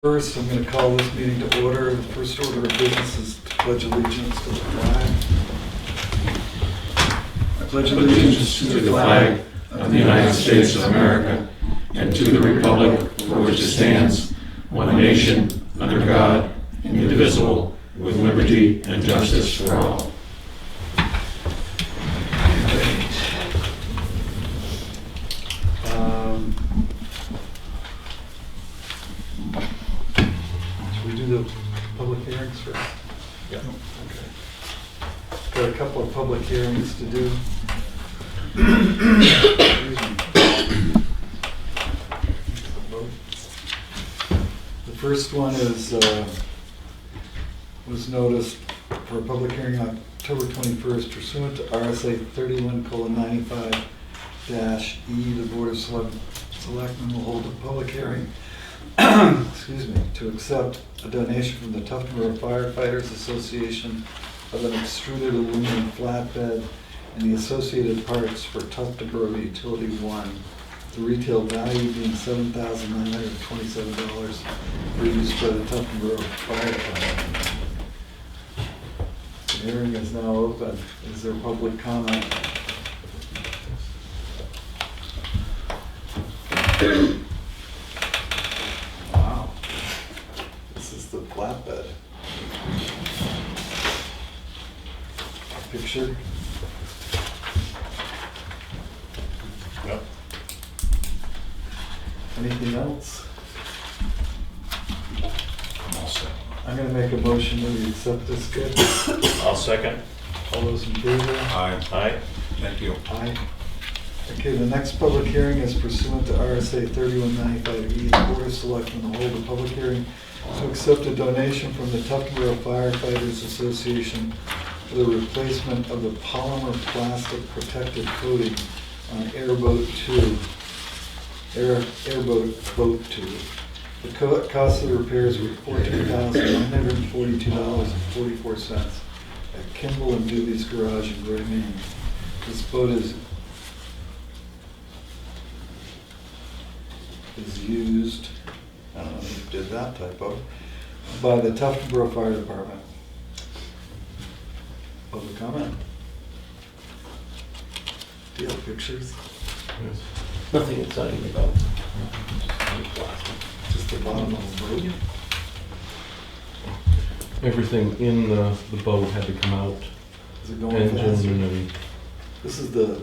First, I'm going to call this meeting to order. The first order of business is to pledge allegiance to the flag. I pledge allegiance to the flag of the United States of America and to the republic for which it stands, one nation, under God, indivisible, with liberty and justice for all. Should we do the public hearings first? Yeah. Okay. Got a couple of public hearings to do. The first one is was noticed for a public hearing on October 21st pursuant to RSA 31:95-E. The Board of Selectmen will hold a public hearing excuse me, to accept a donation from the Tuftonboro Firefighters Association of an extruded aluminum flatbed and the associated parts for Tuftonboro Utility 1. The retail value being $7,927 for use by the Tuftonboro Fire Department. The hearing is now open. Is there public comment? Wow. This is the flatbed. Picture? Yep. Anything else? I'm all set. I'm gonna make a motion that we accept this gift. I'll second. All those in favor? Aye. Aye. Thank you. Aye. Okay, the next public hearing is pursuant to RSA 31:95E. The Board of Selectmen will hold a public hearing to accept a donation from the Tuftonboro Firefighters Association for the replacement of the polymer plastic protective coating on Airboat 2. Airboat Boat 2. The cost of the repairs were $14,942.44 at Kimball and Doobie's Garage in Gray, Maine. This boat is used, I don't know who did that typo, by the Tuftonboro Fire Department. Public comment? Do you have pictures? Yes. Nothing exciting about it. Just the bottom of the boat? Everything in the boat had to come out. Is it going Engine faster? and, This is the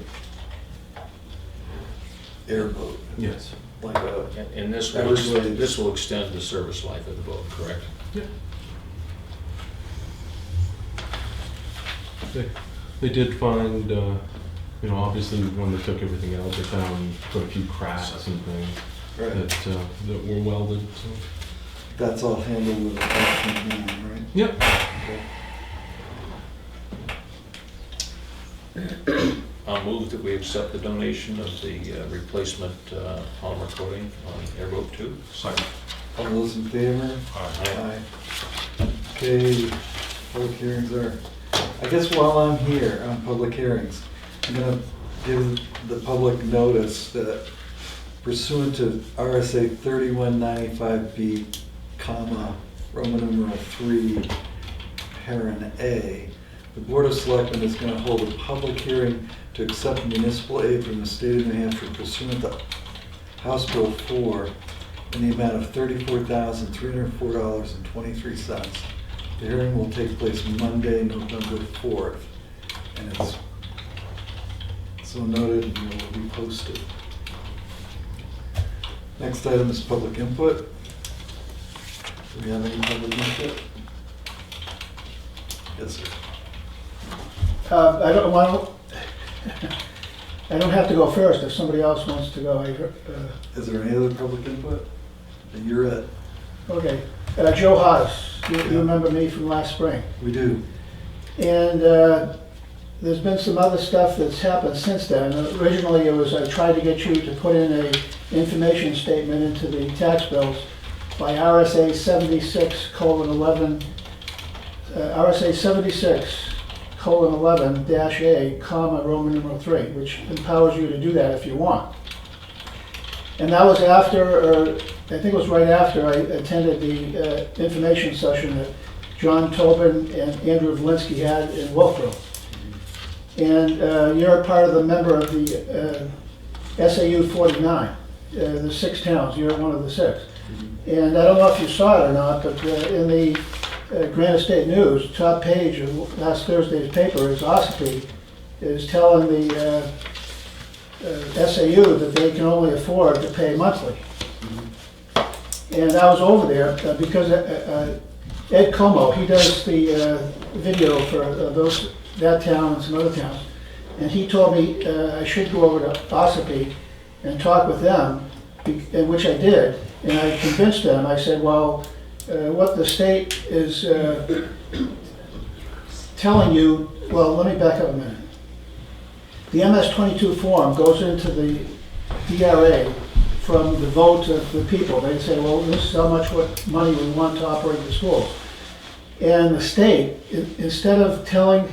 airboat, yes. like a, And this will extend the service life of the boat, correct? They did find, obviously when they took everything out, they found quite a few cracks and things right, that were welded, so. that's all handled with a vacuum man, right? Yep. Okay. I'll move that we accept the donation of the replacement polymer coating on Airboat 2. Second. All those in favor? Aye. Okay, public hearings are, I guess while I'm here on public hearings, I'm gonna give the public notice that pursuant to RSA 31:95B, Roman numeral 3, parent A, the Board of Selectmen is gonna hold a public hearing to accept municipal aid from the state of New Hampshire pursuant to House Bill 4 in the amount of $34,304.23. The hearing will take place Monday, November 4th, and it's so noted and will be posted. Next item is public input. Do we have any public input? Yes, sir. I don't have to go first if somebody else wants to go. Is there any other public input? And you're it. Okay, Joe Haas, you remember me from last spring. We do. And there's been some other stuff that's happened since then. Originally, I tried to get you to put in a information statement into the tax bills by RSA 76:11, RSA 76:11-A, Roman numeral 3, which empowers you to do that if you want. And that was after I think it was right after I attended the information session that John Tobin and Andrew Valinsky had in Wolfboro. And you're a part of the member of the SAU 49, the 6 towns, you're one of the 6. And I don't know if you saw it or not, but in the Granite State News, top page of last Thursday's paper is Ossipee is telling the SAU that they can only afford to pay monthly. And I was over there because Ed Como, he does the video for that town and some other towns. And he told me I should go over to Ossipee and talk with them, which I did. And I convinced them, I said, well, what the state is telling you, well, let me back up a minute. The MS-22 form goes into the DRA from the vote of the people. They say, well, this is how much money we want to operate the schools. And the state, instead of telling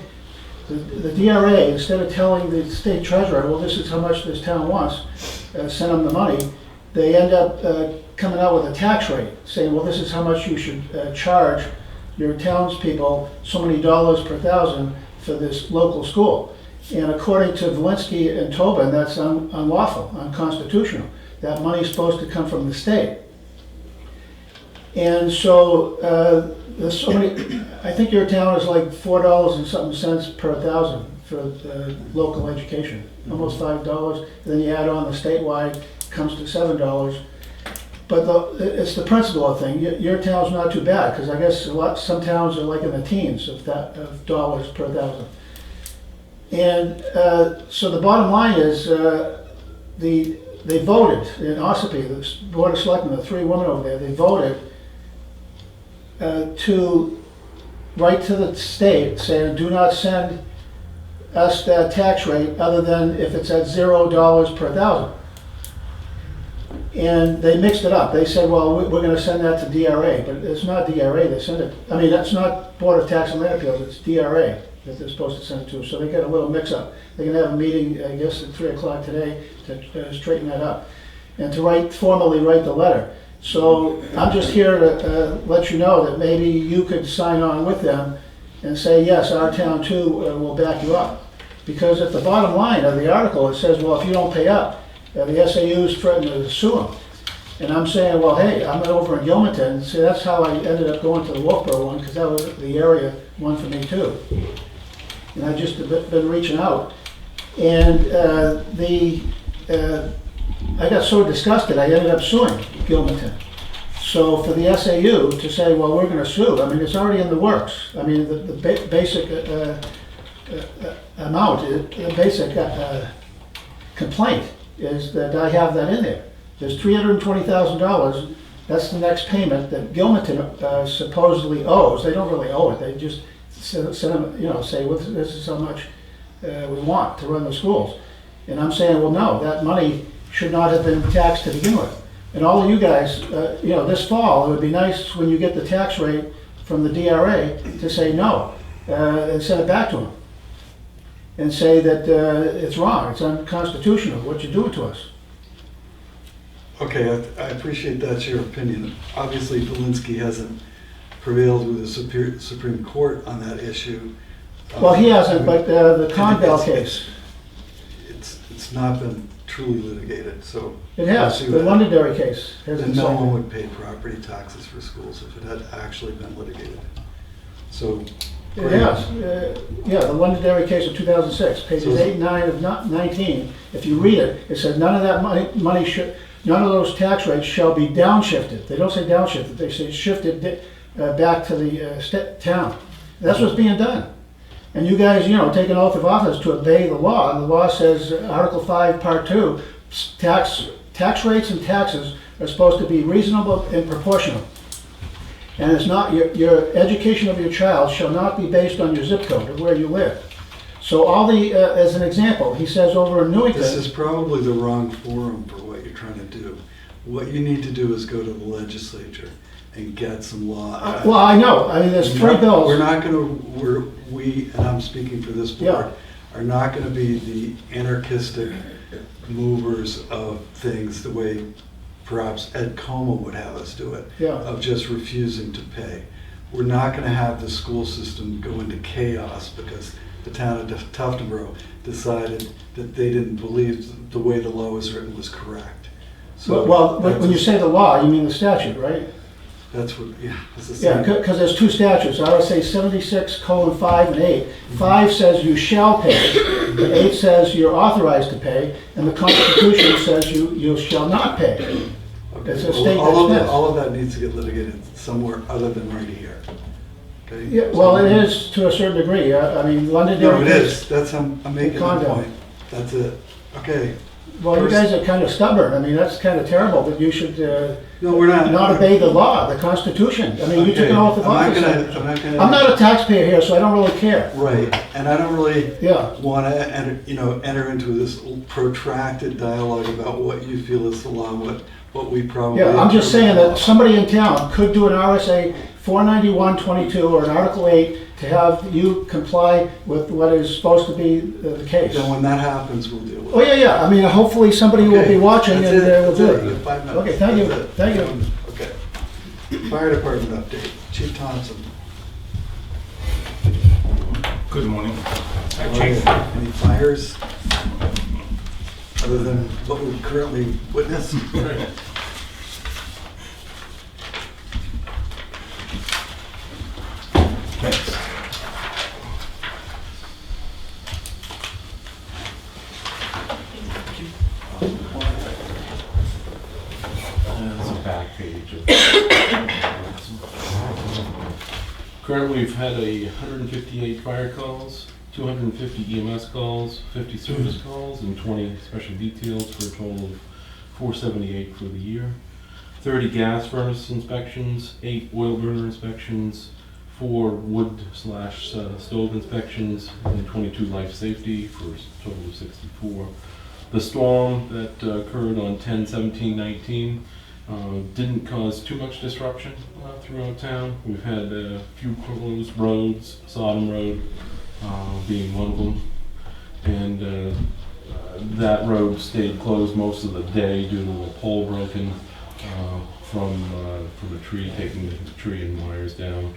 the DRA, instead of telling the state treasurer, well, this is how much this town wants, send them the money, they end up coming out with a tax rate, saying, well, this is how much you should charge your townspeople, so many dollars per thousand for this local school. And according to Valinsky and Tobin, that's unlawful, unconstitutional. That money is supposed to come from the state. And so there's so many, I think your town is like $4 and something cents per thousand for local education, almost $5. Then you add on the statewide, comes to $7. But it's the principle of thing. Your town's not too bad, because I guess some towns are like in the teens of dollars per thousand. And so the bottom line is they voted in Ossipee, the Board of Selectmen, the 3 women over there, they voted to write to the state saying, do not send us that tax rate other than if it's at $0 per thousand. And they mixed it up. They said, well, we're going to send that to DRA, but it's not DRA they send it. I mean, that's not Board of Tax and Land Appeals, it's DRA that they're supposed to send it to. So they got a little mix up. They're going to have a meeting, I guess, at 3 o'clock today to straighten that up and to formally write the letter. So I'm just here to let you know that maybe you could sign on with them and say, yes, our town too will back you up. Because at the bottom line of the article, it says, well, if you don't pay up, the SAU's threatened to sue them. And I'm saying, well, hey, I'm over in Gilmanton. See, that's how I ended up going to the Wolfboro one, because that was the area one for me too. And I've just been reaching out. And I got so disgusted, I ended up suing Gilmanton. So for the SAU to say, well, we're going to sue, I mean, it's already in the works. I mean, the basic amount, the basic complaint is that I have that in there. There's $320,000. That's the next payment that Gilmanton supposedly owes. They don't really owe it. They just say, well, this is how much we want to run the schools. And I'm saying, well, no, that money should not have been taxed to begin with. And all of you guys, this fall, it would be nice when you get the tax rate from the DRA to say no and send it back to them. And say that it's wrong, it's unconstitutional, what you're doing to us. Okay, I appreciate that's your opinion. Obviously, Valinsky hasn't prevailed with the Supreme Court on that issue. Well, he hasn't, but the Conval case. It's not been truly litigated, so. It has, the Londonderry case. Then no one would pay property taxes for schools if it had actually been litigated. So. It has, yeah, the Londonderry case of 2006, pages 8 and 9 of 19. If you read it, it says none of that money should, none of those tax rates shall be downshifted. They don't say downshifted, they say shifted back to the town. That's what's being done. And you guys, take an oath of office to obey the law. And the law says, Article 5, Part 2, tax rates and taxes are supposed to be reasonable and proportional. And it's not, your education of your child shall not be based on your zip code of where you live. So all as an example, he says over in Newington. This is probably the wrong forum for what you're trying to do. What you need to do is go to the legislature and get some law. Well, I know. I mean, there's 3 bills. We're not going to, we, and I'm speaking for this board, are not going to be the anarchistic movers of things the way perhaps Ed Como would have us do it, Yeah. of just refusing to pay. We're not gonna have the school system go into chaos because the town of Tuftonboro decided that they didn't believe the way the law was written was correct. So Well, when you say the law, you mean the statute, right? that's what, yeah, it's the Yeah, same. because there's two statutes, RSA 76:5 and 8. 5 says you shall pay, and 8 says you're authorized to pay, and the Constitution says you shall not pay. Okay, It's a well, state all of that, that's all of that needs to get litigated somewhere other than right here. Okay? Yeah, well, it is to a certain degree. I mean, Londonderry. No, it is, that's, I'm making the Condo. point, that's it. Okay, Well, you guys are kind of stubborn. I mean, that's kind of terrible, but you should no, we're not. not obey the law, the Constitution. I mean, you took Okay, an oath of I'm not office. gonna- I'm not gonna- I'm not a taxpayer here, so I don't really care. Right, and I don't really Yeah. want to enter into this protracted dialogue about what you feel is the law, what we probably. Yeah, I'm just saying that somebody in town could do an RSA 491-22 or an Article 8 to have you comply with what is supposed to be the case. Then when that happens, we'll deal with it. Oh, yeah, I mean, hopefully somebody will be Okay, watching and that's it, will that's do it. You it. have 5 minutes. Okay, thank you, That's it. thank you. Okay. Fire department update, Chief Thompson. Good morning. Any fires other than what we've currently witnessed? Thanks. That's a back page. Currently, we've had 158 fire calls, 250 EMS calls, 50 service calls, and 20 special details for a total of 478 for the year. 30 gas furnace inspections, 8 oil burner inspections, 4 wood/stove inspections, and 22 life safety for a total of 64. The storm that occurred on 10/17/19 didn't cause too much disruption throughout town. We've had a few closed roads, Sodom Road being one of them, and that road stayed closed most of the day due to a pole broken from a tree, taking the tree and wires down.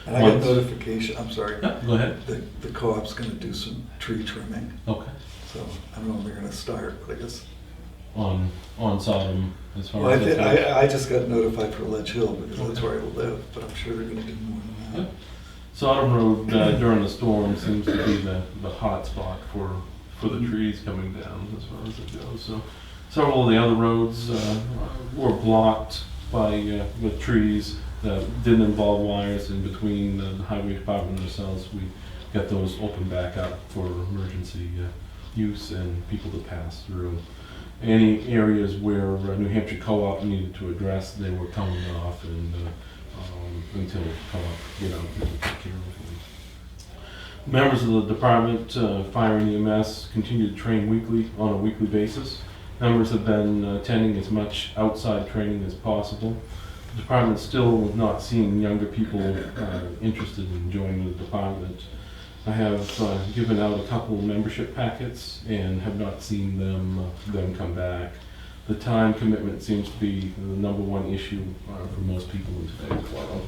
And I got Once- notification, I'm sorry, Yeah, go ahead. the co-op's gonna do some tree trimming, Okay. so I don't know when they're gonna start, but I guess. On Sodom, as far Well, as that goes. I just got notified for Ledge Hill because that's where I live, but I'm sure they're gonna do more than that. Sodom Road during the storm seems to be the hot spot for the trees coming down as far as it goes. So several of the other roads were blocked by with trees that didn't involve wires in between the highway department and ourselves. We got those opened back up for emergency use and people to pass through. Any areas where New Hampshire Co-op needed to address, they were coming off and until Co-op, take care of them. Members of the department, fire and EMS, continue to train on a weekly basis. Members have been attending as much outside training as possible. The department's still not seeing younger people interested in joining the department. I have given out a couple of membership packets and have not seen them come back. The time commitment seems to be the number one issue for most people in today's world.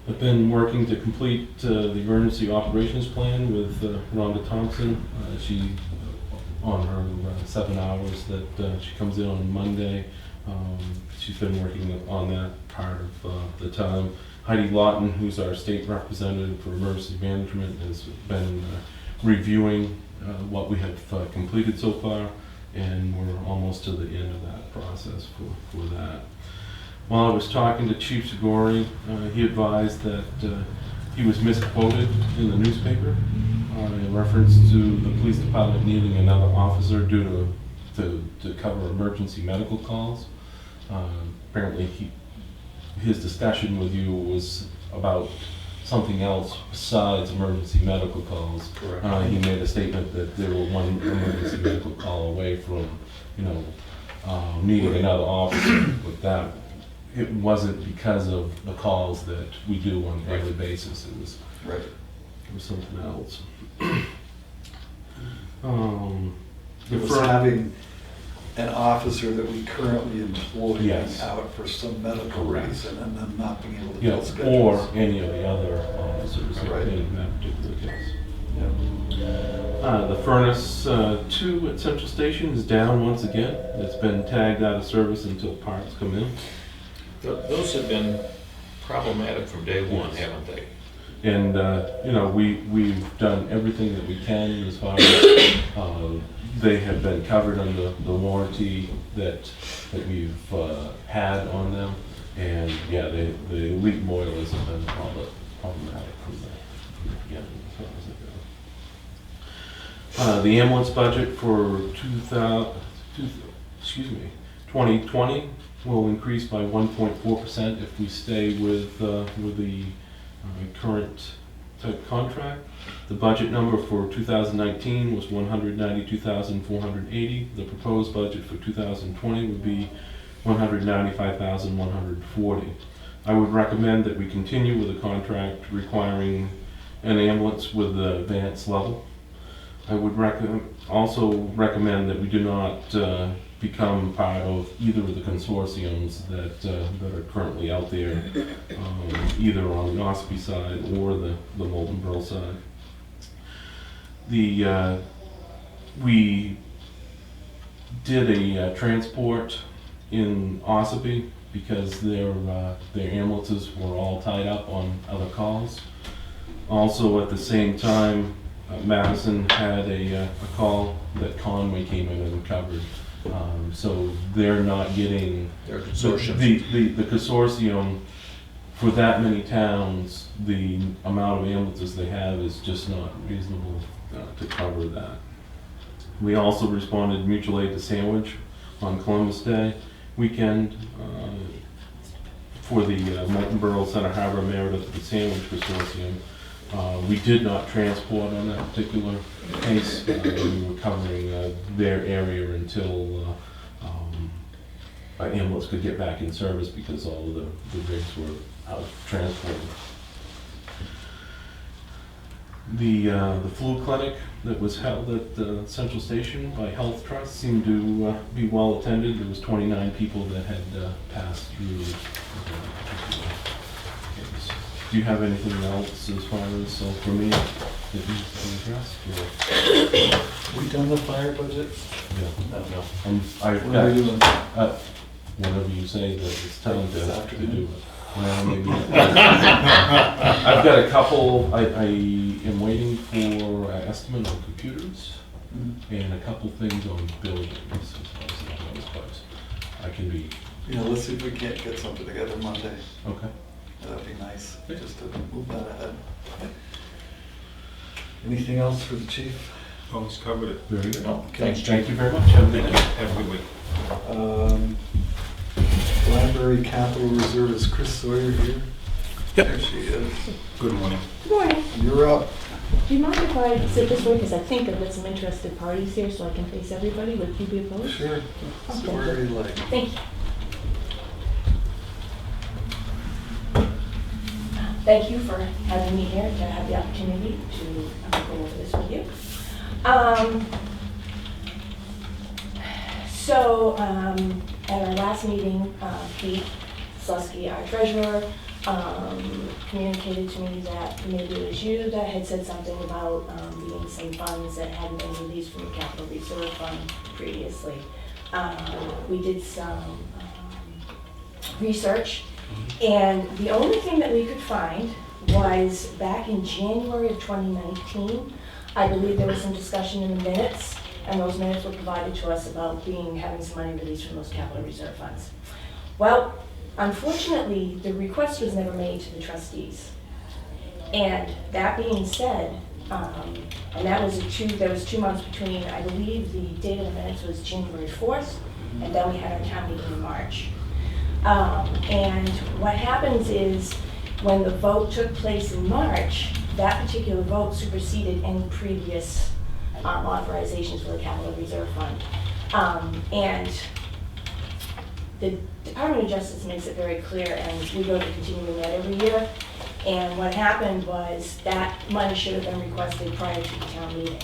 I've been working to complete the emergency operations plan with Rhonda Thompson. She, on her 7 hours that she comes in on Monday, she's been working on that part of the time. Heidi Lawton, who's our state representative for emergency management, has been reviewing what we have completed so far, and we're almost to the end of that process for that. While I was talking to Chief Segori, he advised that he was misquoted in the newspaper in reference to the police department needing another officer due to cover emergency medical calls. Apparently his discussion with you was about something else besides emergency medical calls. Correct. He made a statement that they were one emergency medical call away from, needing another officer with that. It wasn't because of the calls that we do on a daily basis. It was something else. It was having an officer that we currently employ Yes. out for some medical Correct. reason and then not being able to Yeah, fill schedules. or any of the other officers Right. in that particular case. Yeah. The furnace 2 at Central Station is down once again. It's been tagged out of service until parts come in. Those have been problematic from day one, Yes. haven't they? And, we've done everything that we can as far as they have been covered under the warranty that we've had on them. And, yeah, the leak boilers have been problematic from the beginning as far as it goes. The ambulance budget for 2020 will increase by 1.4% if we stay with the current type contract. The budget number for 2019 was 192,480. The proposed budget for 2020 would be 195,140. I would recommend that we continue with a contract requiring an ambulance with the advanced level. I would also recommend that we do not become part of either of the consortiums that are currently out there, either on the Ospey side or the Molten Pearl side. We did a transport in Ossipee because their ambulances were all tied up on other calls. Also, at the same time, Madison had a call that Conway came in and covered. So they're not getting They're consortiums. the consortium for that many towns. The amount of ambulances they have is just not reasonable to cover that. We also responded mutual aid to Sandwich on Columbus Day weekend for the Molten Pearl, Center Harbor, Meredith, the Sandwich Consortium. We did not transport on that particular case. We were covering their area until our ambulance could get back in service because all of the rigs were out transporting. The flu clinic that was held at Central Station by Health Trust seemed to be well attended. There was 29 people that had passed through. Do you have anything else as far as for me that needs to be addressed? We done the fire budget? Yeah. No. I've What are we doing? got, whenever you say that it's time This to afternoon? do it. Well, maybe. I've got a couple, I am waiting for an estimate on computers and a couple things on buildings as far as that goes, but I can be, Yeah, let's see if we can't get something together Monday. okay. That'd be nice, just to move that ahead. Anything else for the chief? Almost covered it. Very good. No, thanks, Jim. Thank you very much. Have a good Thank you. night. Have a good week. Library Capital Reserve, is Chris Sawyer here? Yep. There she is. Good morning. Good morning. You're up. Do you mind if I sit this way? Because I think I've got some interested parties here, so I can face everybody. Would you be opposed? Sure. So wherever you like. Thank you. Thank you for having me here to have the opportunity to go over this with you. At our last meeting, Pete Slusky, our treasurer, communicated to me that maybe it was you that had said something about being some funds that hadn't been released from the capital reserve fund previously. We did some research, and the only thing that we could find was back in January of 2019. I believe there was some discussion in the minutes, and those minutes were provided to us about having some money released from those capital reserve funds. Well, unfortunately, the request was never made to the trustees. And that being said, and that was there was 2 months between, I believe the date of the minutes was January 4th, and then we had our town meeting in March. And what happens is, when the vote took place in March, that particular vote superseded any previous authorizations for the capital reserve fund. And the Department of Justice makes it very clear, and we go to continuing that every year. And what happened was that money should have been requested prior to the town meeting.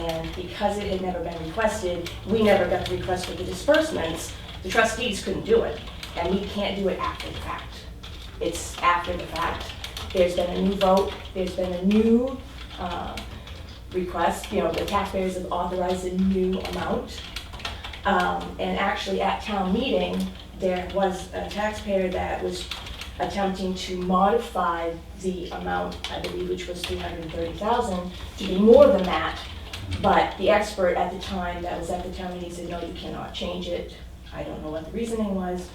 And because it had never been requested, we never got the request for the disbursements, the trustees couldn't do it. And we can't do it after the fact. It's after the fact. There's been a new vote, there's been a new request, the taxpayers have authorized a new amount. And actually at town meeting, there was a taxpayer that was attempting to modify the amount, I believe, which was $330,000, to be more than that. But the expert at the time that was at the town meeting said, no, you cannot change it. I don't know what the reasoning was.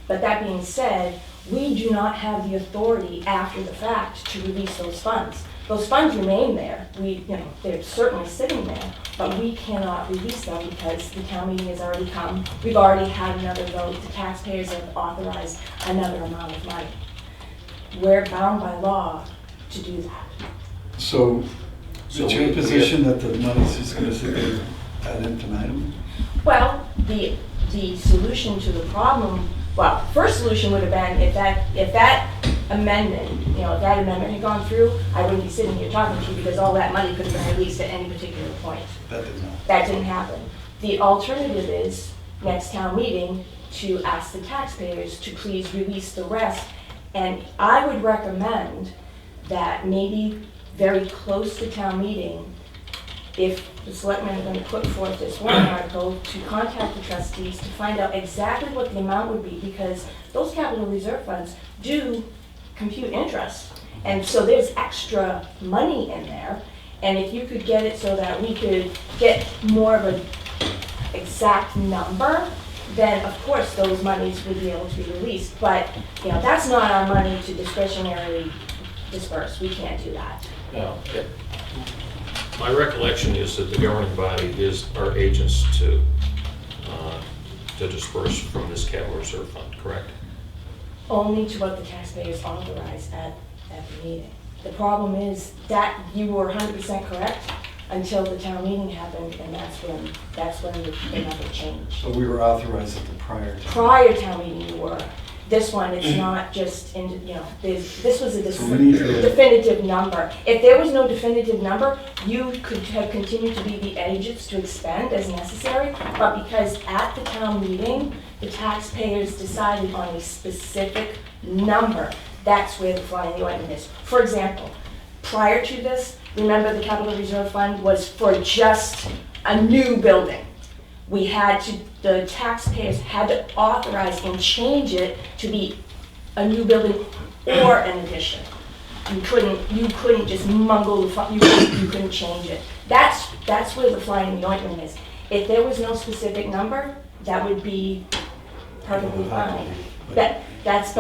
But that being said, we do not have the authority after the fact to release those funds. Those funds remain there. They're certainly sitting there, but we cannot release them because the town meeting has already come. We've already had another vote. The taxpayers have authorized another amount of money. We're bound by law to do that. So, So it's your we- position that the money's just gonna sit there ad infinitum? Well, the solution to the problem, first solution would have been if that amendment, if that amendment had gone through, I wouldn't be sitting here talking to you because all that money could have been released at any particular point. That didn't happen. That didn't happen. The alternative is, next town meeting, to ask the taxpayers to please release the rest. And I would recommend that maybe very close to town meeting, if the selectmen are going to put forth this warrant article, to contact the trustees to find out exactly what the amount would be, because those capital reserve funds do compute interest. And so there's extra money in there. And if you could get it so that we could get more of an exact number, then of course those monies would be able to be released. But, that's not our money to discretionarily disperse. We can't do that. Now, my recollection is that the governing body is our agents to disperse from this capital reserve fund, correct? Only to what the taxpayers authorize at the meeting. The problem is that you were 100% correct until the town meeting happened, and that's when the number changed. So we were authorized at the prior time. Prior town meeting you were. This one, it's not just, this was a So we need to- definitive number. If there was no definitive number, you could have continued to be the agents to expend as necessary, but because at the town meeting, the taxpayers decided on a specific number, that's where the fly in the ointment is. For example, prior to this, remember the capital reserve fund was for just a new building. The taxpayers had to authorize and change it to be a new building or an addition. You couldn't just mungle the fund, you couldn't change it. That's where the fly in the ointment is. If there was no specific number, that would be perfectly fine. But that's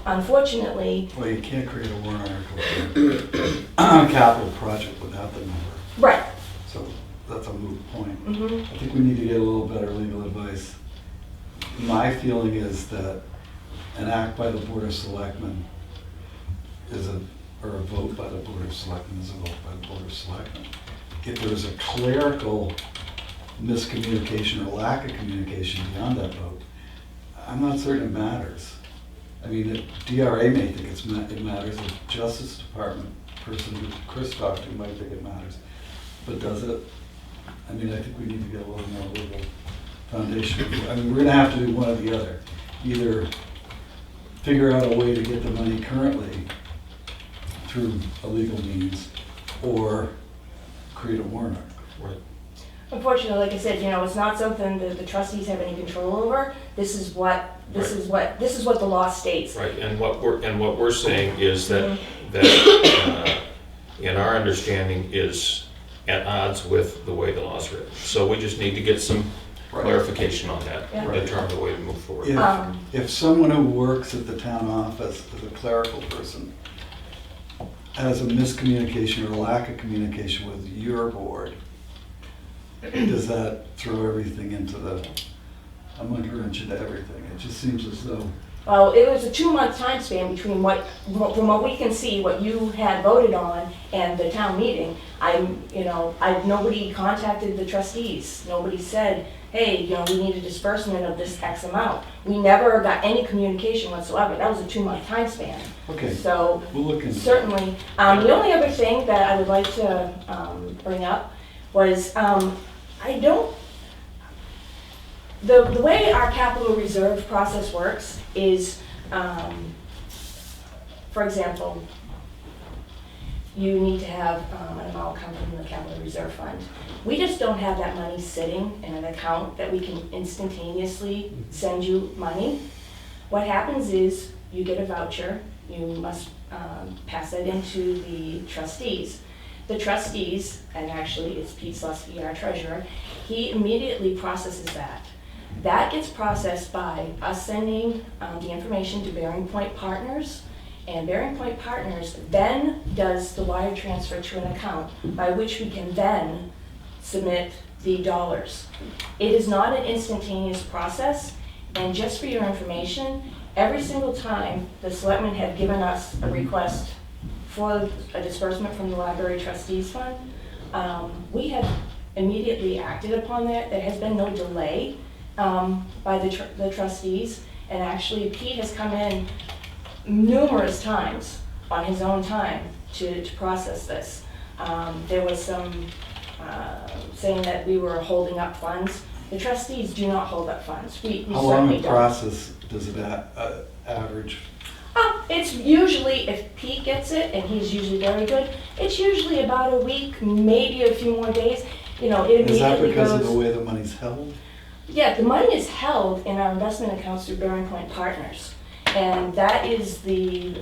unfortunately, Well, you can't create a warrant article for a capital project without the number. right. So that's a moot point. Mhm. I think we need to get a little better legal advice. My feeling is that an act by the Board of Selectmen or a vote by the Board of Selectmen is a vote by the Board of Selectmen. If there's a clerical miscommunication or lack of communication beyond that vote, I'm not certain it matters. I mean, the DRA may think it matters, the Justice Department person who Chris talked to might think it matters, but does it? I mean, I think we need to get a little more legal foundation. I mean, we're gonna have to do one or the other. Either figure out a way to get the money currently through a legal means, or create a warrant article. Right. Unfortunately, like I said, it's not something that the trustees have any control over. This is what the law states. Right, and what we're saying is that, in our understanding, is at odds with the way the law's written. So we just need to get some clarification on that, Yeah. and determine the way to move forward. If someone who works at the town office as a clerical person has a miscommunication or lack of communication with your board, does that throw everything into a monkey wrench into everything? It just seems as though, Well, it was a 2-month time span between from what we can see, what you had voted on and the town meeting. Nobody contacted the trustees. Nobody said, hey, we need a disbursement of this X amount. We never got any communication whatsoever. That was a 2-month time span. okay, So we'll look into it. certainly, the only other thing that I would like to bring up was, I don't, the way our capital reserve process works is, for example, you need to have an amount come from the capital reserve fund. We just don't have that money sitting in an account that we can instantaneously send you money. What happens is you get a voucher, you must pass that into the trustees. The trustees, and actually it's Pete Slusky, our treasurer, he immediately processes that. That gets processed by us sending the information to Bearing Point Partners, and Bearing Point Partners then does the wire transfer to an account by which we can then submit the dollars. It is not an instantaneous process, and just for your information, every single time the selectmen have given us a request for a disbursement from the library trustees fund, we have immediately acted upon that. There has been no delay by the trustees, and actually Pete has come in numerous times on his own time to process this. There was some saying that we were holding up funds. The trustees do not hold up funds. We How long certainly a don't. process does it average? It's usually, if Pete gets it, and he's usually very good, it's usually about a week, maybe a few more days. You know, it Is that immediately because of goes. the way the money's held? Yeah, the money is held in our investment accounts through Bearing Point Partners. And that is the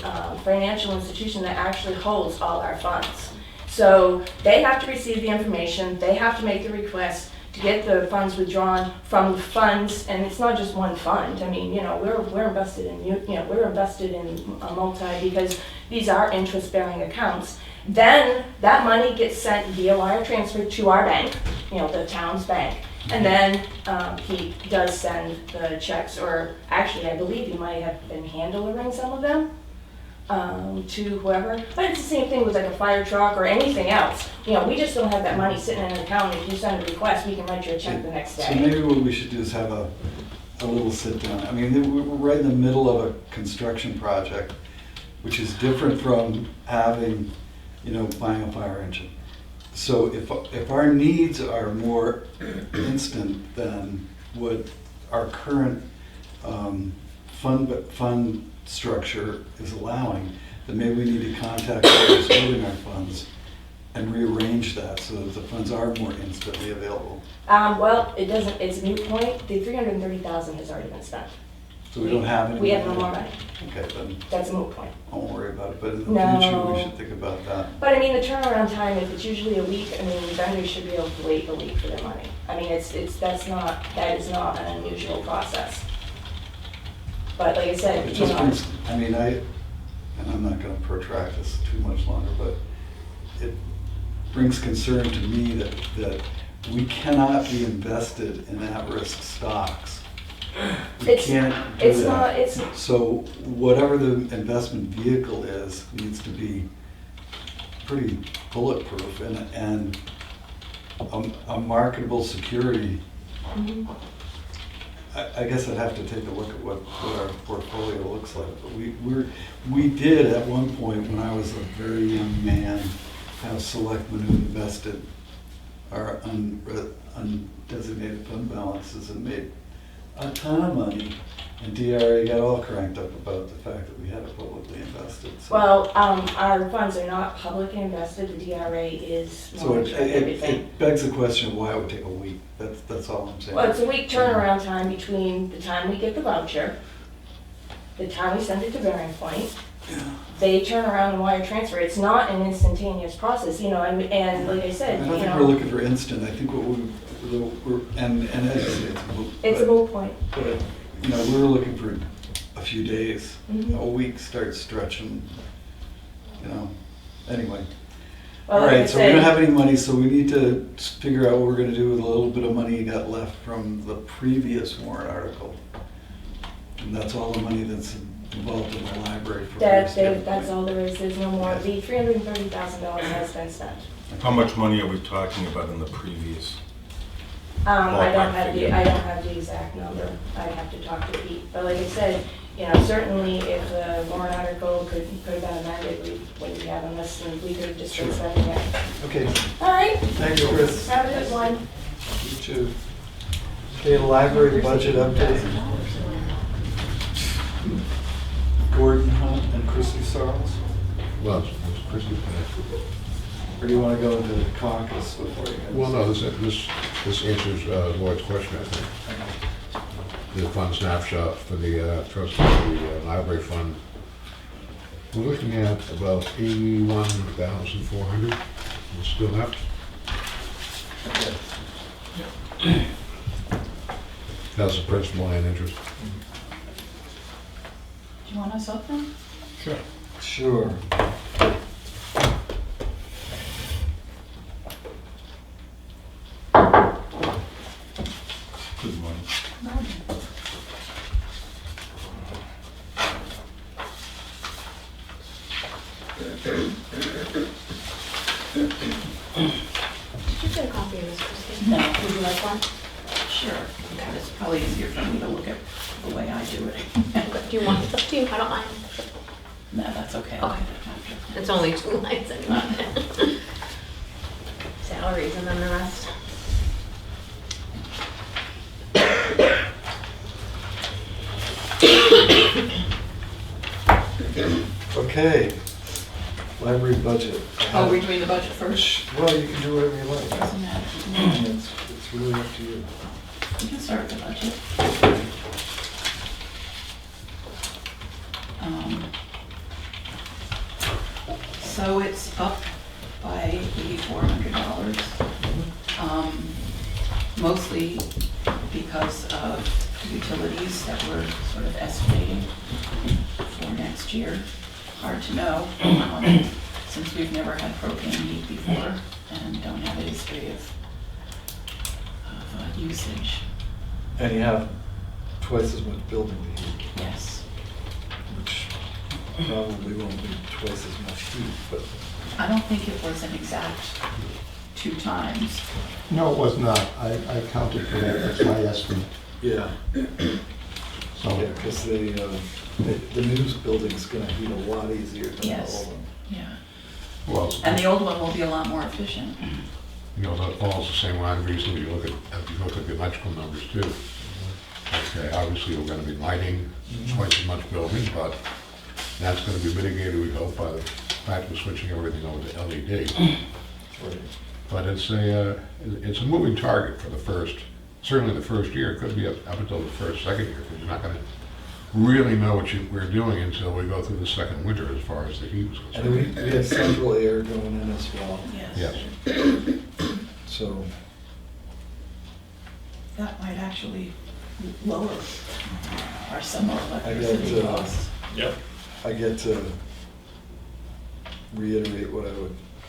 financial institution that actually holds all our funds. So they have to receive the information, they have to make the request to get the funds withdrawn from the funds, and it's not just one fund. I mean, you know, we're invested in, we're invested in a multi, because these are interest-bearing accounts. Then that money gets sent via wire transfer to our bank, you know, the town's bank. And then he does send the checks, or actually I believe he might have been hand-delivering some of them to whoever. But it's the same thing with like a fire truck or anything else. You know, we just don't have that money sitting in an account. If you send a request, we can write you a check the next So day. maybe what we should do is have a little sit down. I mean, we're right in the middle of a construction project, which is different from having, you know, buying a fire engine. So if our needs are more instant than what our current fund structure is allowing, then maybe we need to contact those holding our funds and rearrange that so that the funds are more instantly available. Well, it doesn't, it's a moot point. The $330,000 has already been spent. So we don't have any. We have no more money. Okay, then That's a moot point. I won't worry about it, but in the No. future, we should think about that. But I mean, the turnaround time, if it's usually a week, I mean, vendors should be able to wait a week for their money. I mean, that is not an unusual process. But like I said, It you just know, brings, I mean, and I'm not gonna protract this too much longer, but it brings concern to me that we cannot be invested in at-risk stocks. We It's- can't do it's not, that. it's, So whatever the investment vehicle is, needs to be pretty bulletproof and a marketable security. mhm. I guess I'd have to take a look at what our portfolio looks like, but we did at one point, when I was a very young man, have selectmen who invested our undesignated fund balances and made a ton of money, and DRA got all cranked up about the fact that we had it publicly invested, so. Well, our funds are not publicly invested, the DRA is So monitoring everything. it begs the question of why it would take a week, that's all I'm saying. Well, it's a week turnaround time between the time we get the voucher, the time we send it to Bearing Point. They turn around and wire transfer. It's not an instantaneous process, you know, and like I I said, don't you think we're know, looking for instant, I think what we're, and as you say, it's a moot. it's a but- moot point. But, you know, we were looking for a few days. Mhm. A week starts stretching, you know, anyway. Well, All like I right, so we don't said, have any money, so we need to figure out what we're gonna do with a little bit of money you got left from the previous warrant article. And that's all the money that's involved in the library for. that's all there is. There's no more. The $330,000 has been spent. How much money are we talking about in the previous? I don't Ballpark have figure. I don't have the exact number. I'd have to talk to Pete. But like I said, you know, certainly if the warrant article could have been amended, we wouldn't be having this, and we could have just been Sure. spending it. Okay, All right, thanks, Chris. have a good one. You too. Okay, library budget update. Gordon Hunt and Chrissy Sarles. Well, it's Christie. Or do you want to go into the caucus before you go? Well, no, this answers Lloyd's question, I think. The fund snapshot for the trust of the library fund. We're looking at about 81,400. It's still left. Okay. That's the principal and interest. Do you want us up then? Sure. Sure. Good morning. Did you get a copy of this, Christine? No. Would you like one? Sure. It's probably easier for me to look at the way I do it. Do you want it? It's up to you. I don't mind. No, that's okay. Okay. It's only 2 lines anyway. Salaries and then the rest. Okay. Library budget. Oh, we're doing the budget first? Well, you can do whatever you like. Doesn't matter to me. It's really up to you. We can start with the budget. So it's up by $8,400. Mostly because of utilities that we're sort of estimating for next year. Hard to know, since we've never had propane heat before and don't have a history of usage. And you have twice as much building to heat, Yes. which probably won't be twice as much heat, but I don't think it was an exact 2 times. No, it was not. I counted for that, that's my estimate. yeah. So, Yeah, because the news building's gonna heat a lot easier than the Yes. old one. Yeah. Well, And the old one will be a lot more efficient. you know, that follows the same line of reasoning. You look at the electrical numbers too. Okay, obviously, we're gonna be lighting twice as much building, but that's gonna be mitigated, we hope, by the fact we're switching everything over to LED. Right. But it's a moving target for the first, certainly the first year. It could be up until the second year, because you're not gonna really know what we're doing until we go through the second winter as far as the heat is And concerned. we have central air going in as well, Yes. Yes. so, That might actually lower our summer I electricity get, costs. Yep. I get to reiterate what I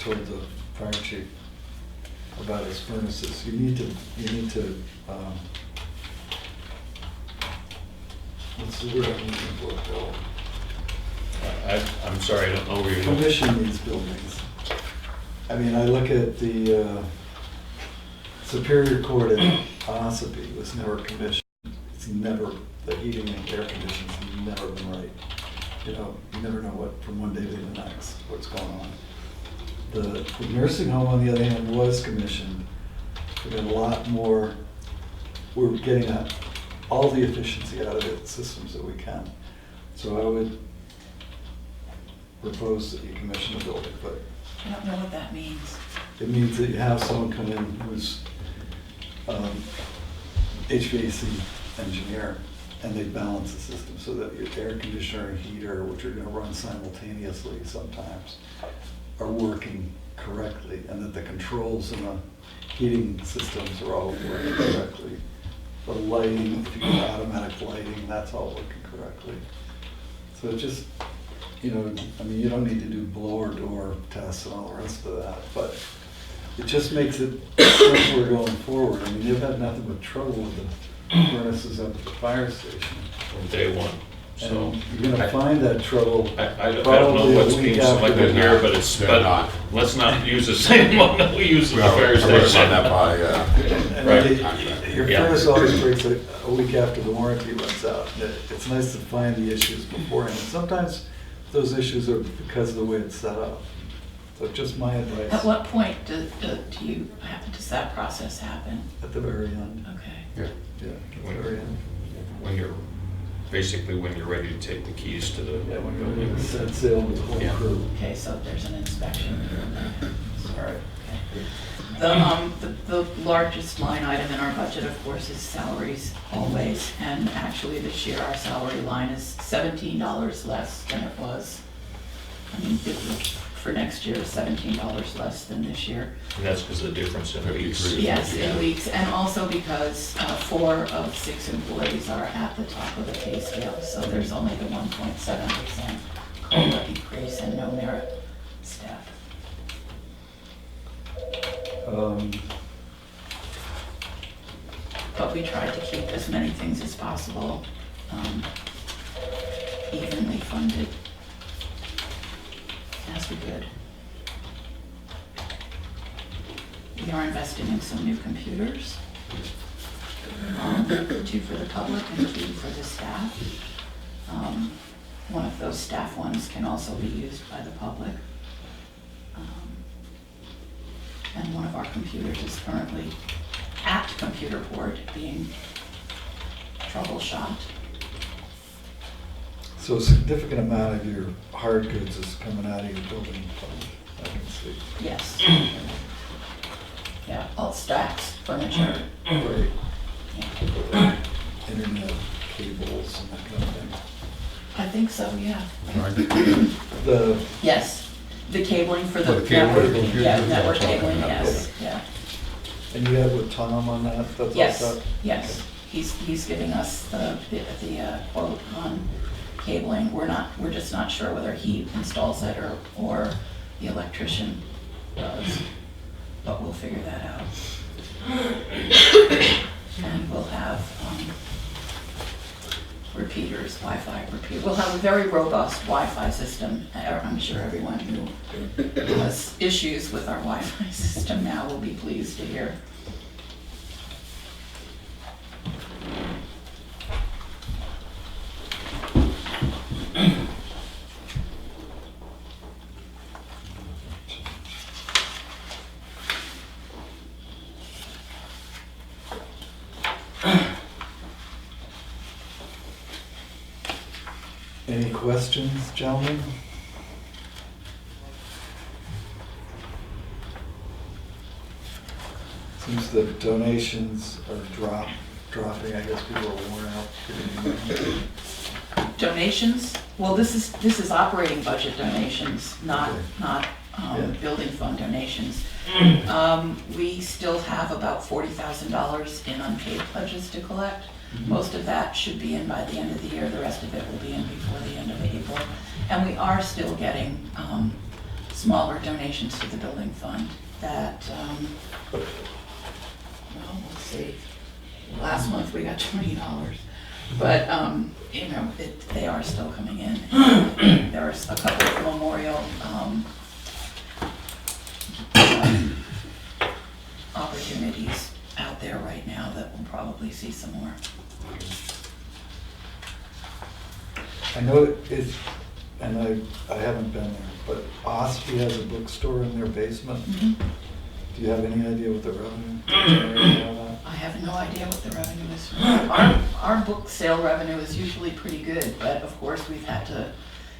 told the fire chief about his furnaces. You need to, what's the word I'm looking for, Bill? I'm sorry, I don't know where you're going. Commission these buildings. I mean, I look at the Superior Court in Ossipee was never commissioned. It's never, the heating and air conditioning's never been right. You know, you never know what, from one day to the next, what's going on. The nursing home, on the other hand, was commissioned. We got a lot more, we're getting all the efficiency out of the systems that we can. So I would propose that you commission a building, but I don't know what that means. it means that you have someone come in who's HVAC engineer, and they balance the system so that your air conditioner and heater, which are gonna run simultaneously sometimes, are working correctly, and that the controls in the heating systems are all working correctly. The lighting, if you get automatic lighting, that's all working correctly. So it just, you know, I mean, you don't need to do blower door tests and all the rest of that, but it just makes it simpler going forward. I mean, they've had nothing but trouble with the furnaces up at the fire station. From day one, so. And you're gonna find that trouble I don't probably know what's a week being after selected the- here, They're not. let's not use the same one that we use at the Well, fire I would have station. run that by, And Right. your Yeah. furnace always breaks a week after the warranty runs out. It's nice to find the issues beforehand. Sometimes those issues are because of the way it's set up. So just my advice. At what point does that process happen? At the very end. Okay. Yeah, at the very end. When you're, basically when you're ready to take the keys to the Yeah, when building. we set sail with the whole Yeah. crew. Okay, so there's an inspection. All right. The largest line item in our budget, of course, is salaries, always. And actually, this year, our salary line is $17 less than it was. I mean, for next year, $17 less than this year. And that's because of the difference in weeks. 53. Yes, in weeks, and also because 4 of 6 employees are at the top of the pay scale. So there's only the 1.7% COLA increase and no merit staff. But we tried to keep as many things as possible evenly funded as we could. We are investing in some new computers, 2 for the public and 2 for the staff. One of those staff ones can also be used by the public. And one of our computers is currently at computer board being troubleshot. So a significant amount of your hard goods is coming out of your building fund, I can see. Yes. Yeah, all stacks, furniture. Right. Yeah. Internet cables and that kind of thing. I think so, yeah. Right? The, Yes, the cabling for For the the cabling, network, computers, yeah, that's network all cabling, coming out. yes, yeah. and you have with Tom on that? That's all Yes, set? yes. He's giving us the quote on cabling. We're just not sure whether he installs it or the electrician does, but we'll figure that out. And we'll have repeaters, Wi-Fi repeaters. We'll have a very robust Wi-Fi system. I'm sure everyone who has issues with our Wi-Fi system now will be pleased to hear. Any questions, gentlemen? Seems the donations are dropping, I guess people are worn out getting money. Donations, well, this is operating budget donations, not Yeah. building fund donations. We still have about $40,000 in unpaid pledges to collect. Most of that should be in by the end of the year, the rest of it will be in before the end of April. And we are still getting smaller donations to the building fund that, well, let's see, last month we got $20. But, you know, they are still coming in. There's a couple of memorial opportunities out there right now that we'll probably see some more. I know it's, and I haven't been there, but Ospey has a bookstore in their basement. Do you have any idea what the revenue generated out of that? I have no idea what the revenue is. Our book sale revenue is usually pretty good, but of course we've had to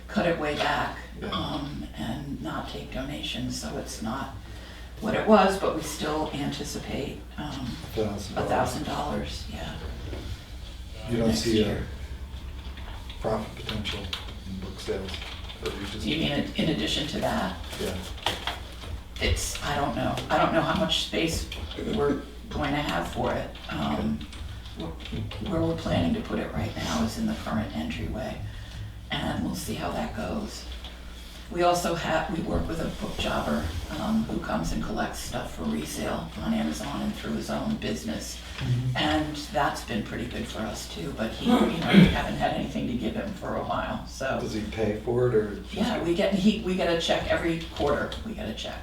cut it way back and not take donations, so it's not what it was, but we still anticipate $1,000, yeah. You don't next see a year. profit potential in book sales? Or you just? You mean in addition to that? Yeah. I don't know. I don't know how much space we're going to have for it. Where we're planning to put it right now is in the current entryway, and we'll see how that goes. We also we work with a book jobber who comes and collects stuff for resale on Amazon and through his own business. And that's been pretty good for us too, but we haven't had anything to give him for a while, so. Does he pay for it or? just- Yeah, we get a check every quarter, we get a check.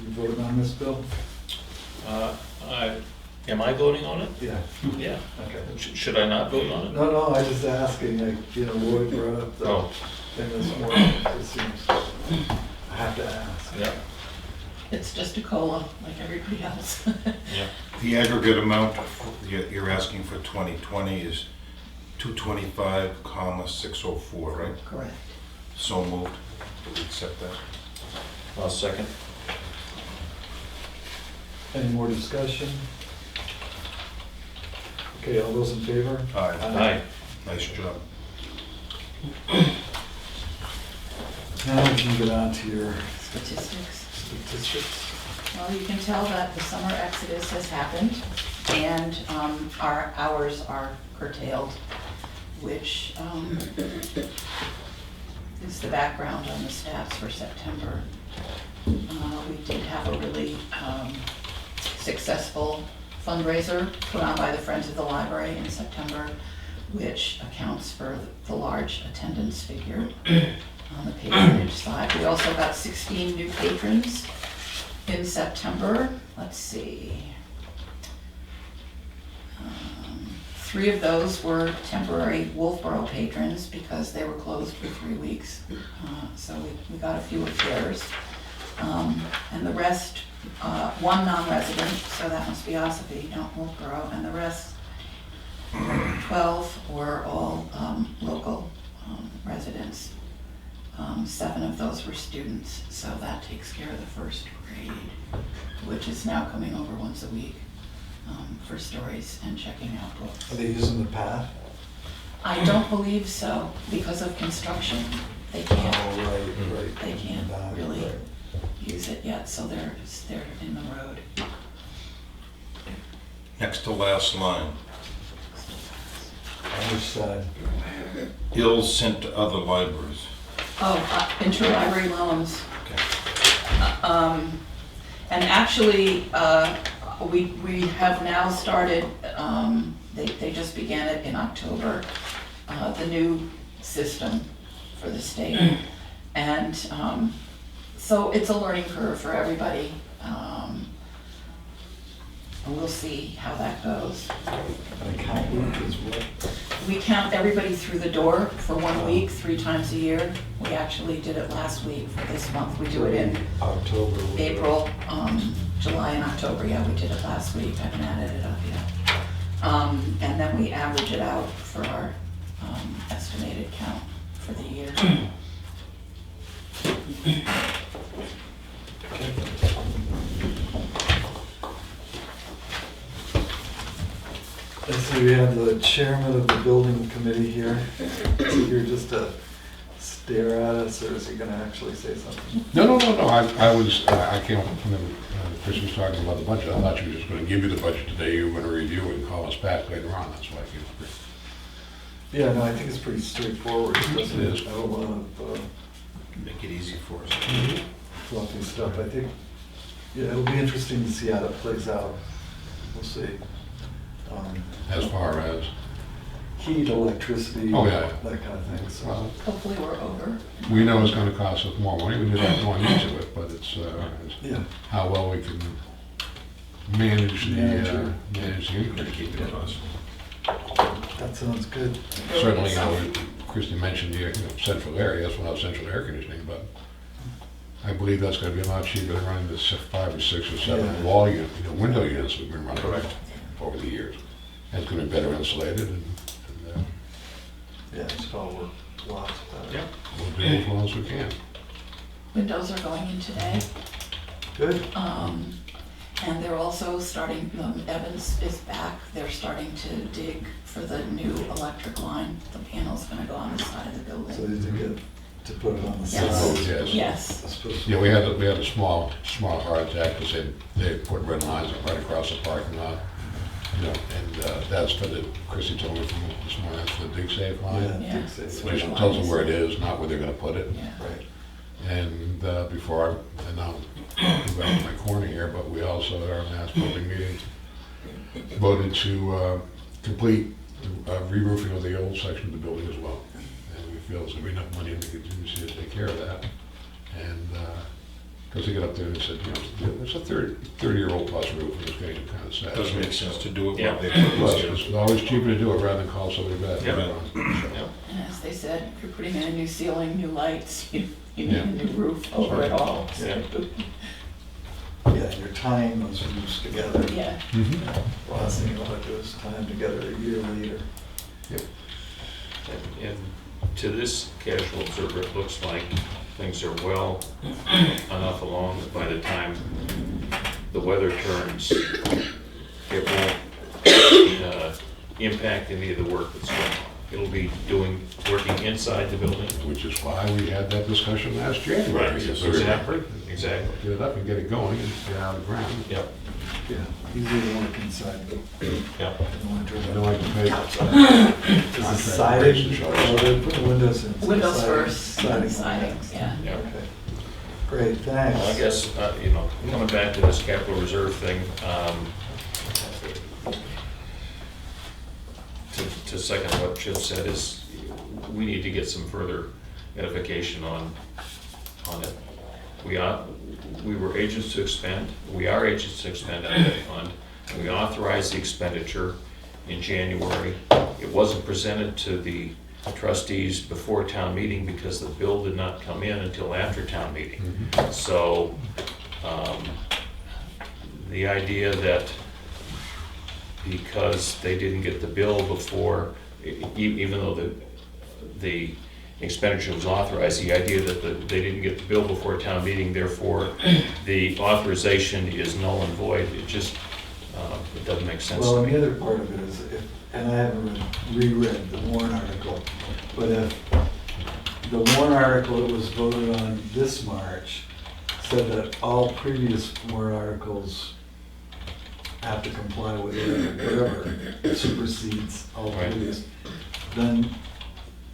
You voted on this bill? Am I voting on it? Yeah, Yeah. okay. Should I not vote on it? No, no, I just asking, like, you know, Lloyd brought up the Oh. thing this morning, it seems, I have to ask. Yeah. It's just a COLA, like everybody else. Yeah. The aggregate amount you're asking for 2020 is 225,604, right? Correct. So moved. Do we accept that? I'll second. Any more discussion? Okay, all those in favor? Aye. Aye. Nice job. Now we can get on to your Statistics. statistics. Well, you can tell that the summer exodus has happened, and our hours are curtailed, which is the background on the stats for September. We did have a really successful fundraiser put on by the Friends of the Library in September, which accounts for the large attendance figure on the patronage side. We also got 16 new patrons in September. Let's see. 3 of those were temporary Wolfboro patrons because they were closed for 3 weeks. So we got a few of theirs. And the rest, 1 non-resident, so that must be Ossipee, not Wolfboro, and the rest, 12 were all local residents. 7 of those were students, so that takes care of the first grade, which is now coming over once a week for stories and checking out books. Are they using the path? I don't believe so, because of construction. They can't, Oh, right. they can't really Right. use it yet, so they're in the road. Next to last line. On which side? Bills sent to other libraries. Oh, interlibrary loans. Okay. And actually, we have now started, they just began it in October, the new system for the state. And so it's a learning curve for everybody. And we'll see how that goes. An account week is what? We count everybody through the door for 1 week, 3 times a year. We actually did it last week. For this month, we do it in October. whatever. April, July and October. Yeah, we did it last week. I haven't added it up yet. And then we average it out for our estimated count for the year. I see we have the chairman of the building committee here. Is he here just to stare at us, or is he gonna actually say something? No, I came up when Chris was talking about the budget. I thought she was just gonna give you the budget today, you were gonna review it and call us back later on, that's why I came up. Yeah, no, I think it's pretty straightforward. It doesn't It is. have a lot of Make it easy for us. fluffy stuff. I think, yeah, it'll be interesting to see how that plays out. We'll see. As far as, Heat, electricity, Oh, that yeah. kind of thing, so. well, Hopefully we're over. we know it's gonna cost us more money, we knew that going into it, but it's Yeah, how well we can manage Manage it. manage the increase. Mitigate the cost. that sounds good. Certainly, Christie mentioned the central area, that's without central air conditioning, but I believe that's gonna be a lot cheaper than running the 5 or 6 or 7 Yeah. wall unit, window units we've been running. Correct. Over the years. And it's gonna be better insulated and Yeah, it's all work lots better. Yeah. we'll do as well as we can. Windows are going in today. Good. And they're also starting, Evans is back, they're starting to dig for the new electric line. The panel's gonna go on the side of the So building. they did get to put it on the Yes. side. Yes. Yes. I suppose- Yeah, we had a small heart attack because they put red lines right across the parking lot. And that's for the, Chrissy told me from this morning, that's for the dig safe line. Yeah, Yeah. dig safe. Which tells them where it is, not where they're gonna put it. Yeah. Right. And before and now I'm back to my corner here, but we also, at our last building meeting, voted to complete re-roofing of the old section of the building as well. And we feel there's gonna be enough money in the contingency to take care of that. And Because they got up there and said, it's a 30-year-old plus roof, and it's getting kind of sad. Doesn't make sense to do it Yeah. while they put Well, this it's always cheaper to do it rather than call somebody back. Yeah. And as they said, if you're putting in a new ceiling, new lights, you need Yeah. a new roof over it all. Yeah. Yeah, you're tying those roofs together. Yeah. Last thing you want to do is tie them together a year later. And to this casual observer, it looks like things are well enough along that by the time the weather turns, it won't impact any of the work that's going on. It'll be working inside the building. Which is why we had that discussion last January. Exactly. Exactly. Get it up and get it going and get out of the ground. Yep. Yeah, easier to work inside Yep. in the winter I than don't like to pay outside. Is it contract siding? rates and shovels. Oh, they put the windows in. so Windows siding- first, and then siding, yeah. Yeah. Okay. Great, thanks. Well, I guess, coming back to this capital reserve thing, to second what Chip said is, we need to get some further edification on it. We were agents to expend, we are agents to expend out of that fund. We authorized the expenditure in January. It wasn't presented to the trustees before town meeting because the bill did not come in until after town meeting. So, the idea that because they didn't get the bill before, even though the expenditure was authorized, the idea that they didn't get the bill before town meeting, therefore the authorization is null and void, it just, it doesn't make sense Well, to and me. the other part of it is, and I haven't reread the warrant article, but if the warrant article that was voted on this March said that all previous warrant articles have to comply with it, or whatever, it supersedes all Right. previous, then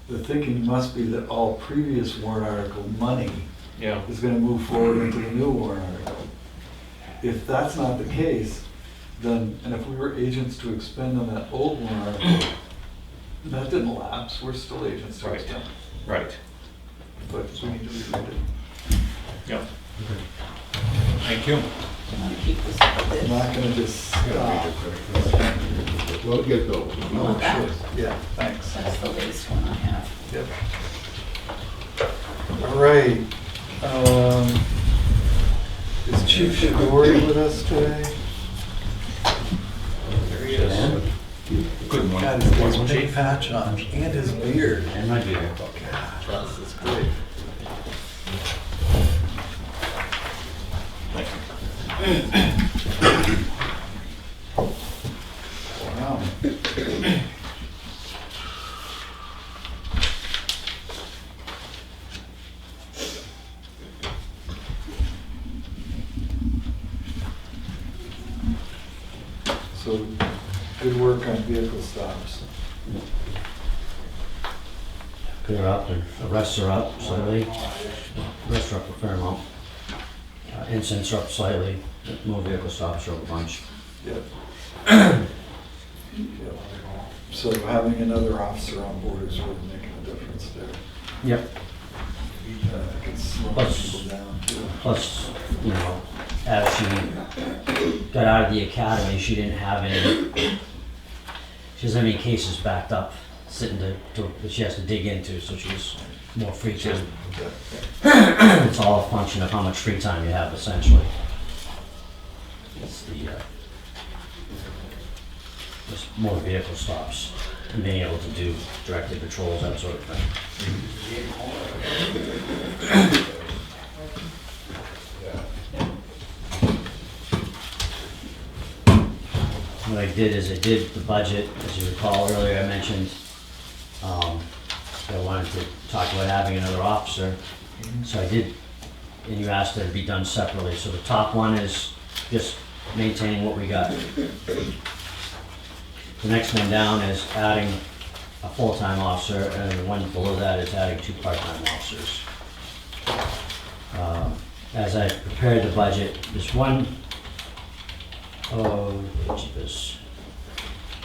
the thinking must be that all previous warrant article money Yeah, is gonna move forward into the new warrant article. If that's not the case, then, and if we were agents to expend on that old warrant article, that didn't lapse, we're still agents to Right. expend. right, But we need to reread it. yeah. Thank you. Do you want to keep this up I'm with not gonna just stop. Well, it gets built. Oh, sure. Yeah, thanks. That's the latest one I have. Yep. All right. Is Chief Shigori with us today? There he is. Good one. God, he's got his big patch on and his beard. And my beer. God, this is great. Wow. So, good work on vehicle stops. Clear up, and arrests are up slightly. Arrests are up a fair amount. Incidents are up slightly, more vehicle stops are up a bunch. Yep. Yep. So having another officer on board is really making a difference there. Yep. It can slow Plus- people down too. Plus, as she got out of the academy, she didn't have she doesn't have any cases backed up, sitting that she has to dig into, so she's more free time. It's all a function of how much free time you have, essentially. It's just more vehicle stops, and being able to do directed patrols, that sort of thing. What I did is I did the budget, as you recall earlier, I mentioned, I wanted to talk about having another officer. So I did, and you asked that it be done separately. So the top one is just maintaining what we got. The next one down is adding a full-time officer, and the one below that is adding 2 part-time officers. As I prepared the budget, there's one, jeepers.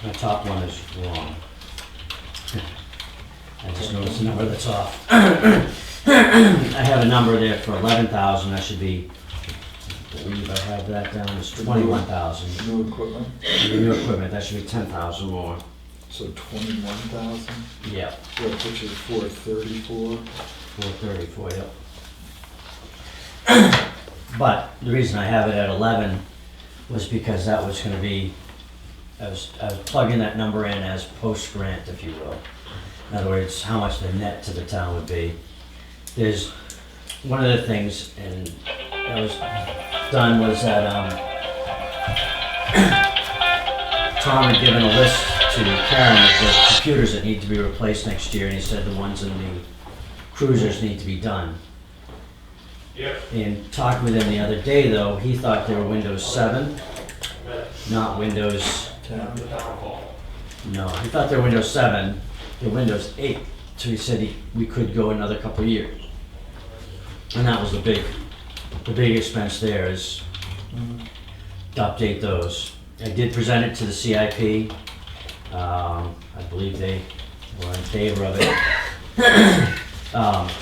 My top one is wrong. I just noticed the number that's off. I have a number there for 11,000, that should be, I believe I have that down as 21,000. New equipment, The new equipment, that should be 10,000 more. so 21,000, Yeah, which is 434. 434, yep. But the reason I have it at 11 was because that was gonna be, I was plugging that number in as post-grant, if you will. In other words, how much the net to the town would be. There's, one of the things, and that was done was that, Tom had given a list to Karen of the computers that need to be replaced next year, and he said the ones in the cruisers need to be done. In talking with him the other day, though, he thought they were Windows 7, not Windows, no, he thought they were Windows 7, they're Windows 8. So he said we could go another couple of years. And that was the big expense there is to update those. I did present it to the CIP. I believe they were in favor of it.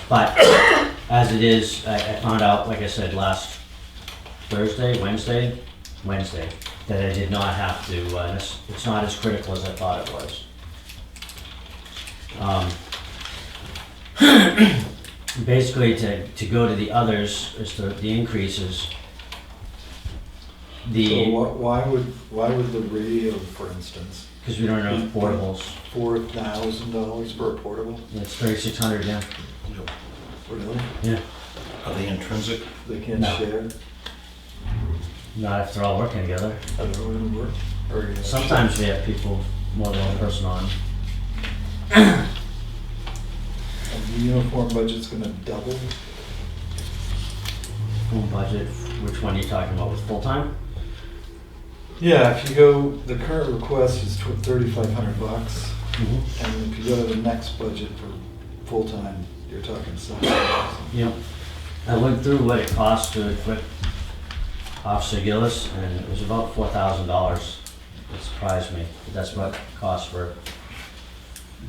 But as it is, I found out, like I said, last Wednesday, that I did not have to, it's not as critical as I thought it was. Basically, to go to the others, is the increases. So why would the radio, for instance, Because we don't have portables. $4,000 for a portable? It's 3,600, yeah. Really? Yeah. Are they intrinsic? They can't No. share? Not if they're all working together. I don't know when it works. Or, you know, Sometimes we have people, more than one person on. and the uniform budget's gonna double? Full budget, which one are you talking about, with full-time? Yeah, if you go, the current request is $3,500, and if you go to the next budget for full-time, you're talking $7,000. Yep. I went through what it cost to equip Officer Gillis, and it was about $4,000. It surprised me. That's what it cost for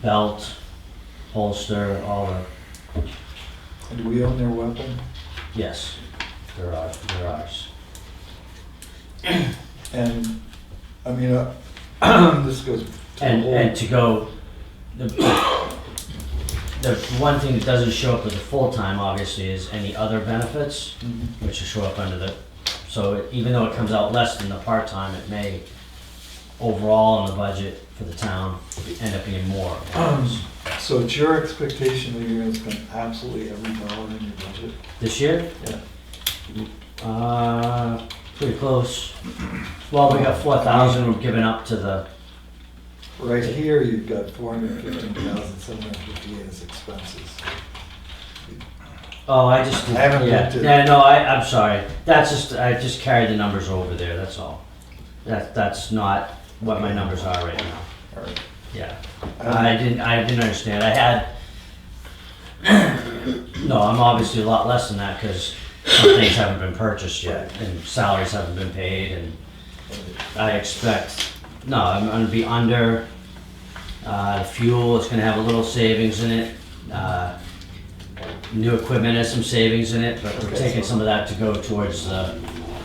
belt, holster, all the, And do we own their weapon? yes, they're ours. And, I mean, this goes to the And whole, to go, the one thing that doesn't show up as a full-time, obviously, is any other benefits, Mhm. which will show up under the, so even though it comes out less than the part-time, it may, overall in the budget for the town, end up being more. So it's your expectation that you're gonna spend absolutely every dollar in your budget? This year? Yeah. Pretty close. Well, we got 4,000 we've given up to the, Right here, you've got 415,758 as expenses. oh, I just, I haven't yeah, looked at- yeah, no, I'm sorry. That's just, I just carried the numbers over there, that's all. That's not what my numbers are right now. All right. Yeah, I didn't understand. I had, no, I'm obviously a lot less than that because some things haven't been purchased yet and salaries haven't been paid and I expect, no, I'm gonna be under, the fuel is gonna have a little savings in it. New equipment has some savings in it, but we're taking some of that to go towards the,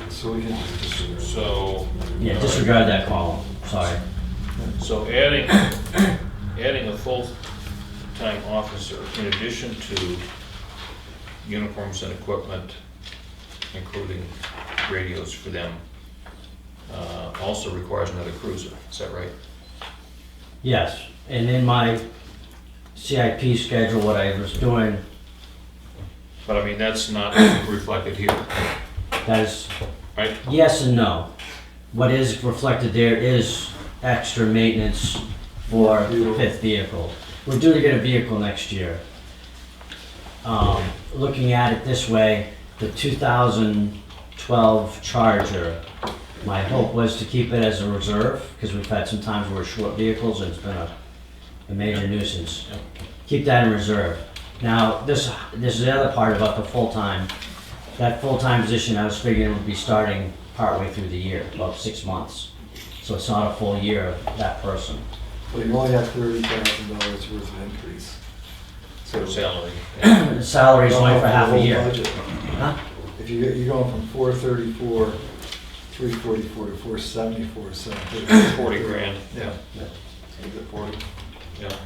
So we can just, So, yeah, disregard that column, sorry. so adding a full-time officer in addition to uniforms and equipment, including radios for them, also requires another cruiser, is that right? Yes, and in my CIP schedule, what I was doing, But I mean, that's not reflected here, that is, right? yes and no. What is reflected there is extra maintenance for the 5th vehicle. We're due to get a vehicle next year. Looking at it this way, the 2012 Charger, my hope was to keep it as a reserve, because we've had some times where we're short vehicles and it's been a major nuisance. Keep that in reserve. Now, this is the other part about the full-time. That full-time position, I was figuring would be starting partway through the year, about 6 months. So it's not a full year of that person. but you only have $30,000 worth of increase. So So Salary. The salary is only for the half a whole year. budget. Huh? If you're going from 434, 344 to 474, so. 40 grand. Yeah. Is it 40? Yeah.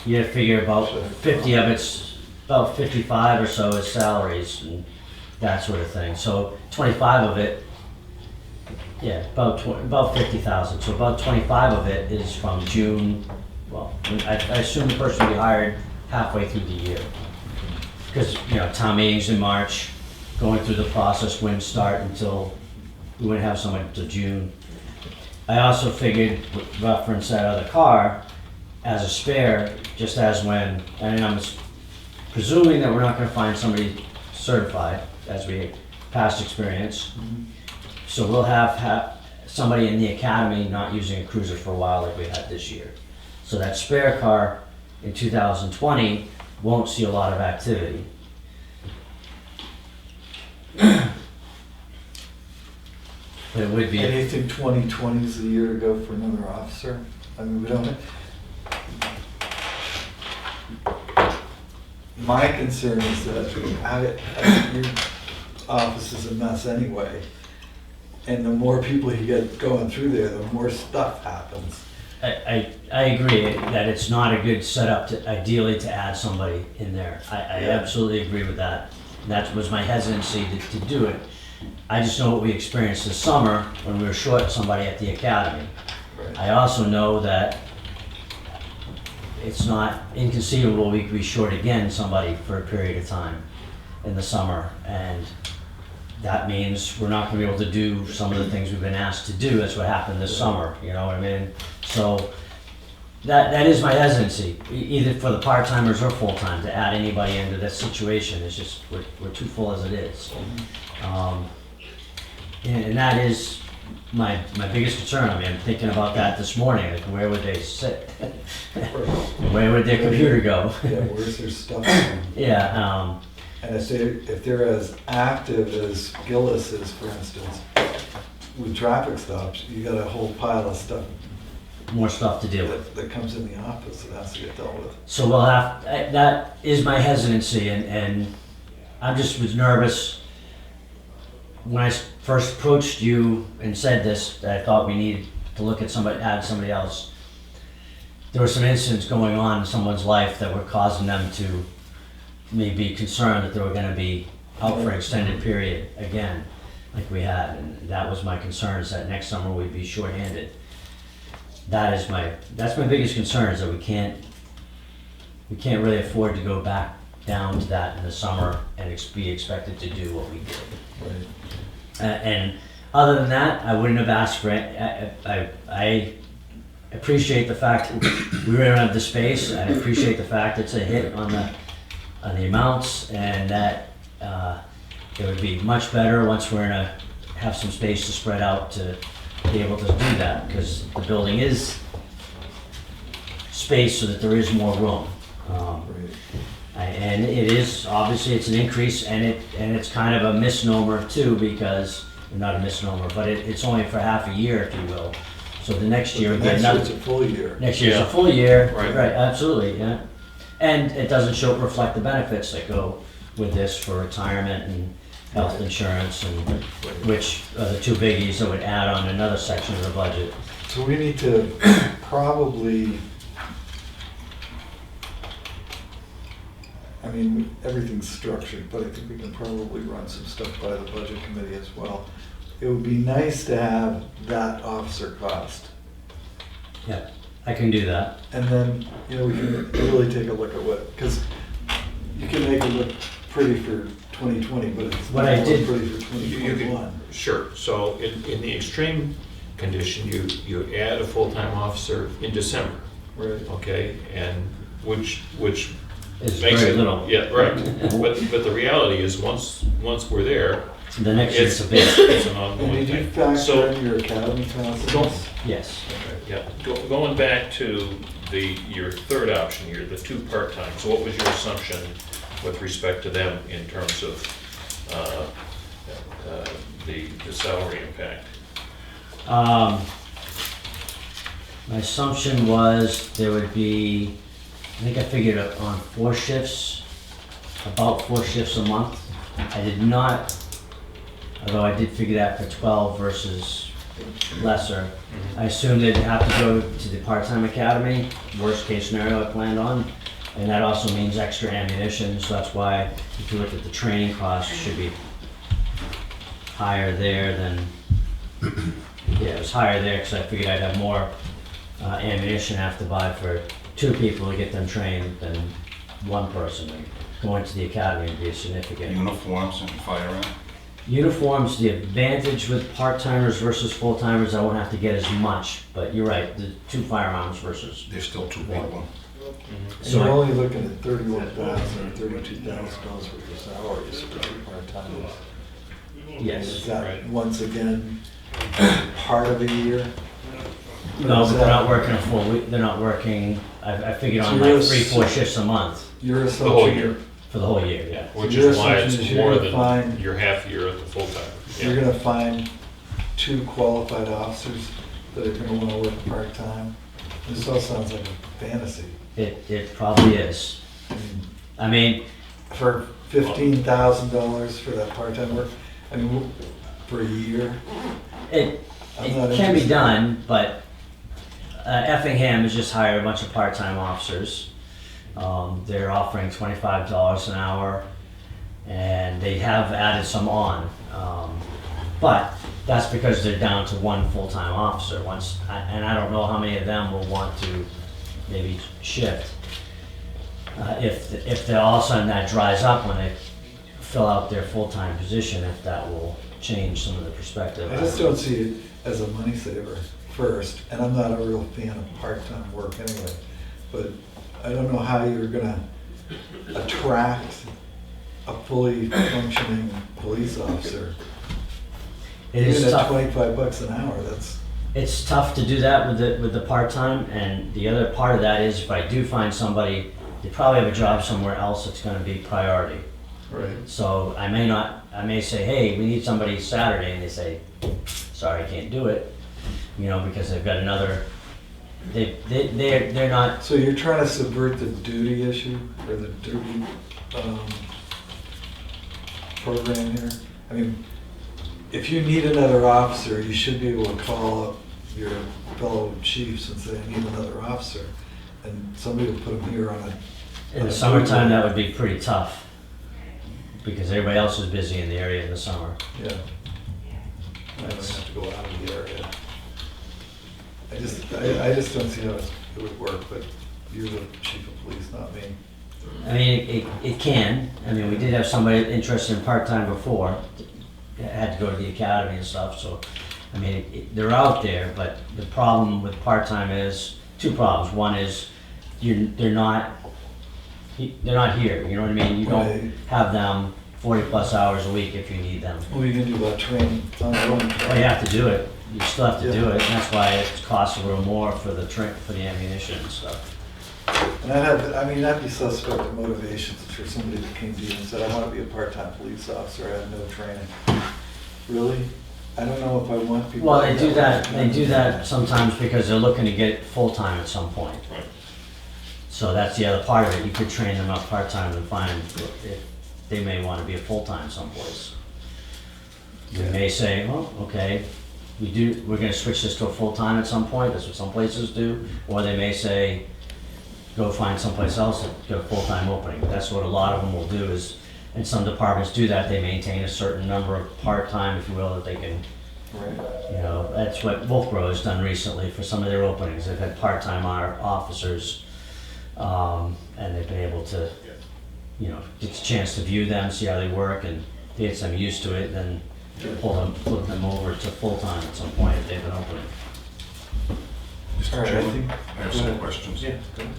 You figure about 50 of it's, about 55 or so is salaries and that sort of thing. So 25 of it, yeah, about 50,000. So about 25 of it is from June, well, I assume the person will be hired halfway through the year. Because, town meetings in March, going through the process wouldn't start until, we wouldn't have someone until June. I also figured, with reference that other car, as a spare, just as when, and I'm presuming that we're not gonna find somebody certified, as we past experience. So we'll have somebody in the academy not using a cruiser for a while like we had this year. So that spare car in 2020 won't see a lot of activity. But it would be. And you think 2020 is the year to go for another officer? I mean, we don't. My concern is that your office is a mess anyway. And the more people you get going through there, the more stuff happens. I agree that it's not a good setup ideally to add somebody in there. I absolutely agree with that. That was my hesitancy to do it. I just know what we experienced this summer when we were short somebody at the academy. Right. I also know that it's not inconceivable we could be short again somebody for a period of time in the summer. And that means we're not gonna be able to do some of the things we've been asked to do. That's what happened this summer, you know what I mean? So that is my hesitancy, either for the part-timers or full-time, to add anybody into this situation. It's just, we're too full as it is. And that is my biggest concern. I mean, I'm thinking about that this morning, like where would they sit? Where would their computer go? Yeah, where's their stuff? Yeah, And if they're as active as Gillis is, for instance, with traffic stops, you got a whole pile of stuff more stuff to deal with. that comes in the office that has to get dealt with. So we'll have, that is my hesitancy, and I just was nervous when I first approached you and said this, that I thought we needed to look at somebody, add somebody else. There were some incidents going on in someone's life that were causing them to maybe be concerned that they were gonna be out for an extended period again, like we had, and that was my concern, is that next summer we'd be shorthanded. That's my biggest concern, is that we can't really afford to go back down to that in the summer and be expected to do what we did. Right. And other than that, I wouldn't have asked for it. I appreciate the fact that we don't have the space. I appreciate the fact it's a hit on the amounts, and that it would be much better once we're gonna have some space to spread out to be able to do that, because the building is spaced so that there is more room. And it is, obviously, it's an increase, and it's kind of a misnomer too, because, not a misnomer, but it's only for half a year, if you will. So the next year would be Next another. year it's a full year. Next year's Yeah. a full year. Right. Right, absolutely, yeah. And it doesn't reflect the benefits that go with this for retirement and health insurance, and which are the two biggies that would add on another section of the budget. So we need to probably, I mean, everything's structured, but I think we can probably run some stuff by the budget committee as well. It would be nice to have that officer cost. Yeah, I can do that. And then, we can really take a look at what, because you can make it look pretty for 2020, but it's What not I did- pretty for 2021. Sure, so in the extreme condition, you add a full-time officer in December, Right. okay? And which It's makes very it. little. Yeah, right. But the reality is, once we're there, The next year's it's a bit, it's an And ongoing did you thing. factor So, in your academy costs? Don't- yes. yeah, going back to your third option here, the two part-times, what was your assumption with respect to them in terms of the salary impact? My assumption was there would be I think I figured it on 4 shifts, about 4 shifts a month. I did not, although I did figure that for 12 versus lesser. I assumed they'd have to go to the part-time academy, worst case scenario I planned on. And that also means extra ammunition, so that's why if you look at the training costs, it should be higher there than, yeah, it was higher there because I figured I'd have more ammunition I have to buy for 2 people to get them trained than 1 person. And going to the academy would be significant. Uniforms and firearm? Uniforms, the advantage with part-timers versus full-timers, I won't have to get as much, but you're right, the 2 firearms versus. There's still 2 people. And you're only looking at $31,000 or $32,000 for your salaries for your part-timers. Yes. Is that, once again, part of a year? No, but they're not working a full week, they're not working, I figured on So you're like 3-4 shifts a month Your The whole assumption, year, for the whole year, yeah. which your is why assumption it's is you're more gonna than find- your half year at the full-time. you're gonna find 2 qualified officers that are gonna wanna work part-time? This all sounds like a fantasy. It probably is. I mean, For $15,000 for that part-time work, I mean, for a year? it I'm not can be interested. done, but Effingham has just hired a bunch of part-time officers. They're offering $25 an hour, and they have added some on. But that's because they're down to 1 full-time officer and I don't know how many of them will want to maybe shift. If all of a sudden that dries up when they fill out their full-time position, if that will change some of the perspective. I just don't see it as a money saver first, and I'm not a real fan of part-time work anyway. But I don't know how you're gonna attract a fully functioning police officer. It is Even at tough. $25 an hour, that's, It's tough to do that with the part-time, and the other part of that is if I do find somebody, they probably have a job somewhere else that's gonna be priority. right. So I may say, hey, we need somebody Saturday, and they say, sorry, I can't do it, because they've got another, they're not, So you're trying to subvert the duty issue, or the duty program here? I mean, if you need another officer, you should be able to call up your fellow chiefs and say, I need another officer. And somebody will put them here on a. in the summertime, that would be pretty tough, because everybody else is busy in the area in the summer. Yeah. I don't have to go out of the area. I just don't see how it would work, but you're the chief of police, not me. I mean, it can. I mean, we did have somebody interested in part-time before, had to go to the academy and stuff, so, I mean, they're out there, but the problem with part-time is, 2 problems. One is, they're not here, you know what I mean? You don't Right. have them 40-plus hours a week if you need them. What are you gonna do about training, ongoing Well, you training? have to do it. You still have to do Yeah. it, and that's why it costs a little more for the ammunition and stuff. And that'd be suspect of motivations for somebody that came to you and said, I wanna be a part-time police officer, I have no training. Really? I don't know if I want people. Well, like they do that sometimes because they're looking to get full-time at some point. Right. So that's the other part of it. You could train them up part-time and find if they may want to be a full-time someplace. You may say, well, okay, we're gonna switch this to a full-time at some point, that's what some places do. Or they may say, go find someplace else that got a full-time opening. That's what a lot of them will do is, and some departments do that, they maintain a certain number of part-time, if you will, that they can, Right. that's what Wolfboro has done recently for some of their openings. They've had part-time officers, and they've been able to, get a chance to view them, see how they work, and get them used to it, then flip them over to full-time at some point if they have an opening. All Mr. right, I Chairman, think- I have go some ahead. questions. Yeah, go ahead.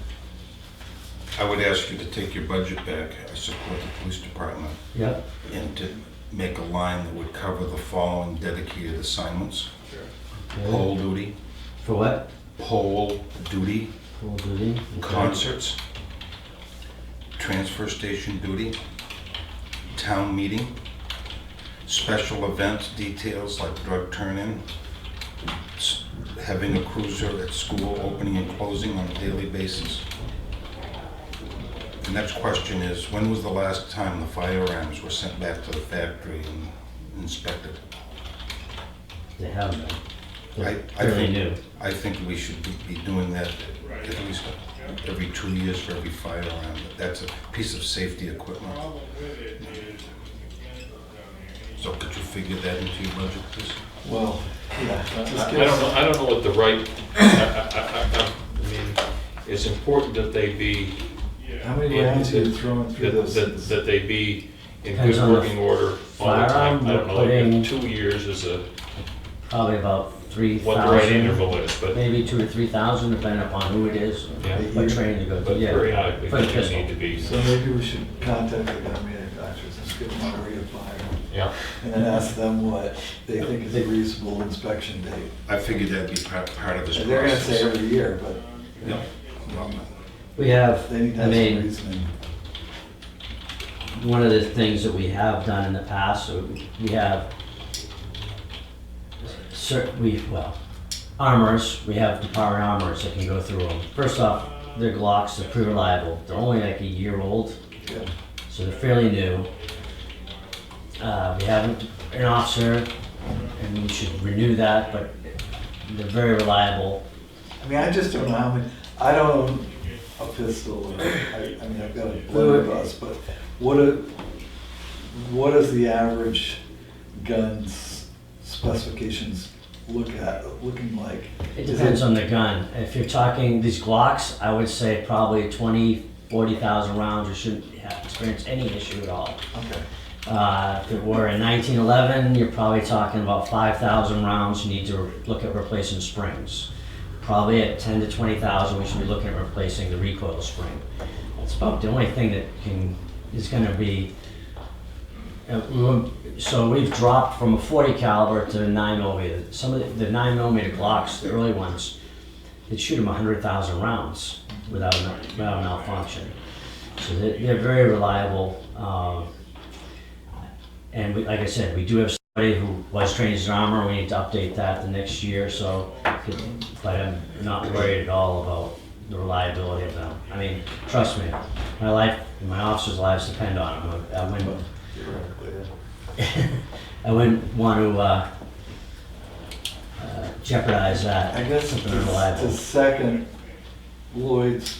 I would ask you to take your budget back, I support the police department, Yep. and to make a line that would cover the following dedicated assignments. Okay. Pole duty, For what? pole duty, Full duty? Okay. concerts, transfer station duty, town meeting, special events details like drug turn-in, having a cruiser at school opening and closing on a daily basis, next question is, when was the last time the firearms were sent back to the factory and inspected? They haven't been. They're I fairly think- new. I think we should be doing that at least every 2 years for every firearm. That's a piece of safety equipment. So could you figure that into your budget, please? Well, yeah. just I give don't us- know, I don't know what the right, I mean, it's important that they be, How many rounds are you throwing through those? that they be in Depends good on the working order all the time. firearm, I don't know, we're putting- if 2 years is Probably about what the right 3,000, interval is, but maybe 2,000 to 3,000, depending upon who it is, Yeah. what training they go but through, yeah. periodically, For the they do pistol. need to be, So maybe we should contact the gun manufacturers and get them to reapply, yeah. and then ask them what they think is a reasonable inspection date. I figured that'd be part of this process. They're gonna say every year, but Yeah. Well, We have, they need to I have some mean, reasoning. one of the things that we have done in the past, so we have armors, we have department armors that can go through them. First off, they're Glocks, they're pretty reliable. They're only like a year old, Yeah. so they're fairly new. We have an officer, and we should renew that, but they're very reliable. I mean, I just don't know how many, I don't own a pistol, or, I mean, I've got a blunderbuss, but what does the average gun's specifications looking like? It depends on the gun. If you're talking these Glocks, I would say probably 20, 40,000 rounds, you shouldn't experience any issue at all. Okay. If it were a 1911, you're probably talking about 5,000 rounds. You need to look at replacing springs. Probably at 10 to 20,000, we should be looking at replacing the recoil spring. That's about the only thing that is going to be. So we've dropped from a 40 caliber to a 9mm. Some of the 9mm Glocks, the early ones, they shoot them 100,000 rounds without malfunction. So they're very reliable. And like I said, we do have somebody who was trained as an armor. We need to update that the next year. So, but I'm not worried at all about the reliability of them. I mean, trust me, my life, my officers' lives depend on them. I wouldn't want to jeopardize that. I guess something to reliable. second Lloyd's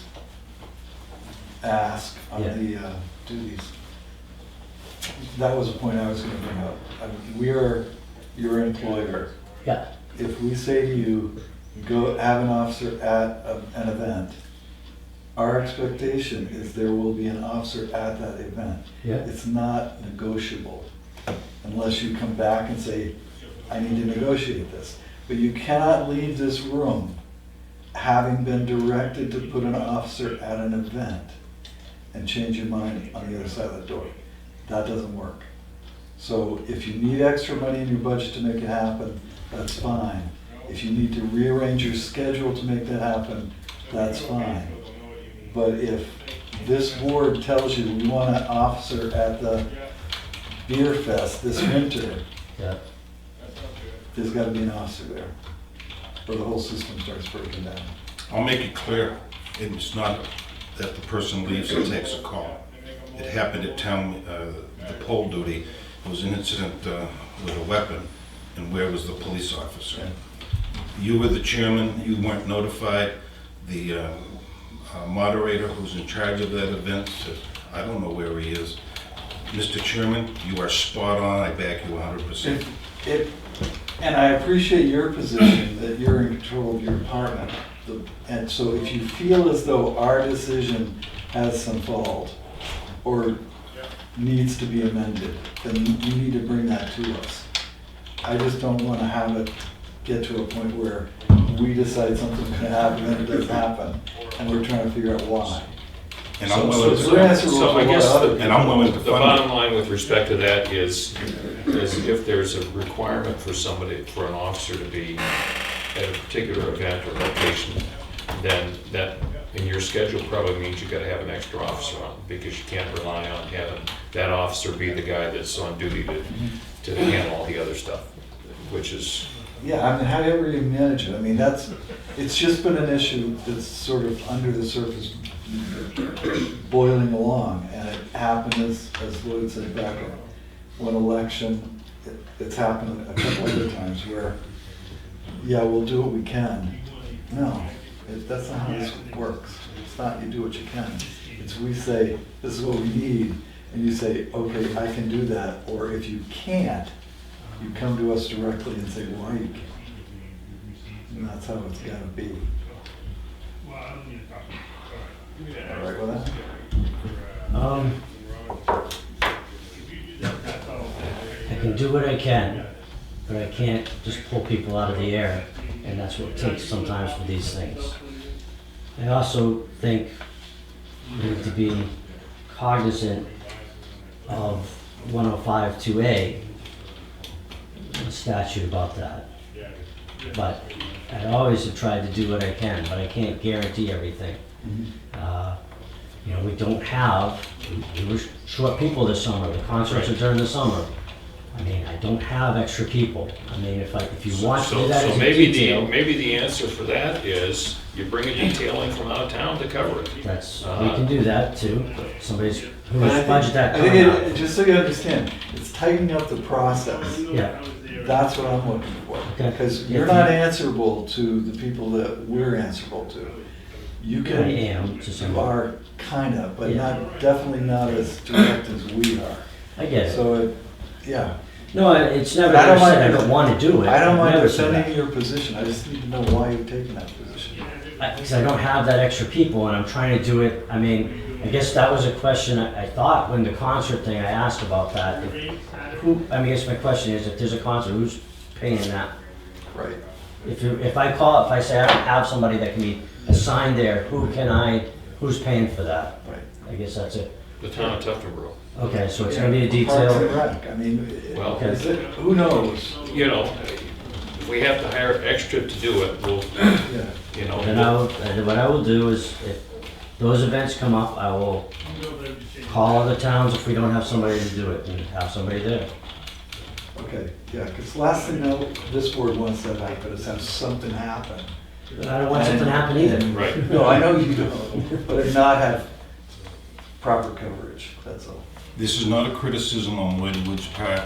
ask on Yeah. the duties, that was a point I was gonna bring up. I mean, we are your employer. Yeah. If we say to you, go have an officer at an event, our expectation is there will be an officer at that event. Yeah. It's not negotiable unless you come back and say, I need to negotiate this. But you cannot leave this room having been directed to put an officer at an event and change your mind on the other side of the door. That doesn't work. So if you need extra money in your budget to make it happen, that's fine. If you need to rearrange your schedule to make that happen, that's fine. But if this board tells you we want an officer at the beer fest this winter, Yeah. there's gotta be an officer there, or the whole system starts breaking down. I'll make it clear, it's not that the person leaves and takes a call. It happened at town, the poll duty. It was an incident with a weapon, and where was the police officer? You were the chairman, you weren't notified. The moderator who's in charge of that event said, I don't know where he is. Mr. Chairman, you are spot on, I back you 100%. And I appreciate your position that you're in control of your department. And so if you feel as though our decision has some fault or needs to be amended, then you need to bring that to us. I just don't want to have it get to a point where we decide something's going to happen and it doesn't happen, and we're trying to figure out why. And I'm willing So we're to, answerable So for I what guess other the and I'm willing to the fund bottom it. line with respect to that is if there's a requirement for somebody, for an officer to be at a particular event or location, then that, in your schedule, probably means you've got to have an extra officer on, because you can't rely on having that officer be the guy that's on duty to handle all the other stuff, which is, Yeah, I mean, however you manage it, I mean, it's just been an issue that's sort of under the surface boiling along, and it happened as Lloyd said back at one election, it's happened a couple other times where, yeah, we'll do what we can. No, that's not how this works. It's not you do what you can. It's we say, this is what we need, and you say, okay, I can do that, or if you can't, you come to us directly and say why you can't. And that's how it's gotta be. All right with that? I can do what I can, but I can't just pull people out of the air, and that's what it takes sometimes for these things. I also think we need to be cognizant of 105-2A, the statute about that. But I always have tried to do what I can, but I can't guarantee everything. You know, we don't have, we were short people this summer, the concerts are during the summer. I mean, I don't have extra people. I mean, if you want to do that So as a maybe detail, maybe the answer for that is you bring a detail in from out of town to cover it. that's, we can do that too. Somebody's, who's But I think- budget that I think coming out. just so you understand, it's tightening up the process. Yeah, That's what I'm looking for. Okay. Because you're not answerable to the people that we're answerable to. You I can, am, to some, you are kinda, but Yeah. not, definitely not as direct as we are. I get it. So, yeah. No, it's never But I don't ever said I mind- don't want to do it. I don't I've mind never said that. defending your position, I just need to know why you've taken that position. Because I don't have that extra people and I'm trying to do it, I mean, I guess that was a question I thought when the concert thing, I asked about that. I guess my question is, if there's a concert, who's paying that? Right. If I say I have somebody that can be assigned there, who's paying for that? Right. I guess that's it. The town of Tuftonboro. Okay, so it's gonna be a Parks and detail. Rec, I mean, Well- is it, who knows? You know, if we have to hire extra to do it, we'll, Yeah. you know. What I will do is, if those events come up, I will call other towns if we don't have somebody to do it and have somebody there. Okay, yeah, because last thing that this board wants to happen is have something happen. I don't want something to happen either. Right. No, I know you don't, but it not have proper coverage, that's all. This is not a criticism on Lloyd Wood's part,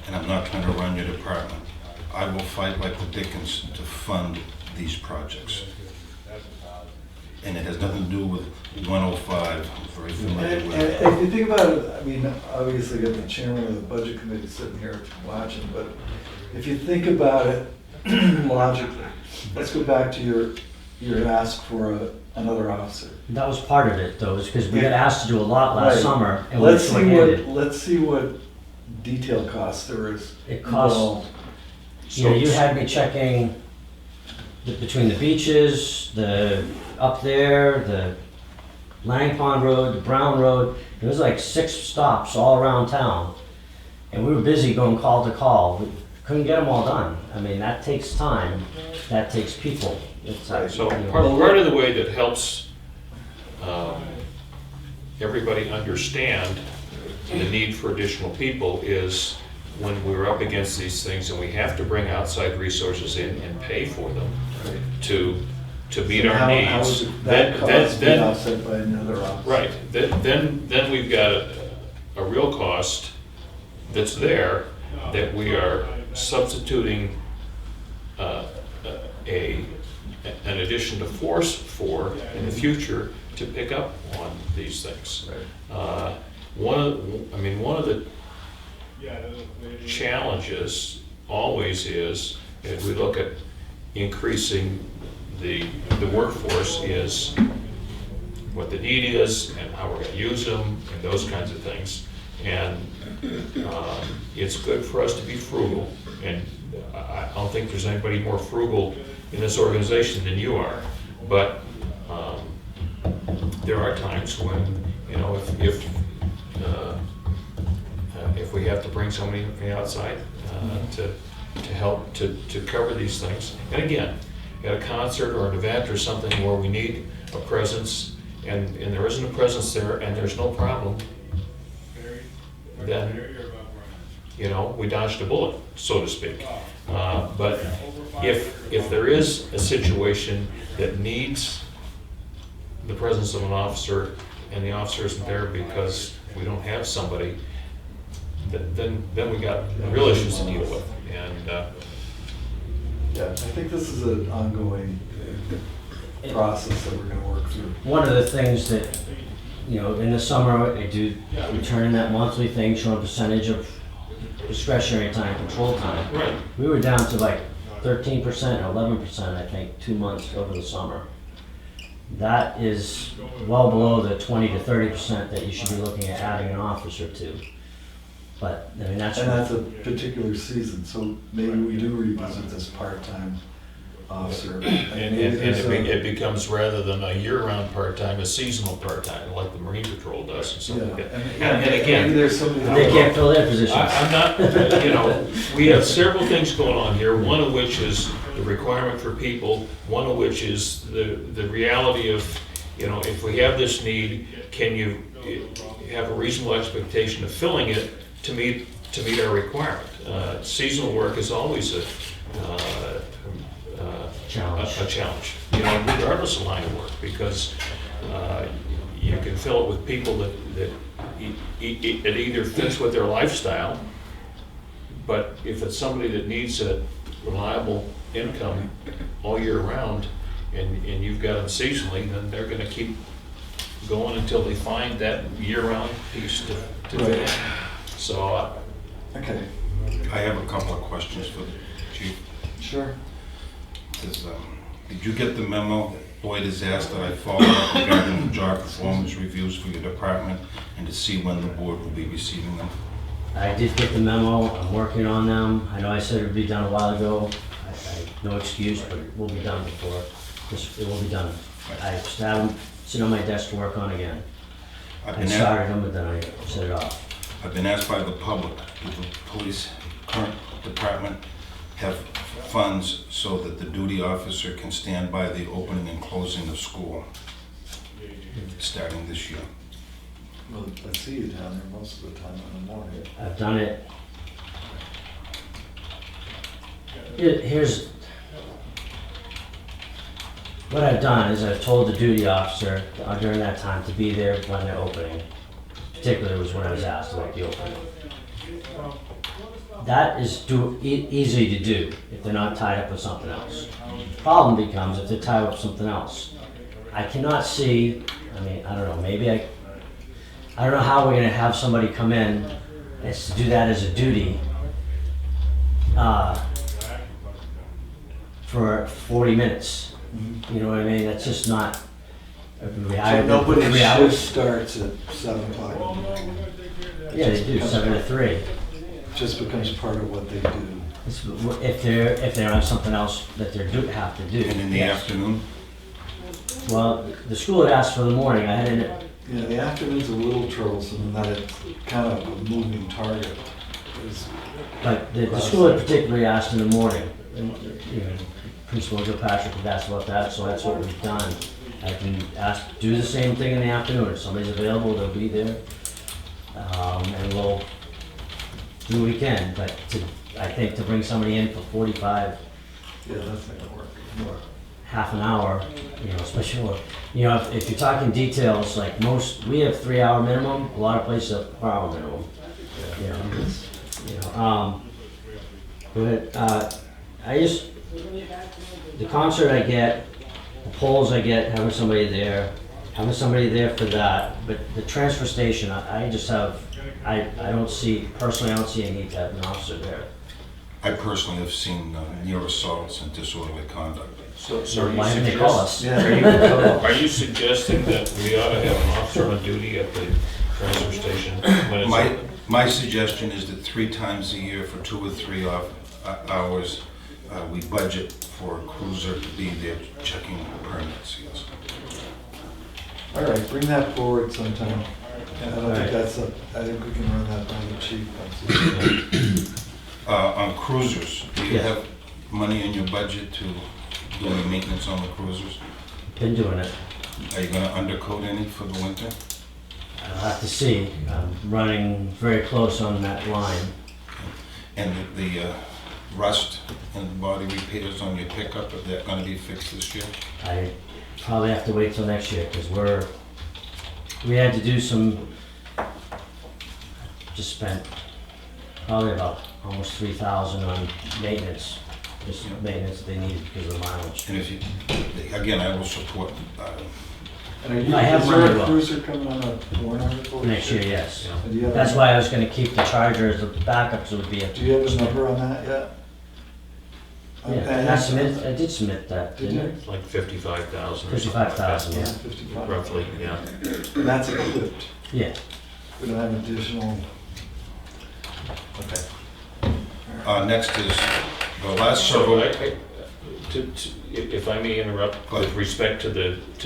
and I'm not trying to run your department. I will fight like the dickens to fund these projects. And it has nothing to do with 105, I'm very familiar And with it. if you think about it, I mean, obviously got the chairman of the budget committee sitting here watching, but if you think about it logically, let's go back to your ask for another officer. That was part of it though, is because we got asked to do a lot last Right. summer and we were short-handed. Let's see what detail costs there is It costs, involved. you had me checking between the beaches, up there, the Lang Pond Road, the Brown Road. There was like 6 stops all around town. And we were busy going call to call. We couldn't get them all done. I mean, that takes time, that takes people. It's, So you know, part of the way that helps everybody understand the need for additional people is when we're up against these things and we have to bring outside resources in and pay for them to meet So our how needs. is that cost being offset by another officer? Right, then we've got a real cost that's there that we are substituting an addition to force for in the future to pick up on these things. One of the challenges always is, as we look at increasing the workforce, is what the need is and how we're going to use them and those kinds of things. And it's good for us to be frugal, and I don't think there's anybody more frugal in this organization than you are. But there are times when, you know, if we have to bring somebody from the outside to help to cover these things, and again, at a concert or an event or something where we need a presence, and there isn't a presence there, and there's no problem, then, you know, we dodged a bullet, so to speak. But if there is a situation that needs the presence of an officer and the officer isn't there because we don't have somebody, then we got real issues to deal with. And Yeah, I think this is an ongoing process that we're gonna work through. One of the things that, you know, in the summer, I do return in that monthly thing showing percentage of discretionary time, control time. right, We were down to like 13%, 11%, I think, 2 months over the summer. That is well below the 20 to 30% that you should be looking at adding an officer to. But, I mean, that's. And that's a particular season, so maybe we do revisit this part-time officer. and maybe there's it becomes, rather than a year-round part-time, a seasonal part-time, like the Marine Patrol does and stuff like that. And maybe again, there's somebody. They can't fill their positions. I'm not, you know, we have several things going on here, one of which is the requirement for people, one of which is the reality of, you know, if we have this need, can you have a reasonable expectation of filling it to meet our requirement? Seasonal work is always a challenge, you know, regardless of line of work, because you can fill it with people that it either fits with their lifestyle, but if it's somebody that needs a reliable income all year round, and you've got them seasonally, then they're gonna keep going until they find that year-round piece to fit in. Right. So, Okay, I have a couple of questions for the chief. sure. Did you get the memo that Boyd has asked that I follow up regarding the job performance reviews for your department, and to see when the board will be receiving them? I did get the memo, I'm working on them. I know I said it would be done a while ago. No excuse, but it will be done before, it will be done. I just have them sitting on my desk to work on again. I've I been started them, but then I set it off. I've been asked by the public, does the police current department have funds so that the duty officer can stand by the opening and closing of school starting this year? Well, I see you down there most of the time in the morning. I've done it. Here's, what I've done is I've told the duty officer during that time to be there when they're opening. Particularly was when I was asked about the opening. That is easy to do if they're not tied up with something else. Problem becomes if they're tied up with something else. I cannot see, I mean, I don't know, maybe I don't know how we're gonna have somebody come in as to do that as a duty for 40 minutes. You know what I mean? That's just not. So nobody's shift starts at 7 o'clock in the morning. Yeah, they do 7 to 3. It just becomes part of what they do. If they have something else that they have to do. And in the afternoon? Well, the school had asked for the morning. I had an. Yeah, the afternoon's a little troublesome in that it's kind of a moving target. But the school had particularly asked in the morning. And, you know, Principal Joe Patrick had asked about that, so that's what we've done. I can do the same thing in the afternoon. If somebody's available, they'll be there. And we'll do what we can, but I think to bring somebody in for 45, Yeah, that's not gonna work. half an hour, you know, especially, you know, if you're talking details, like we have 3 hour minimum, a lot of places have 4 hour minimum. You know, but the concert I get, the polls I get, having somebody there for that, but the transfer station, I don't see a need to have an officer there. I personally have seen near assaults and disorderly conduct. so are you Why didn't they call us? Are you suggesting that we ought to have an officer on duty at the transfer station when it's open? My suggestion is that 3 times a year for 2 or 3 hours, we budget for a cruiser to be there checking permits, yes. All right, bring that forward sometime. And I don't think Right. I think we can run that by the chief. On cruisers, do you Yes. have money in your budget to do any maintenance on the cruisers? Been doing it. Are you gonna undercoat any for the winter? I'll have to see. I'm running very close on that line. And the rust and body repairs on your pickup, are that gonna be fixed this year? I probably have to wait till next year because we had to do some, just spent probably about almost 3,000 on maintenance. Just maintenance they needed because of the mileage. And if you, again, I will support, And are you, I have is there money a well. cruiser coming on a warrant article? Next year, yes. And do you have That's a- why I was gonna keep the Charger as a backup, so it would be a, Do you have a number on that yet? yeah, I did submit that, Did didn't I? you? It's like 55,000 or something like that. 55,000, yeah. 55. Roughly, yeah. And that's equipped. Yeah. We don't have additional. Okay. next is the last So, several. if I may interrupt, Go ahead. with respect to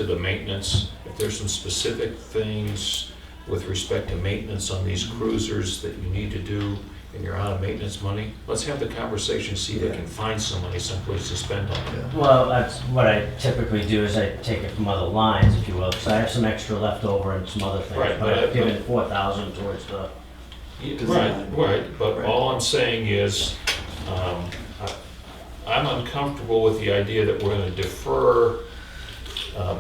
the maintenance, if there's some specific things with respect to maintenance on these cruisers that you need to do and you're out of maintenance money, let's have the conversation, see if we can find some money someplace to spend on it. Yeah. Well, that's what I typically do is I take it from other lines, if you will, because I have some extra left over and some other things. Right, But I've but- given 4,000 towards the, Right, but all I'm saying is, I'm uncomfortable with the idea that we're gonna defer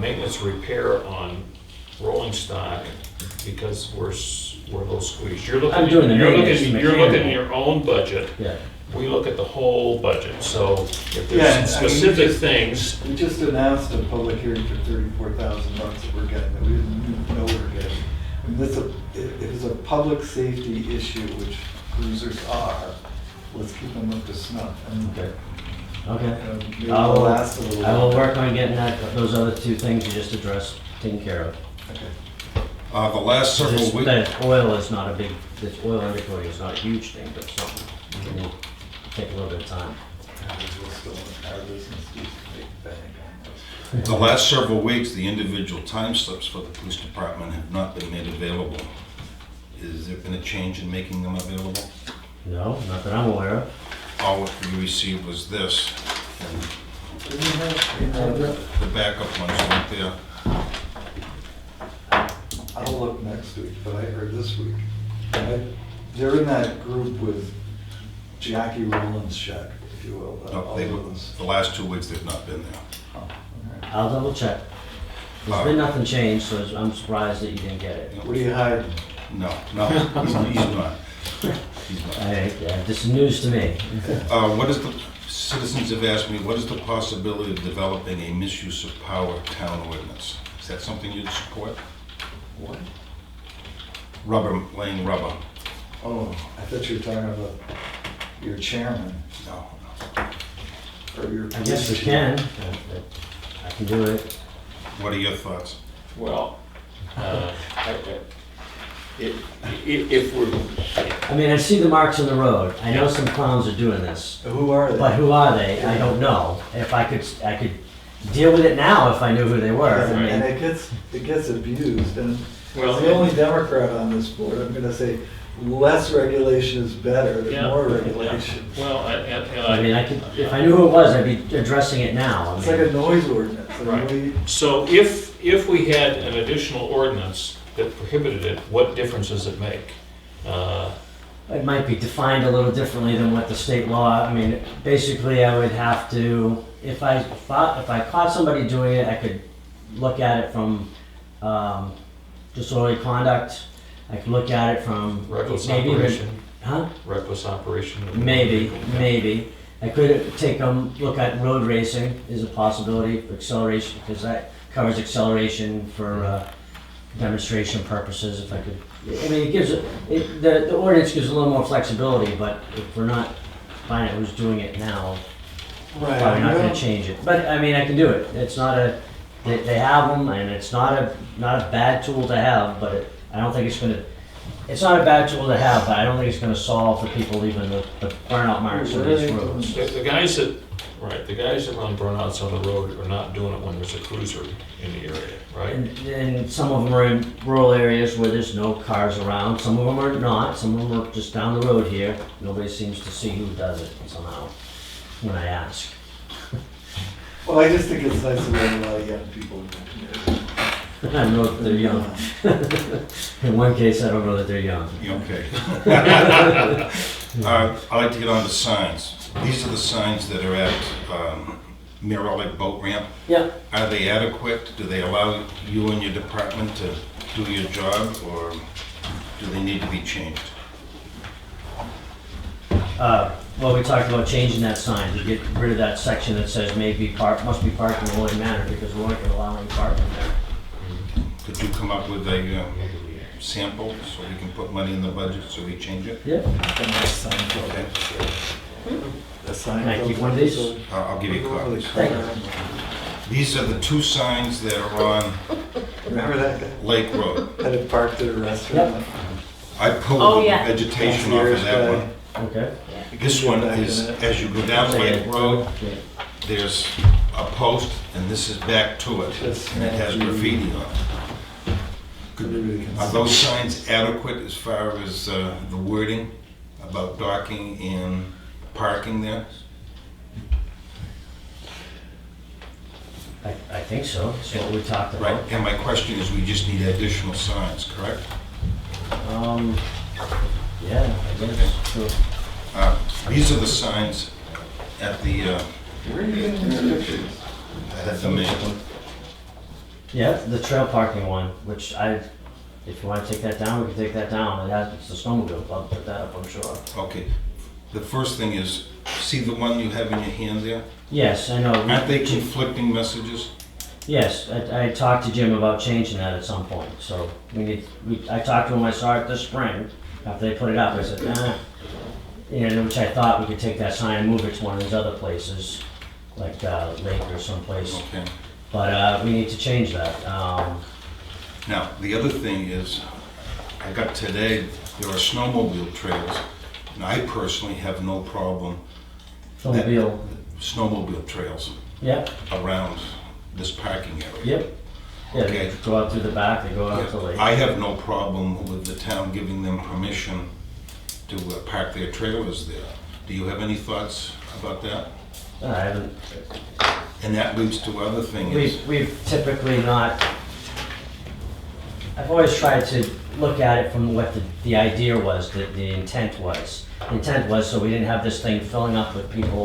maintenance repair on rolling stock because we're a little squeezed. You're looking, I'm doing the you're maintenance looking, you're looking at mechanical. your own budget. yeah. We look at the whole budget, so if Yeah, there's some I mean, specific just- things, We just announced a public hearing for $34,000 that we're getting, that we didn't know we were getting. And this, it is a public safety issue, which cruisers are. Let's keep them up to snuff. And, Okay. you Okay. know, maybe I they'll will, last a little I will longer. work on getting those other two things you just addressed taken care of. Okay. The last several Just weeks. that oil is not a big, this oil undercoating is not a huge thing, but something. It will take a little bit of time. We're still in the car business, we make bank on this. The last several weeks, the individual time slips for the police department have not been made available. Has there been a change in making them available? No, not that I'm aware of. All what we received was this, and Do we have, the backup ones weren't there. I'll look next week, but I heard this week. They're in that group with Jackie Rowland's check, if you will. No, all they of were, those. the last 2 weeks they've not been there. Oh, okay. I'll double check. There's been nothing changed, so I'm surprised that you didn't get it. What do you hide? No, he's not. He's not. Yeah, this is news to me. What is the, citizens have asked me, what is the possibility of developing a misuse of power town ordinance? Is that something you'd support? What? Laying rubber. Oh, I thought you were talking about your chairman, No. or your. I guess we police can. chief. I can do it. What are your thoughts? well, if we're, I mean, I see the marks on the road. I know some clowns are doing this. Who are they? But who are they? I don't know. If I could deal with it now if I knew who they were. I And mean, it gets abused, and well, as the only Democrat on this board, I'm gonna say, less regulation is better than Yeah. more regulation. well, I mean, I could, if I knew who it was, I'd be addressing it now. I It's mean, like a noise ordinance. I mean, Right. So if we had an additional ordinance that prohibited it, what difference does it make? It might be defined a little differently than what the state law, I mean, basically I would have to, if I caught somebody doing it, I could look at it from disorderly conduct. I could look at it from Reckless maybe even- operation, Huh? reckless operation? of- Maybe. I could take look at road racing is a possibility for acceleration, because that covers acceleration for demonstration purposes, if I could. I mean, the ordinance gives a little more flexibility, but if we're not finding out who's doing it now, Right. probably not well, gonna change it. But, I mean, I can do it. It's not they have them, and it's not a bad tool to have, but I don't think it's not a bad tool to have, but I don't think it's gonna solve for people leaving the burnout marks on Where are these they roads. doing The guys that run burnouts on the road are not doing it when there's a cruiser in the area, right? And some of them are in rural areas where there's no cars around, some of them are not, some of them are just down the road here. Nobody seems to see who does it somehow, when I ask. Well, I just think it's nice that we have a lot of young people in the community. I don't know if they're young. In one case, I don't know that they're young. You okay? I'd like to get on to signs. These are the signs that are at Mirror Lake Boat Ramp. Yeah. Are they adequate? Do they allow you and your department to do your job, or do they need to be changed? Well, we talked about changing that sign to get rid of that section that says must be parked in a orderly manner, because we weren't gonna allow any parking there. Could you come up with a sample so we can put money in the budget so we change it? Yeah. And that sign Okay, The sign. Can I keep one of these? I'll give you a copy. Thank you. These are the two signs that are on Remember that guy Lake Road. that had parked at a restaurant? I Oh, pulled the yeah. vegetation off of that one. Okay. This one is, as you go down Lake Road, Yeah. there's a post, and this is back to it, and it has graffiti on it. Everybody can Are see. those signs adequate as far as the wording about docking and parking there? I think so, that's what we talked Right, about. and my question is, we just need additional signs, correct? Yeah, I guess, sure. These are the signs at the, Where are you getting these pictures? at the main. Yeah, the trail parking one, which if you wanna take that down, we can take that down. It's the snowmobile club, put that up, I'm sure. Okay, the first thing is, see the one you have in your hand there? Yes, I know. Aren't they conflicting messages? Yes, I talked to Jim about changing that at some point, so I talked to him, I saw it this spring, after they put it up, I said, which I thought we could take that sign and move it to one of these other places, like Lake or someplace, Okay. but we need to change that. Now, the other thing is, I got today, there are snowmobile trails, and I personally have no problem. Snowmobile, Snowmobile trails yep, around this parking area. yep. Yeah, they Okay. go out through the back, they go out to Lake. I have no problem with the town giving them permission to park their trailers there. Do you have any thoughts about that? I haven't, And that leads to other things. we've typically not, I've always tried to look at it from what the idea was, the intent was. The intent was so we didn't have this thing filling up with people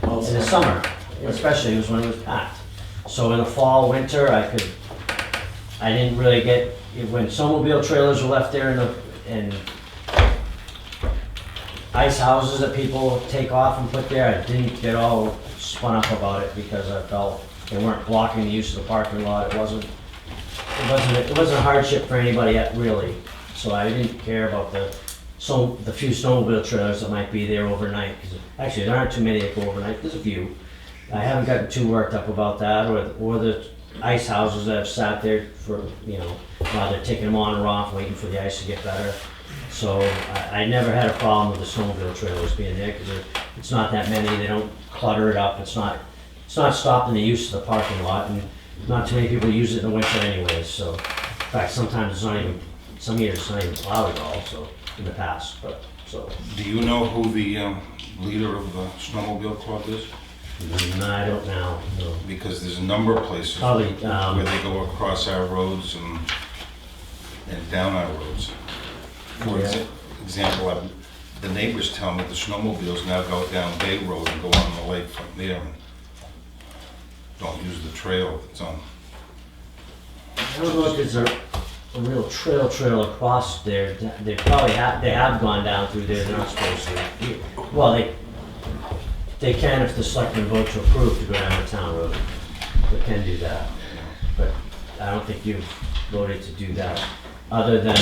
over in the summer, especially was when it was packed. So in the fall, winter, I didn't really get, when snowmobile trailers were left there and ice houses that people take off and put there, I didn't get all spun up about it because I felt they weren't blocking the use of the parking lot. It wasn't a hardship for anybody really. So I didn't care about the few snowmobile trailers that might be there overnight. 'Cause actually, there aren't too many that go overnight. There's a few. I haven't gotten too worked up about that, or the ice houses that have sat there for, while they're taking them on or off, waiting for the ice to get better. So I never had a problem with the snowmobile trailers being there, because it's not that many, they don't clutter it up, it's not stopping the use of the parking lot, and not too many people use it in the winter anyways, so. In fact, sometimes it's not even, some years it's not even plowed at all, so, in the past, so. Do you know who the leader of the snowmobile club is? No, I don't now, no. Because there's a number of places Probably, where they go across our roads and down our roads. For Yeah. example, the neighbors tell me the snowmobiles now go down Bay Road and go on the lake from there and don't use the trail that's on. I don't know if there's a real trail across there. They probably they have gone down through there, they're not supposed to. Well, they can if the selectmen vote to approve to go down the town road. They can do that. But I don't think you've voted to do that. Other than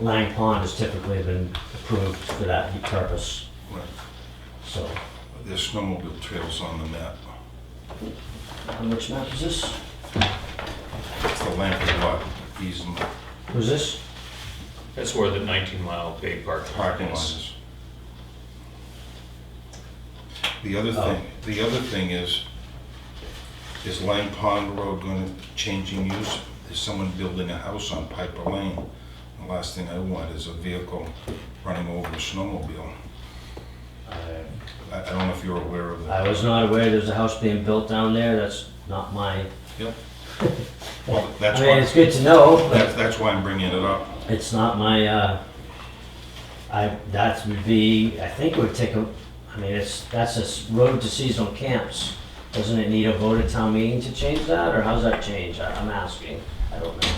Lang Pond has typically been approved for that purpose, Right. so. There's snowmobile trails on the map. On which map is this? It's the Lamprey lot easement Who's this? That's where the 19-mile Bay parking parking lot is. is. The other thing is Lang Pond Road going to changing use? Is someone building a house on Piper Lane? The last thing I want is a vehicle running over a snowmobile. I don't know if you're aware of that. I was not aware there's a house being built down there. That's not my, Yep. Well, I that's mean, why, it's good to know, but that's why I'm bringing it up. it's not my, that would be, I think it would take that's a road to seasonal camps. doesn't it need a vote at town meeting to change that, or how's that change? I'm asking, I don't know.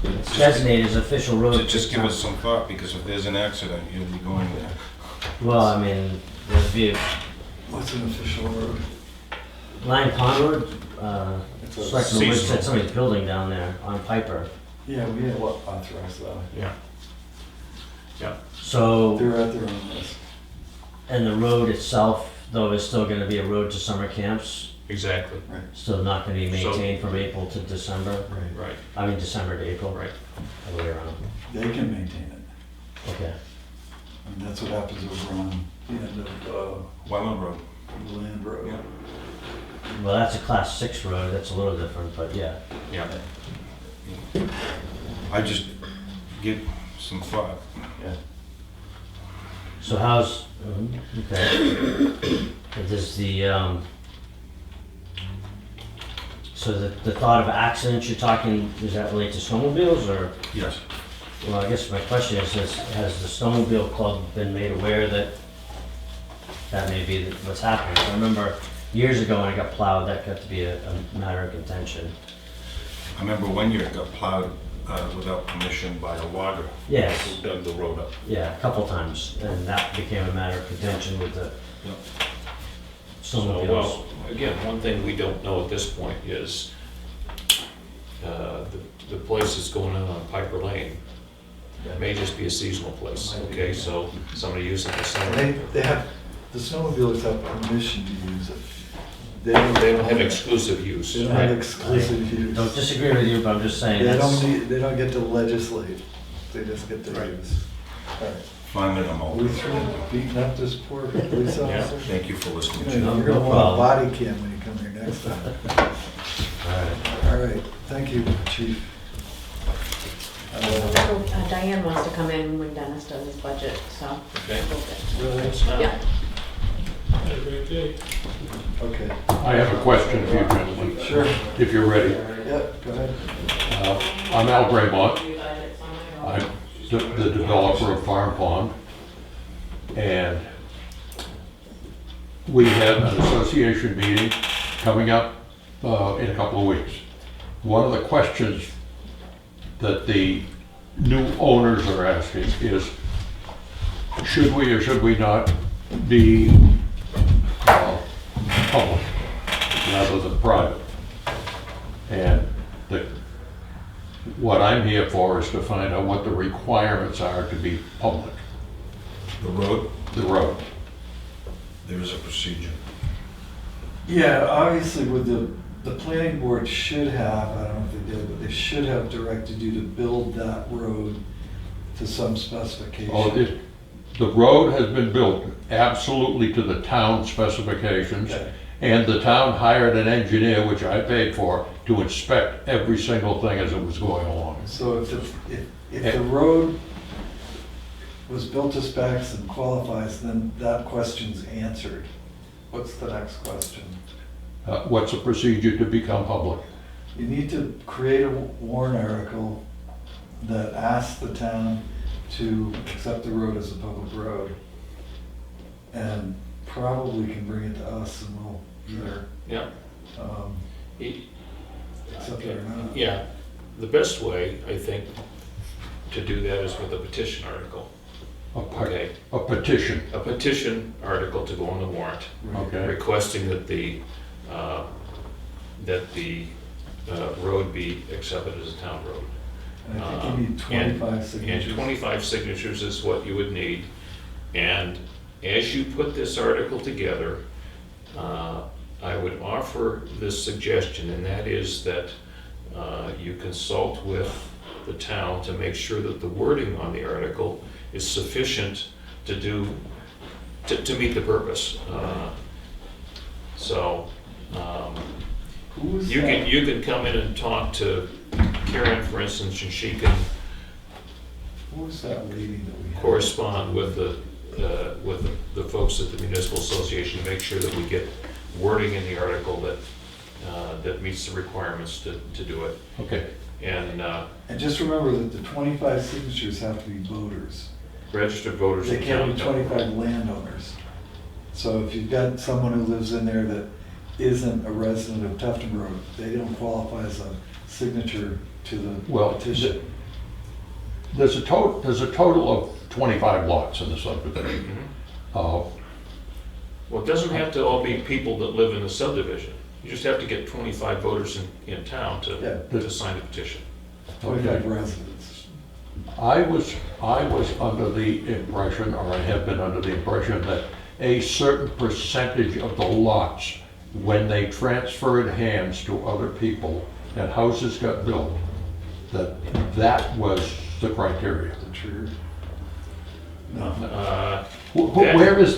It's designated as official road. Just give us some thought, because if there's an accident, you'll be going there. Well, I mean, there'd be a What's an official road? Lion Pond Road, It's a Selectmen Woods seasonal. said somebody's building down there on Piper. Yeah, we have authorized that. Yeah. Yeah. So, They're at their own risk. and the road itself, though, is still gonna be a road to summer camps, Exactly, still not gonna be So- maintained from April to December? Right. right, I mean, December to April? right. All the way around, They can maintain it. okay. And that's what happens over on the end of Wyland Road. Land Road. Yeah. Well, that's a class 6 road, that's a little different, but yeah. Yeah, I just give some thought. So how's, okay. Does so the thought of accidents you're talking, does that relate to snowmobiles, or? Yes. Well, I guess my question is, has the snowmobile club been made aware that that may be what's happening? I remember years ago when I got plowed, that got to be a matter of contention. I remember one year it got plowed without permission by a logger. Yes. Who dug the road up. Yeah, a couple times, and that became a matter of contention with the Yep. so, snowmobiles. well, again, one thing we don't know at this point is, the place that's going on Piper Lane, that may just be a seasonal place, okay, so somebody using it this And summer. they have, the snowmobilers have permission to use it. They don't have exclusive use, They don't have right? exclusive use. Don't disagree with you, but I'm just saying They that's, they don't get to legislate, they just get to Right. use. All right. Finally, I'm Are we over. through beating up this poor police officer? Thank you for listening You're to me. gonna No want a problem. body cam when you come here next time. alright. All right, thank you, chief. Diane wants to come in when Dennis does his budget, so. Okay. Really? Yeah. Okay, I have a question for you, gentlemen, sure, if you're ready. yep, go ahead. I'm Al Graymont. I'm the developer of Farm Pond. And we have an association meeting coming up in a couple of weeks. One of the questions that the new owners are asking is, should we or should we not be public rather than private? And what I'm here for is to find out what the requirements are to be public, The road, the road. there is a procedure. Yeah, obviously with the planning board should have, I don't know if they did, but they should have directed you to build that road to some specification. Oh, the road has been built absolutely to the town specifications, Okay. and the town hired an engineer, which I paid for, to inspect every single thing as it was going along. So if the road was built to specs and qualifies, then that question's answered. What's the next question? What's the procedure to become public? You need to create a warrant article that asks the town to accept the road as a public road. And probably can bring it to us and we'll either Yeah. E- accept it or not. Yeah, the best way, I think, to do that is with a petition article, okay? A petition, A petition article to go on the warrant, okay? requesting that the road be accepted as a town road. And I think you need 25 signatures. And 25 signatures is what you would need. And as you put this article together, I would offer this suggestion, and that is that you consult with the town to make sure that the wording on the article is sufficient to meet the purpose. So, Who was you that? can come in and talk to Karen, for instance, and she can Who was that lady that we had? correspond with the folks at the municipal association to make sure that we get wording in the article that meets the requirements to do it. Okay, And And just remember that the 25 signatures have to be voters. registered voters They in can't town. be 25 landowners. So if you've got someone who lives in there that isn't a resident of Tufton Road, they don't qualify as a signature to the Well, petition. there's a total of 25 lots in the subdivision. Well, it doesn't have to all be people that live in the subdivision. You just have to get 25 voters in town Yeah. to sign the petition. 25 residents. I was under the impression, or I have been under the impression, that a certain percentage of the lots, when they transferred hands to other people and houses got built, that was the criteria. The trigger. No. Where is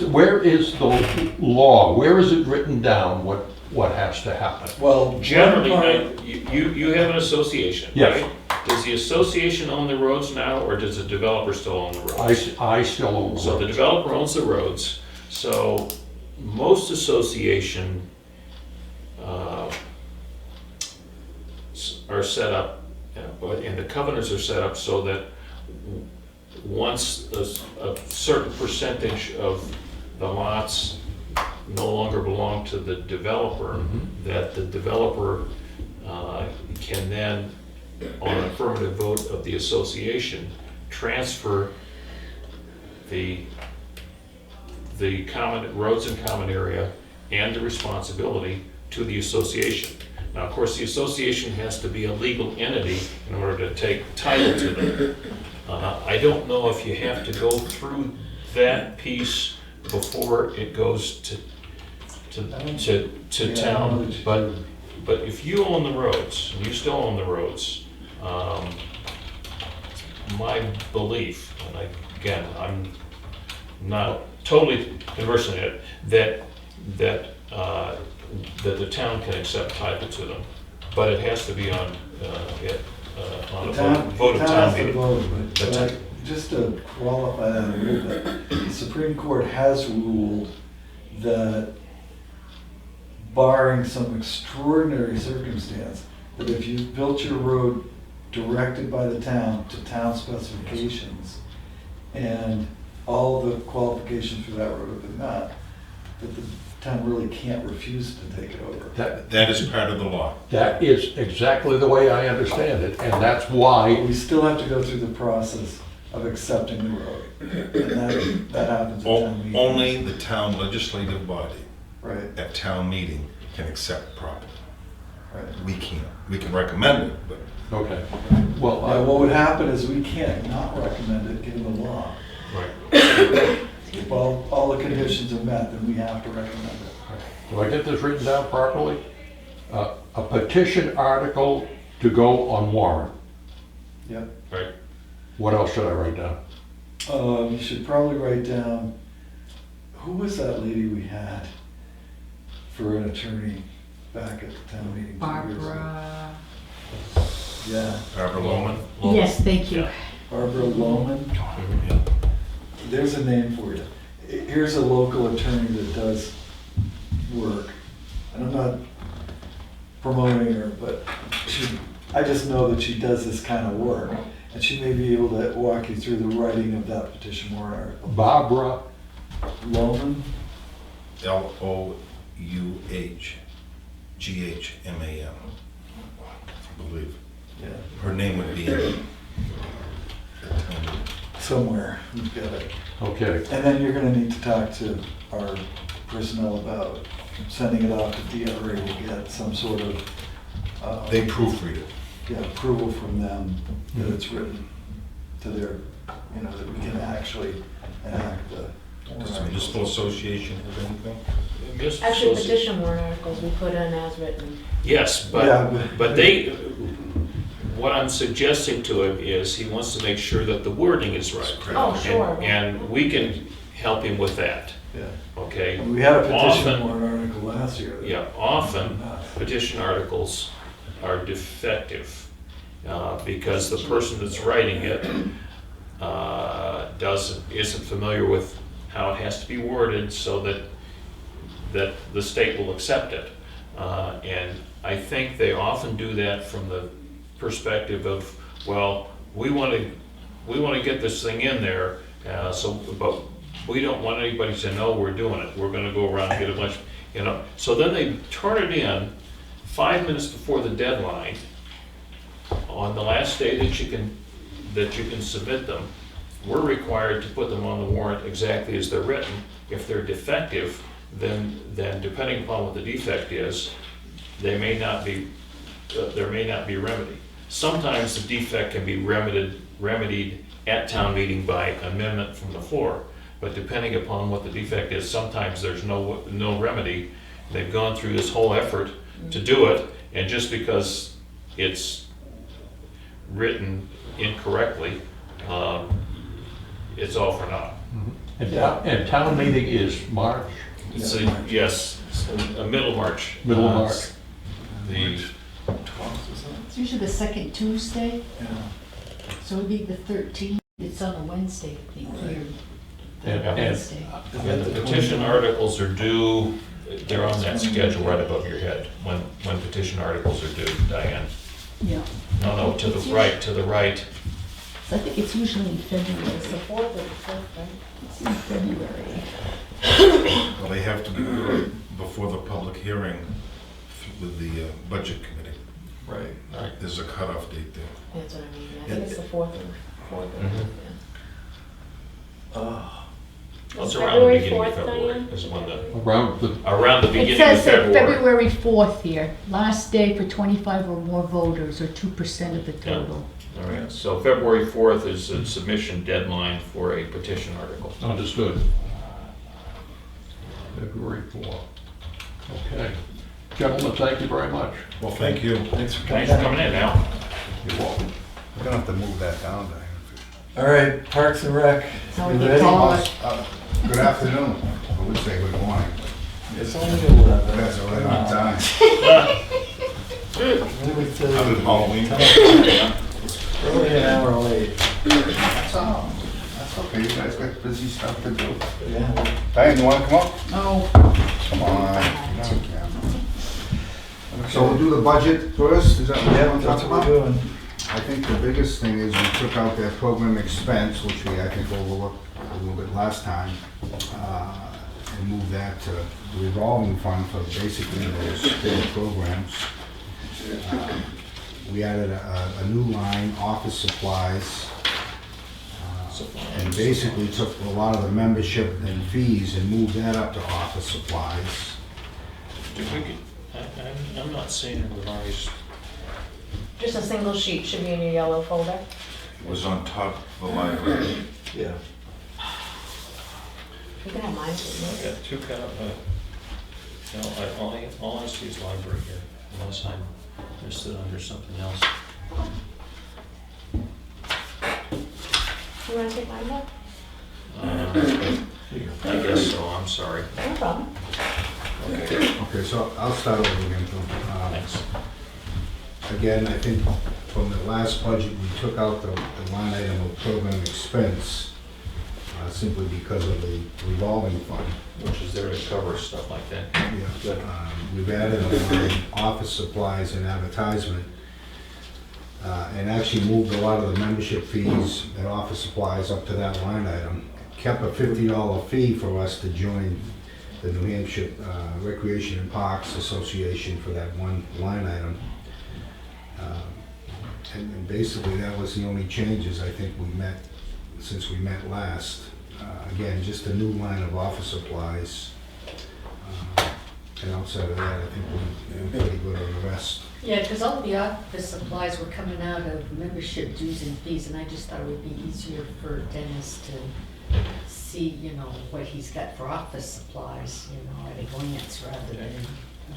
the law? Where is it written down what has to happen? Well, Generally, one part- you have an association, Yes. right? Does the association own the roads now, or does the developer still own the roads? I still own So the roads. developer owns the roads, so most association are set up, and the covenants are set up so that once a certain percentage of the lots no longer belong to the developer, that the developer can then, on affirmative vote of the association, transfer the common roads and common area and the responsibility to the association. Now, of course, the association has to be a legal entity in order to take title to them. I don't know if you have to go through that piece before it goes to Yeah, town, but if you own the roads, and you still own the roads, my belief, and again, I'm not totally conversant in it, that the town can accept title to them, but it has to be on a vote of The town has to meeting. vote, The but just to qualify that a little bit, the Supreme Court has ruled that barring some extraordinary circumstance, that if you built your road directed by the town to town specifications, and all the qualifications for that road have been met, that the town really can't refuse to take it over. That is part of the law. That is exactly the way I understand it, and that's why, We still have to go through the process of accepting the road, and that happens at town meeting. Only the town legislative body Right, at town meeting can accept property. right. We can't. We can recommend it, but okay. Well, Now, what would happen is we can't not recommend it, given the law. Right. If all the conditions are met, then we have to recommend it. do I get this written down properly? A petition article to go on warrant. Yep. Right. What else should I write down? You should probably write down, who was that lady we had for an attorney back at the town meeting 2 years ago? Barbara. Yeah, Barbara Loman. Yes, thank you. Yeah. Barbara Loman. Yeah. There's a name for you. Here's a local attorney that does work. And I'm not promoting her, but I just know that she does this kind of work. And she may be able to walk you through the writing of that petition warrant article. Barbara, Loman? LOUHGHMAN. I believe. Yeah, Her name would be in the town. somewhere. We've got it. okay. And then you're gonna need to talk to our personnel about sending it off to DRA to get some sort of, They proofread it. yeah, approval from them that it's written to their, that we can actually enact the warrant Does the articles. municipal association have anything? Actually, petition warrant articles we put in as written. Yes, Yeah, but what I'm suggesting to him is he wants to make sure that the wording is right. Oh, sure. And we can help him with that, Yeah. okay? We had a petition Often- warrant article last year. that- Yeah, often petition articles are defective because the person that's writing it isn't familiar with how it has to be worded so that the state will accept it. And I think they often do that from the perspective of, well, we want to get this thing in there, but we don't want anybody to know we're doing it. We're going to go around and get a bunch. you know? So then they turn it in 5 minutes before the deadline on the last day that you can submit them. We're required to put them on the warrant exactly as they're written. If they're defective, then depending upon what the defect is, there may not be remedy. Sometimes the defect can be remedied at town meeting by amendment from the floor. But depending upon what the defect is, sometimes there's no remedy. They've gone through this whole effort to do it, and just because it's written incorrectly, it's all for naught. And town meeting is March? It's yes, middle of March. Middle of March. The 12th, isn't it? It's usually the second Tuesday, Yeah. so it'd be the 13th. It's on a Wednesday, I think, here. And Wednesday. And the petition articles are due, they're on that schedule right above your head, when petition articles are due, Diane. Yeah. No, to the right. So I think it's usually in February. It's the 4th or the 5th, right? It's in February. Well, they have to be before the public hearing with the budget committee. Right. There's a cutoff date there. That's what I mean, I think it's the 4th or 4th. Mhm. Well, it's around the February beginning of 4th, February Diane? is when around the It beginning of says that February. February 4th here, last day for 25 or more voters, or 2% of the total. All right, so February 4th is a submission deadline for a petition article. Understood. February 4th. Okay. Gentlemen, thank you very much. Well, thank you. Thanks for coming Thanks for coming in, Al. You're welcome. We're gonna have to move that down, Diane. All right, Parks and Rec. So You we ready? call it, Good afternoon. I would say good morning. It's only 11. That's right on time. What did we say? How did Halloween? Early an hour late. That's okay, you guys got busy stuff to do. Yeah. Diane, you wanna come up? oh, Come on. So we'll do the budget first, is that what you Yeah, want to that's talk what we're about? doing. I think the biggest thing is we took out that program expense, which we, I think, overlooked a little bit last time, and moved that to the revolving fund for basically those state programs. We added a new line, office supplies, and basically took a lot of the membership and fees and moved that up to office supplies. Did we get, I'm not seeing a revised. Just a single sheet should be in your yellow folder. It was on top of the library. Yeah. You can have mine. I got two all I see is library here, unless I missed it under something else. You want to take mine back? I guess so, I'm sorry. No problem. Okay, Okay, so I'll start over again, Phil. thanks. Again, I think from the last budget, we took out the line item of program expense simply because of the revolving fund. Which is there to cover stuff like that. We've added a line, office supplies and advertisement, and actually moved a lot of the membership fees and office supplies up to that line item. Kept a $50 fee for us to join the New Hampshire Recreation and Parks Association for that one line item. And basically, that was the only changes I think we met, since we met last. Again, just a new line of office supplies. And outside of that, I think we're pretty good on the rest. yeah, because all the office supplies were coming out of membership dues and fees, and I just thought it would be easier for Dennis to see, you know, what he's got for office supplies, you know, at a glance rather than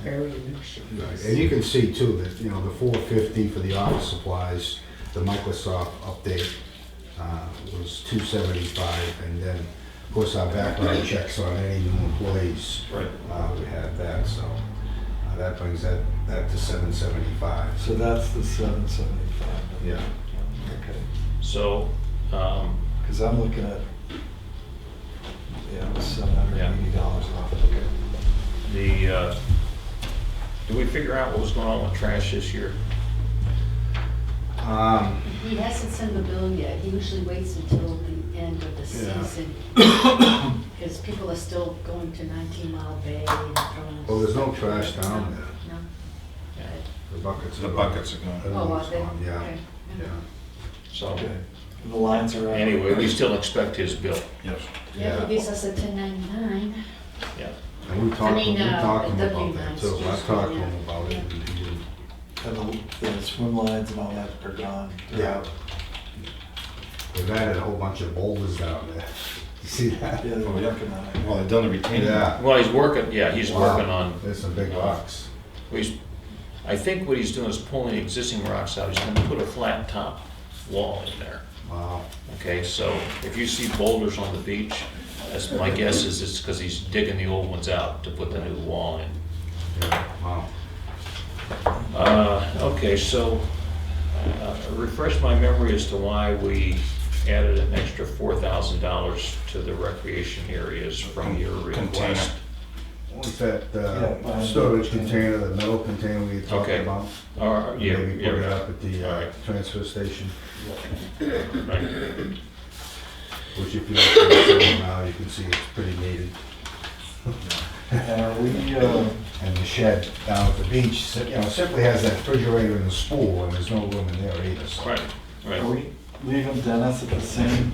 very membership Right, fees. and you can see too that, you know, the $450 for the office supplies, the Microsoft update was $275, and then, of course, our background checks on any new employees. Right. We had that, so that brings that to $775. So that's the 775. Yeah. Okay. So, Because I'm looking at, yeah, it was $780 off. Okay. do we figure out what was going on with trash this year? He hasn't sent the bill yet. He usually waits until the end of the Yeah. season. Because people are still going to 19 Mile Bay and throwing. Well, there's no trash down there. No? The buckets. The buckets are gone. Oh, are they? Yeah, Okay. yeah. So, Okay. And the lines are out. anyway, we still expect his bill. Yes. Yeah, he gives us a 1099. Yeah. And we talked, we talked to him a about that too. I W-9, talked to yeah. him about it and he didn't. And the swim lines and all that are gone. They're Yeah. out. They've added a whole bunch of boulders down there. You see that? Yeah, they're working on it. Well, they've done the retaining. Yeah. Well, he's working, yeah, he's Wow. working on, There's some big rocks. I think what he's doing is pulling existing rocks out. He's gonna put a flat top wall in there. Wow. Okay, so if you see boulders on the beach, that's my guess is it's because he's digging the old ones out to put the new wall in. Yeah, wow. Okay, so refresh my memory as to why we added an extra $4,000 to the recreation areas from your Container. request. What's that, Yeah, storage container, the metal container we had talked Okay. about? Yeah, Maybe yeah, put it right. up at the All right. transfer station, Right. which if you look at it now, you can see it's pretty needed. And are we, And the shed down at the beach, simply has that refrigerator and the spool, and there's no room in there either, so. Right, are right. we leaving Dennis at the same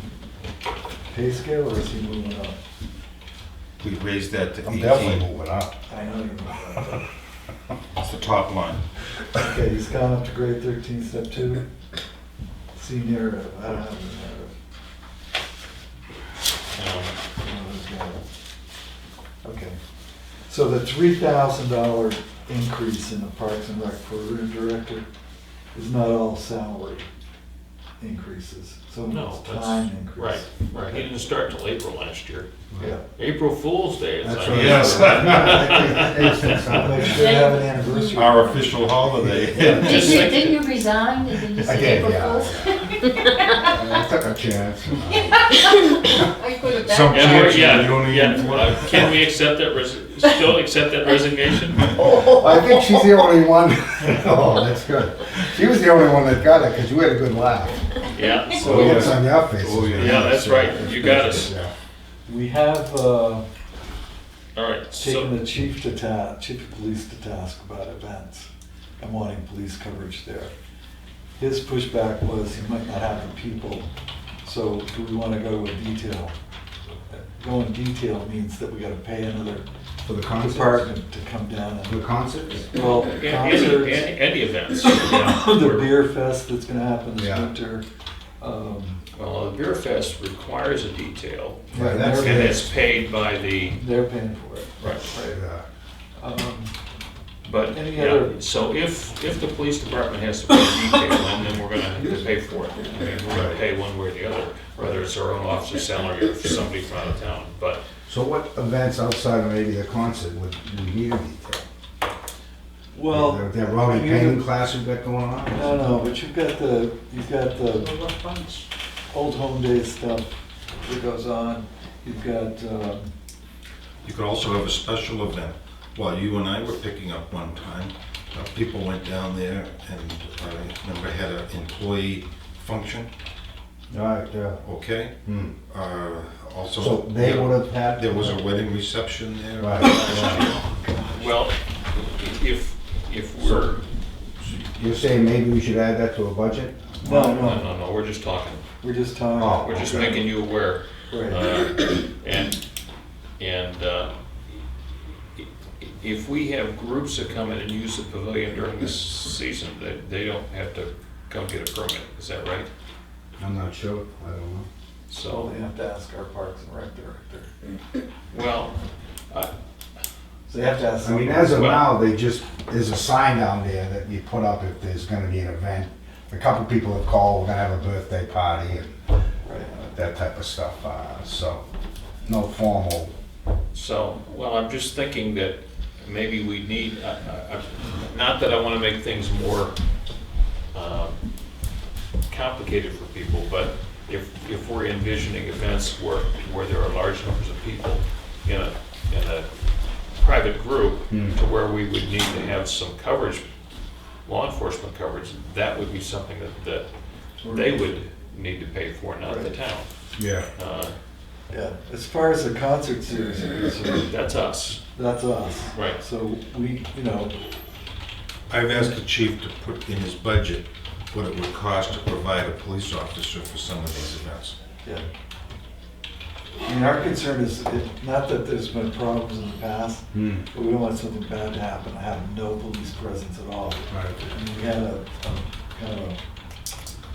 pay scale or is he moving up? We raised that to I'm definitely 18. moving up. I know you're moving up. That's the top line. Okay, he's gone up to grade 13, step 2. Senior, I don't know. Okay, so the $3,000 increase in the Parks and Rec for director is not all salary increases, so No, it's that's, time increase. right, right. He didn't start till April last year. Yeah. April Fool's Day. That's I right. Yes. I'll make sure to have an anniversary. Our official holiday. Just think- Didn't you resign and then you I said did, April yeah. Fools? I took a chance. I could have Some backed chance Yeah, you don't yeah. even- Can we accept that, still accept that resignation? I think she's the only one. Oh, that's good. She was the only one that got it, because you had a good laugh. Yeah, The Oh, yeah. looks on your face. Oh, yeah. Yeah, that's right. You got us. Yeah. We have all right, so, taken the chief of police to task about events and wanting police coverage there. His pushback was he might not have the people, so do we want to go with detail? Going detail means that we got to pay another For the concerts? department to come down For the and, concerts? well, any concerts, any events. yeah. the beer fest that's going to happen this Yeah. winter. Well, the beer fest requires a detail, Yeah, that's and it. it's paid by the, They're paying for it. right. Yeah. But, Any yeah, other- so if the police department has to pay detail, then we're gonna have to pay for it. I mean, we're gonna pay one way or the other, whether it's our own officer's salary or somebody from out of town, but, So what events outside of maybe the concert would we need a detail? Well, That rowdy you- painting class we've got going on? no, but you've got the a bunch. old home day stuff that goes on. You've got, You could also have a special event. While you and I were picking up one time, people went down there and I remember had an employee function, Right, yeah. okay? Hmm. Also. So they would have had. There was a wedding reception there. Right, yeah. well, if we're, You're saying maybe we should add that to a budget? no, we're just talking. we're just talking. Oh. We're just Okay. making you aware. Right. And if we have groups that come in and use the pavilion during this season, they don't have to come get a permit, is that right? I'm not sure, I don't know. So So, they have to ask our Parks and Rec director. well, So they have to ask. I mean, as of now, there's a sign down there that you put up if there's gonna be an event. A couple people have called, we're gonna have a birthday party and Right. that type of stuff, so, no formal. so, well, I'm just thinking that maybe we need, not that I want to make things more complicated for people, but if we're envisioning events where there are large numbers of people in a private group, to where we would need to have some coverage, law enforcement coverage, that would be something that they would need to pay for, not the Right. town. Yeah. Yeah, as far as the concert series is concerned, That's us. that's us. Right. So we, you know, I've asked the chief to put in his budget what it would cost to provide a police officer for some of these events. yeah. I mean, our concern is, not that there's been problems in the past, Hmm. but we don't want something bad to happen, have no police presence at all. Right. And we had a kind of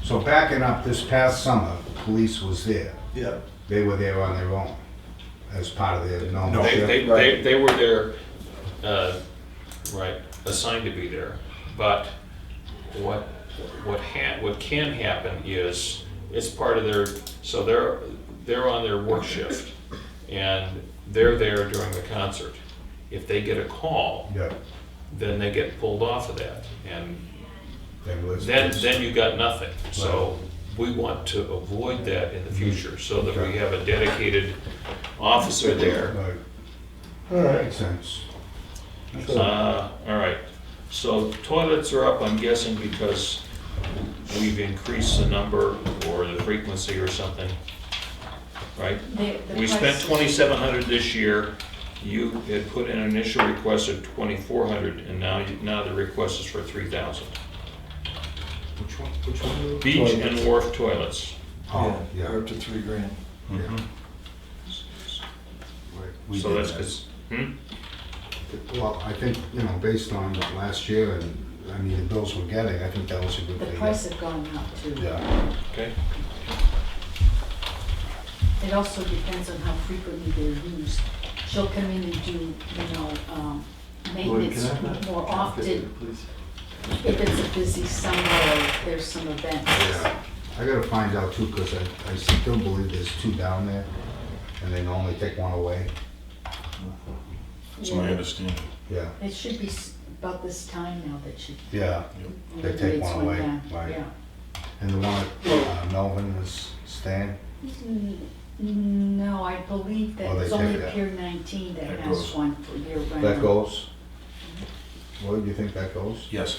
So backing up, this past summer, police was there. yeah, They were there on their own as part of their normal They, shift. they were there, right, assigned to be there. But what can happen is, it's part of their, so they're on their work shift, and they're there during the concert. If they get a call, Yeah. then they get pulled off of that, and was- then you got nothing. So we want to avoid that in the future, so that we have a dedicated officer there. Right. All right, makes sense. All right, so toilets are up, I'm guessing, because we've increased the number or the frequency or something, right? We spent 2,700 this year. You had put in an initial request of 2,400, and now the request is for 3,000. Which one? Which one? Beach and wharf toilets. Oh, yeah, yeah. we're up to $3,000. We So did that's that. because, Well, I think, based on last year and, the bills we're getting, I think that was a good The thing. price had gone up too. Yeah. okay. It also depends on how frequently they're used. She'll come in and do, Lloyd, maintenance can I have that? more often Please. if it's a busy summer or there's some events. Yeah. I gotta find out too, because I still believe there's 2 down there, and they normally take 1 away. That's my understanding. Yeah. It should be about this time now that she. Yeah. They take eliminates 1 away, down. right. Yeah. And the one at Melvin is staying? No, I believe that Oh, they it's take only that. Pier 19 that That has goes. one for year round. That goes? Where do you think that goes? Yes.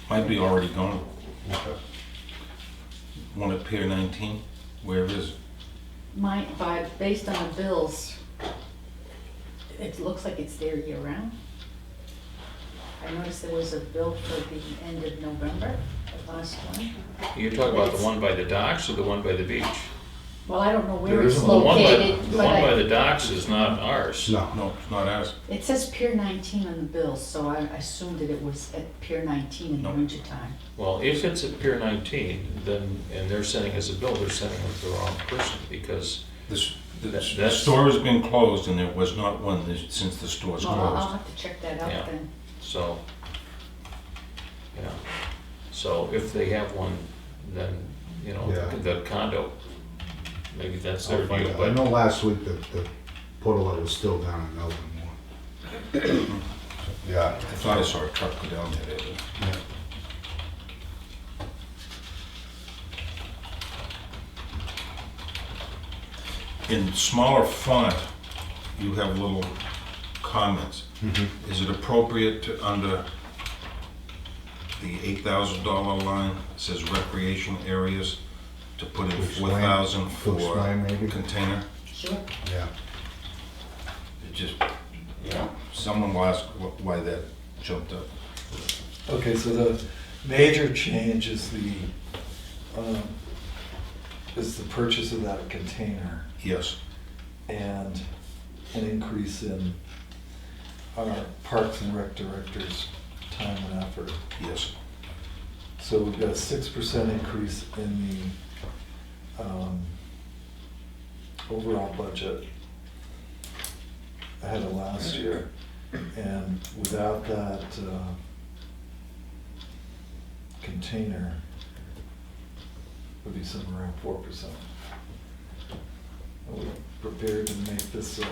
Might be already gone. Okay. One at Pier 19, where is it? Based on the bills, it looks like it's there year round. I noticed there was a bill for the end of November, the last one. You're talking about the one by the docks or the one by the beach? Well, I don't know where There it's isn't The one by, located, the but one by the docks is not ours. No. No, it's not ours. it says Pier 19 on the bills, so I assumed that it was at Pier 19 in the No. wintertime. Well, if it's at Pier 19, then, and they're sending us a bill, they're sending it to the wrong person, because The The store has been closed and there was not one since the store's Well, I'll closed. have to check that out Yeah. then. so, yeah. So if they have one, then, Yeah. the condo, maybe that's I'll their find deal, out. I but, know last week the portal was still down in Melbourne. Yeah. I thought I saw a truck go down there. Yeah. In smaller font, you have little comments. Mhm. Is it appropriate to, under the $8,000 line, it says recreation areas, to put in To explain- 4,000 to for explain maybe? container? Sure. Yeah. It just, someone will ask why that jumped up. Okay, so the major change is the purchase of that container Yes, and an increase in our Parks and Rec director's time and effort. yes. So we've got a 6% increase in the overall budget ahead of last year. And without that container, it would be somewhere around 4%. Are we prepared to make this a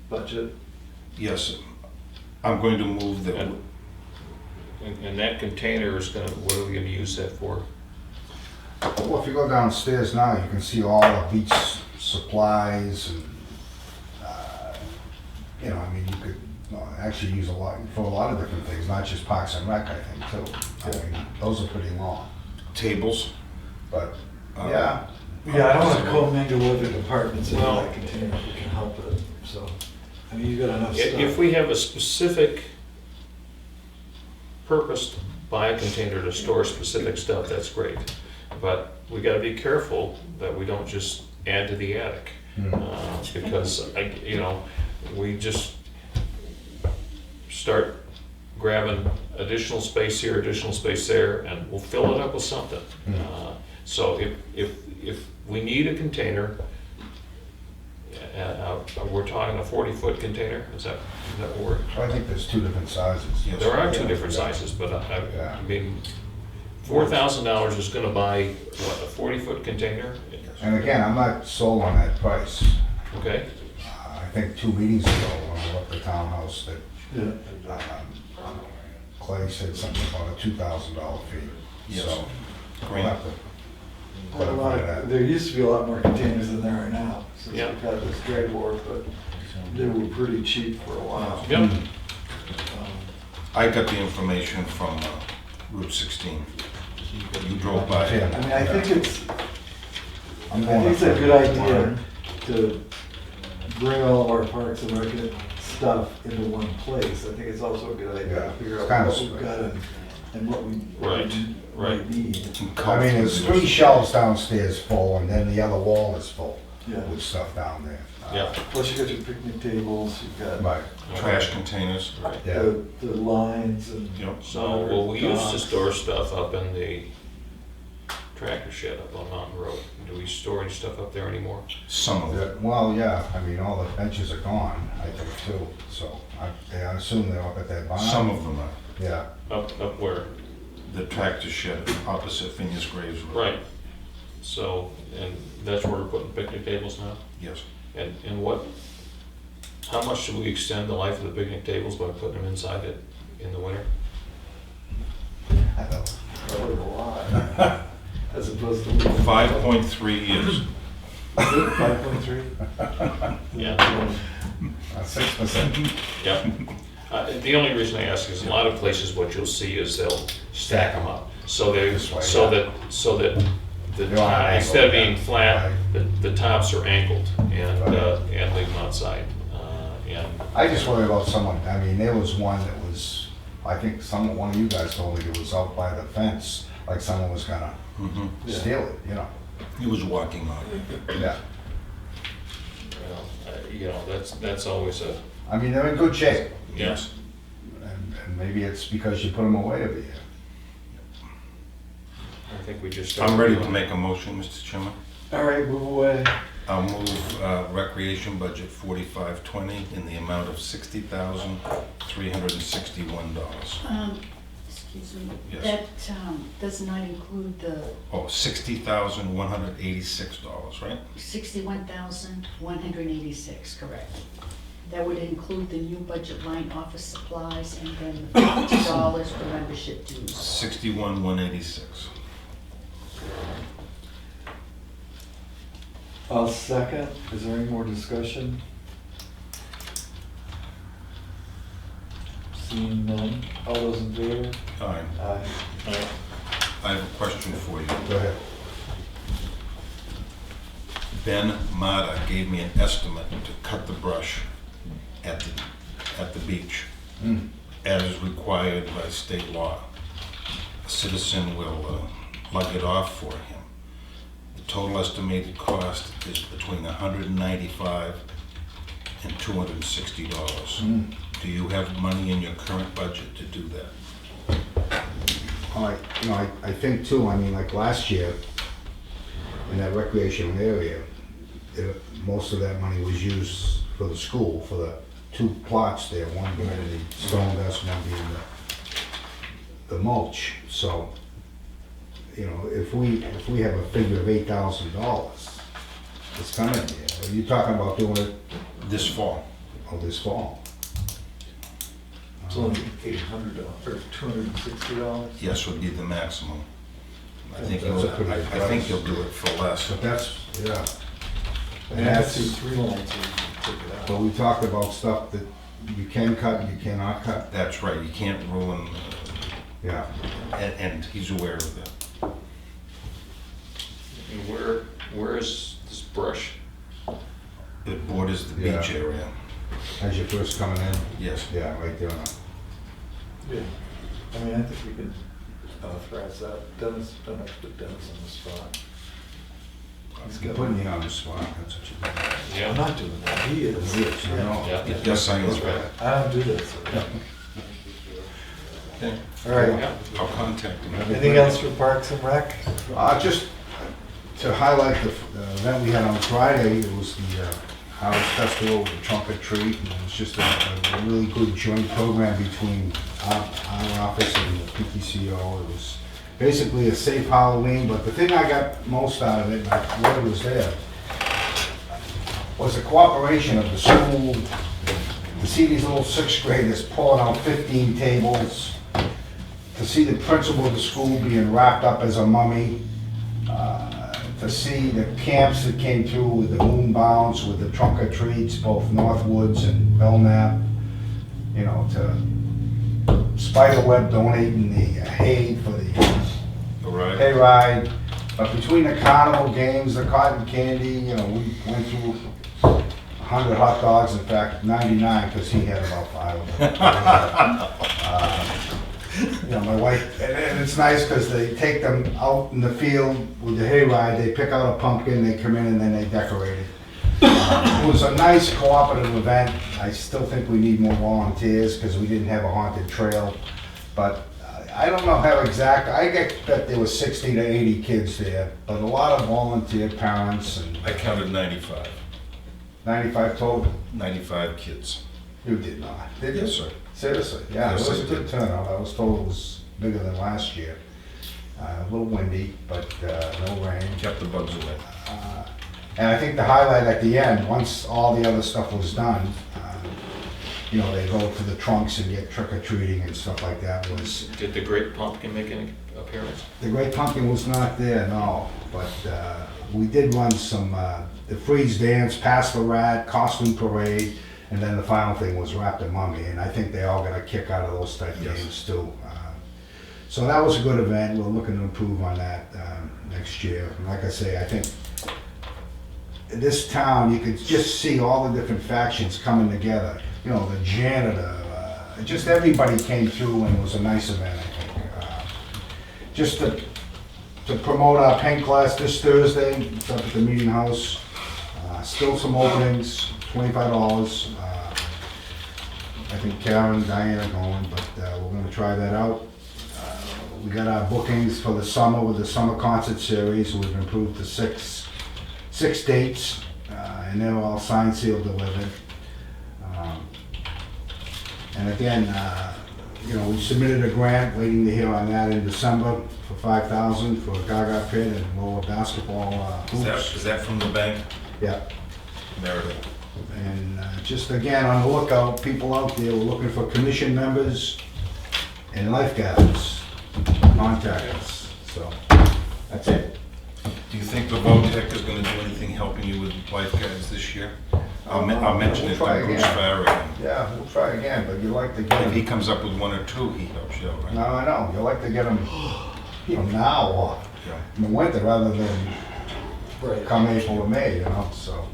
budget? Yes, I'm going to move that, and that container is gonna, what are we gonna use that for? Well, if you go downstairs now, you can see all the beach supplies and, you could actually use for a lot of different things, not just Parks and Rec, I think, too. I mean, those are pretty long, tables, but Yeah. Yeah, I don't want to commingle other departments in Well- that container if we can help it, so. I mean, you got enough stuff. If we have a specific purpose to buy a container to store specific stuff, that's great. But we gotta be careful that we don't just add to the attic. Because, we just start grabbing additional space here, additional space there, and we'll fill it up with something. So if we need a container, we're talking a 40-foot container, is that what we're? I think there's two different sizes. Yes. There are two different sizes, but I mean, $4,000 is gonna buy, what, a 40-foot container? And again, I'm not sold on that price. Okay, I think 2 meetings ago, when I left the townhouse, that Yeah. Clay said something about a $2,000 fee. Yes. So we'll have to Quite a lot clarify of- that. There used to be a lot more containers than there are now, since Yeah. we've had this trade war, but they were pretty cheap for a while. yep, Um, I got the information from Route 16. You drove by it. I mean, I think it's, I'm I going think it's a up good there. idea to bring all of our parks and rec stuff into one place. I think it's also a good idea Yeah, to figure it's out kinda what we've got and what we Right, right. might need. I mean, there's 3 shelves downstairs full, and then the other wall is full Yeah. with stuff down there. yeah, Plus you got your picnic tables, you've got Right, Trash containers. right. yeah. the lines and. Yep. So, well, we used to docks. store stuff up in the tractor shed up on Mountain Road. Do we store any stuff up there anymore? Some of it. Well, yeah, I mean, all the benches are gone, I think, too, so I assume they're up at that barn. Some of them are. Yeah, Up where? The tractor shed opposite Phineas Graves Road. Right. So, and that's where we're putting picnic tables now? Yes. And what, how much should we extend the life of the picnic tables by putting them inside it in the winter? I know. Probably a lot, as opposed to. 5.3 years. 5.3? Yeah. 6%. Yeah. The only reason I ask is a lot of places, what you'll see is they'll stack them up. So they, This way, so yeah. that the They're on an top, angle, instead of yeah. being flat, Right. the tops are angled and, Right. and leave them outside. And, I just worry about someone, I mean, there was one that was, I think one of you guys told me it was out by the fence, like someone was gonna Mhm. steal it, you know? He was walking on it. Yeah, that's always a, I mean, they're in good shape, yes. and maybe it's because you put them away every year. I think we just. I'm ready to make a motion, Mr. Chairman. All right, move away. I'll move recreation budget 4520 in the amount of $60,361. Excuse me, Yes. that does not include the Oh, $60,186, right? 61,186, correct. That would include the new budget line, office supplies, and then the $50 for membership dues. 61,186. I'll second. Is there any more discussion? Seeing none. All those in favor? All right, Aye. I have a question for you. Go ahead. Ben Mata gave me an estimate to cut the brush at the beach, as required by state law. A citizen will lug it off for him. The total estimated cost is between $195 and $260. Do you have money in your current budget to do that? I think too, I mean, like last year, in that recreational area, most of that money was used for the school, for the 2 plots there, one being the stone dust, one being the mulch. So, if we have a figure of $8,000, it's coming here. Are you talking about doing it This fall. this fall? It's only $800 or $260. Yes, would be the maximum. I think That's a pretty good I think price. you'll do it for less. But that's, yeah. And that's through 3 lines, so you can take it But out. we talked about stuff that you can cut and you cannot cut. That's right, you can't ruin, Yeah. and he's aware of that. the Yeah. beach area. As you're first coming in, Yes. yeah, right there. Yeah. I mean, I think we can authorize that. Dennis, don't have to put Dennis on the spot. He's I'm got putting you on the spot, that's what you're doing. I'm Yeah, not doing that. He is. He is, I know. Yeah. Yes, I know. That's right. I don't do this. Okay. All right. Yeah. I'll contact him. Anything else for Parks and Rec? Just to highlight the event we had on Friday, it was the Harvest Festival with the trunk or treat, and it was just a really good joint program between our office and the PTCO. It was basically a safe Halloween, but the thing I got most out of it, and I love it was there, was the cooperation of the school, to see these little sixth graders pulling out 15 tables, to see the principal of the school being wrapped up as a mummy, to see the camps that came through with the moon bounce, with the trunk or treats, both Northwoods and Belknap, you know, to Spiderweb donating the hay for the All right. hayride. But between the carnival games, the cotton candy, you know, we went through 100 hot dogs, in fact 99, because he had about 5 of them. You know, my wife, and it's nice because they take them out in the field with the hayride, they pick out a pumpkin, they come in and then they decorate it. It was a nice cooperative event. I still think we need more volunteers because we didn't have a haunted trail. But I don't know how exact, I bet there was 60 to 80 kids there, but a lot of volunteer parents and I counted 95. 95 total. 95 kids. You did not, did you? Yes, sir. Seriously, yeah, it Yes, was I a good did. turnout. I was told it was bigger than last year. A little windy, but no rain. Kept the bugs away. And I think the highlight at the end, once all the other stuff was done, you know, they go to the trunks and get trick or treating and stuff like that. Was Did the Great Pumpkin make any appearance? the Great Pumpkin was not there, no, but we did run some the freeze dance, pass the rat, costume parade, and then the final thing was wrap the mummy, and I think they all got a kick out of those type Yes. games too. So that was a good event. We're looking to improve on that next year. And like I say, I think in this town, you could just see all the different factions coming together. You know, the janitor, just everybody came through, and it was a nice event, I think. Just to promote our paint class this Thursday, it's up at the meeting house. Still some openings, $25. I think Karen and Diane are going, but we're gonna try that out. We got our bookings for the summer with the summer concert series. We've improved to six dates, and they're all signed, sealed, delivered. And again, you know, we submitted a grant, waiting to hear on that in December for $5,000 for a Gaga pit and roller basketball hoops. Is that from the bank? Yeah. Meredith. And just again, on the lookout, people out there, we're looking for commission members and lifeguards. Contact us. So, that's it. Do you think the VOTEC is gonna do anything helping you with lifeguards this year? I'll mention it to We'll try Bruce again. Farragon. Yeah, we'll try again, but you like to get If he them. comes up with one or two, he helps you out, right? No, I know, you like to get them, you know, now or Yeah. in the winter rather than Right. come April or May, you know, so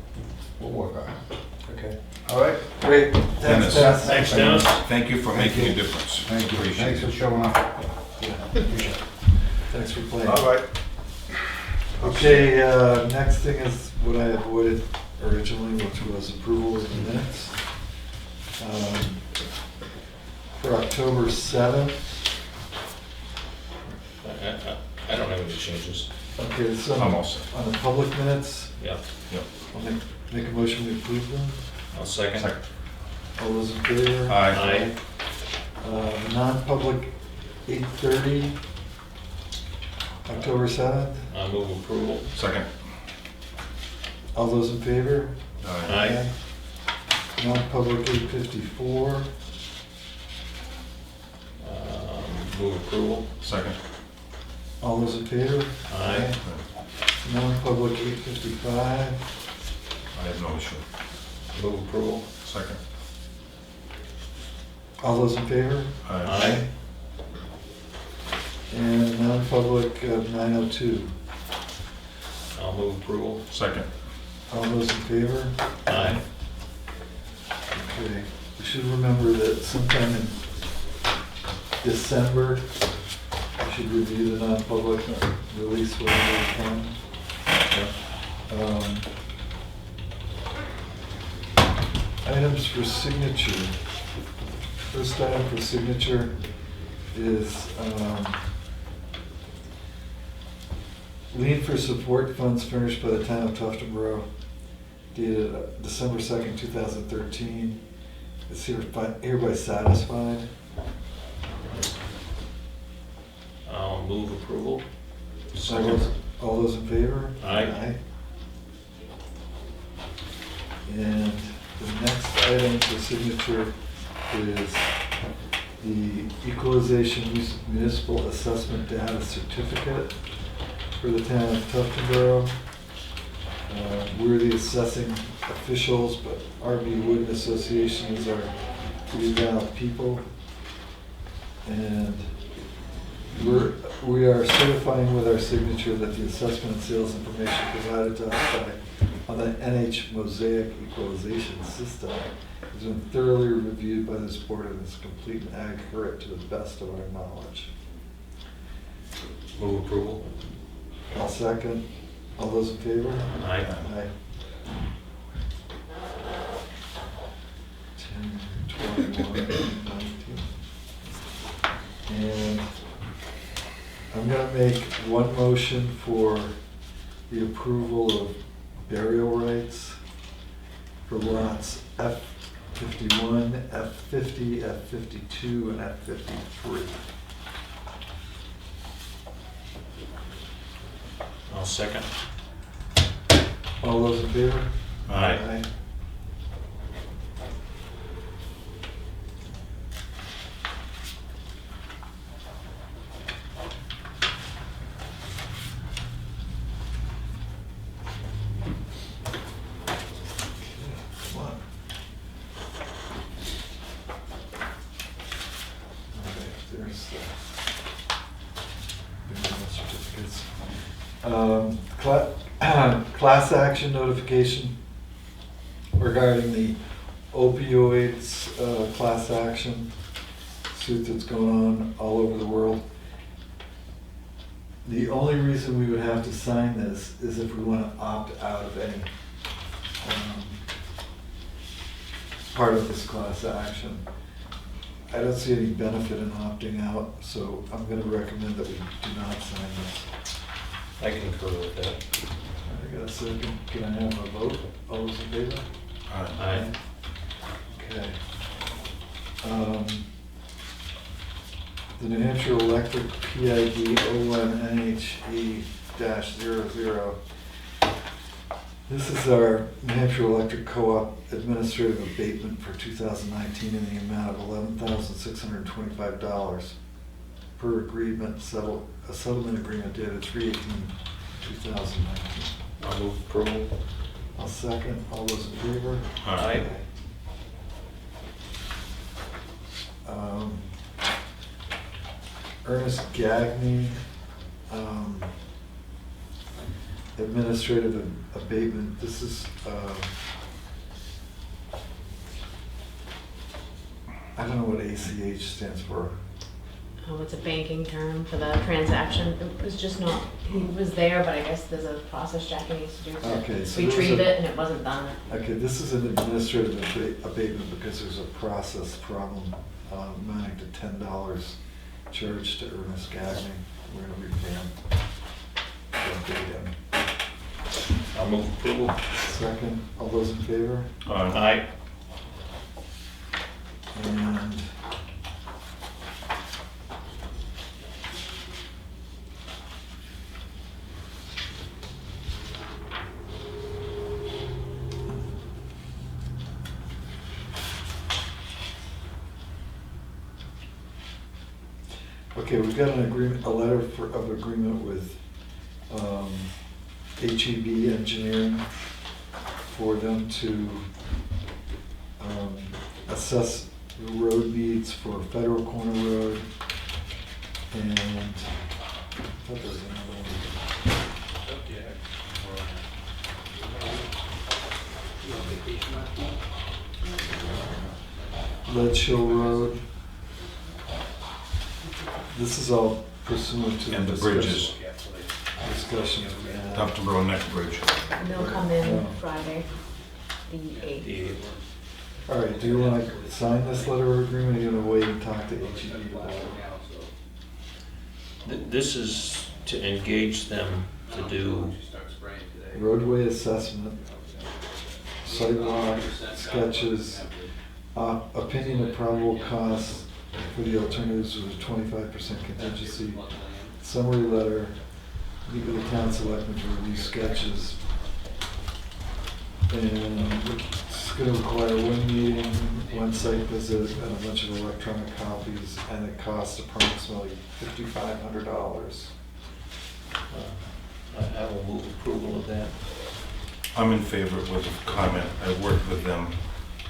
we'll work on it. Okay. All right? Great. Dennis. Dennis. Thanks, Dennis. Thank you for making a difference. Thank you. Appreciate Thanks it. for showing up. Yeah. Thanks for playing. All right. Okay, next thing is what I avoided originally, which was approval of the minutes. For October 7th. I don't have any changes. Okay, so I'm all set. on the public minutes, Yeah, I'll make a motion to approve them. I'll second. All those in favor? Aye. Non-public 8:30, October 7th. I move approval. Second. All those in favor? Aye. Non-public 8:54. Move approval. Second. All those in favor? Aye. Non-public 8:55. I have no issue. Move approval. Second. All those in favor? Aye. And non-public of 9:02. I'll move approval. Second. All those in favor? Aye. Okay, we should remember that sometime in December, we should review the non-public, release whatever we can. Items for signature. First item for signature is lien for support funds furnished by the town of Tuftonboro, dated December 2nd, 2013. It's hereby satisfied. I'll move approval. All those in favor? Aye. And the next item for signature is the equalization municipal assessment data certificate for the town of Tuftonboro. We're the assessing officials, but RB Wood Association is our legal people. And we are certifying with our signature that the assessment and sales information provided to us on the NH Mosaic equalization system has been thoroughly reviewed by this board and is complete and accurate to the best of our knowledge. Move approval. I'll second. All those in favor? Aye. Aye. 10, 21, 19. And I'm gonna make one motion for the approval of burial rights for lots F51, F50, F52, and F53. I'll second. All those in favor? Aye. Come on. Okay, there's the certificates. Class action notification regarding the opioids class action suit that's going on all over the world. The only reason we would have to sign this is if we want to opt out of any part of this class action. I don't see any benefit in opting out, so I'm going to recommend that we do not sign this. I concur with that. I got a second. Can I have a vote? All those in favor? Aye. Okay. The New Hampshire Electric PID 01NHE-00. This is our New Hampshire Electric Co-op administrative abatement for 2019 in the amount of $11,625 per agreement, a settlement agreement dated 3/18/2019. I'll move approval. I'll second. All those in favor? Aye. Ernest Gagney, administrative abatement. This is, I don't know what ACH stands for. Oh, it's a banking term for the transaction. It was just not, he was there, but I guess there's a process Jackie needs to do Okay, to so there was retrieve a- it, and it wasn't done. Okay, this is an administrative abatement because there's a process problem amounting to $10 charged to Ernest Gagney. We're gonna repay him. Abate him. I'll move approval. Second, all those in favor? Aye. And okay, we've got an agreement, a letter of agreement with HEB Engineering for them to assess the road needs for Federal Corner Road and I thought there was another one. Ledge Hill Road. This is all pursuant to. And the bridges, Discussions we had. Dr. Road Neck Bridge. And they'll come in Friday, the 8th. All right, do you want to sign this letter of agreement, or are you going to wait and talk to HEB about it? This is to engage them to do, Roadway assessment, sidewalk sketches, opinion of probable costs for the alternatives with a 25% contingency, summary letter, legal town selectmen to review sketches. And it's going to require one meeting, one site visit, and a bunch of electronic copies, and it costs approximately $5,500. I will move approval of that. I'm in favor with a comment. I worked with them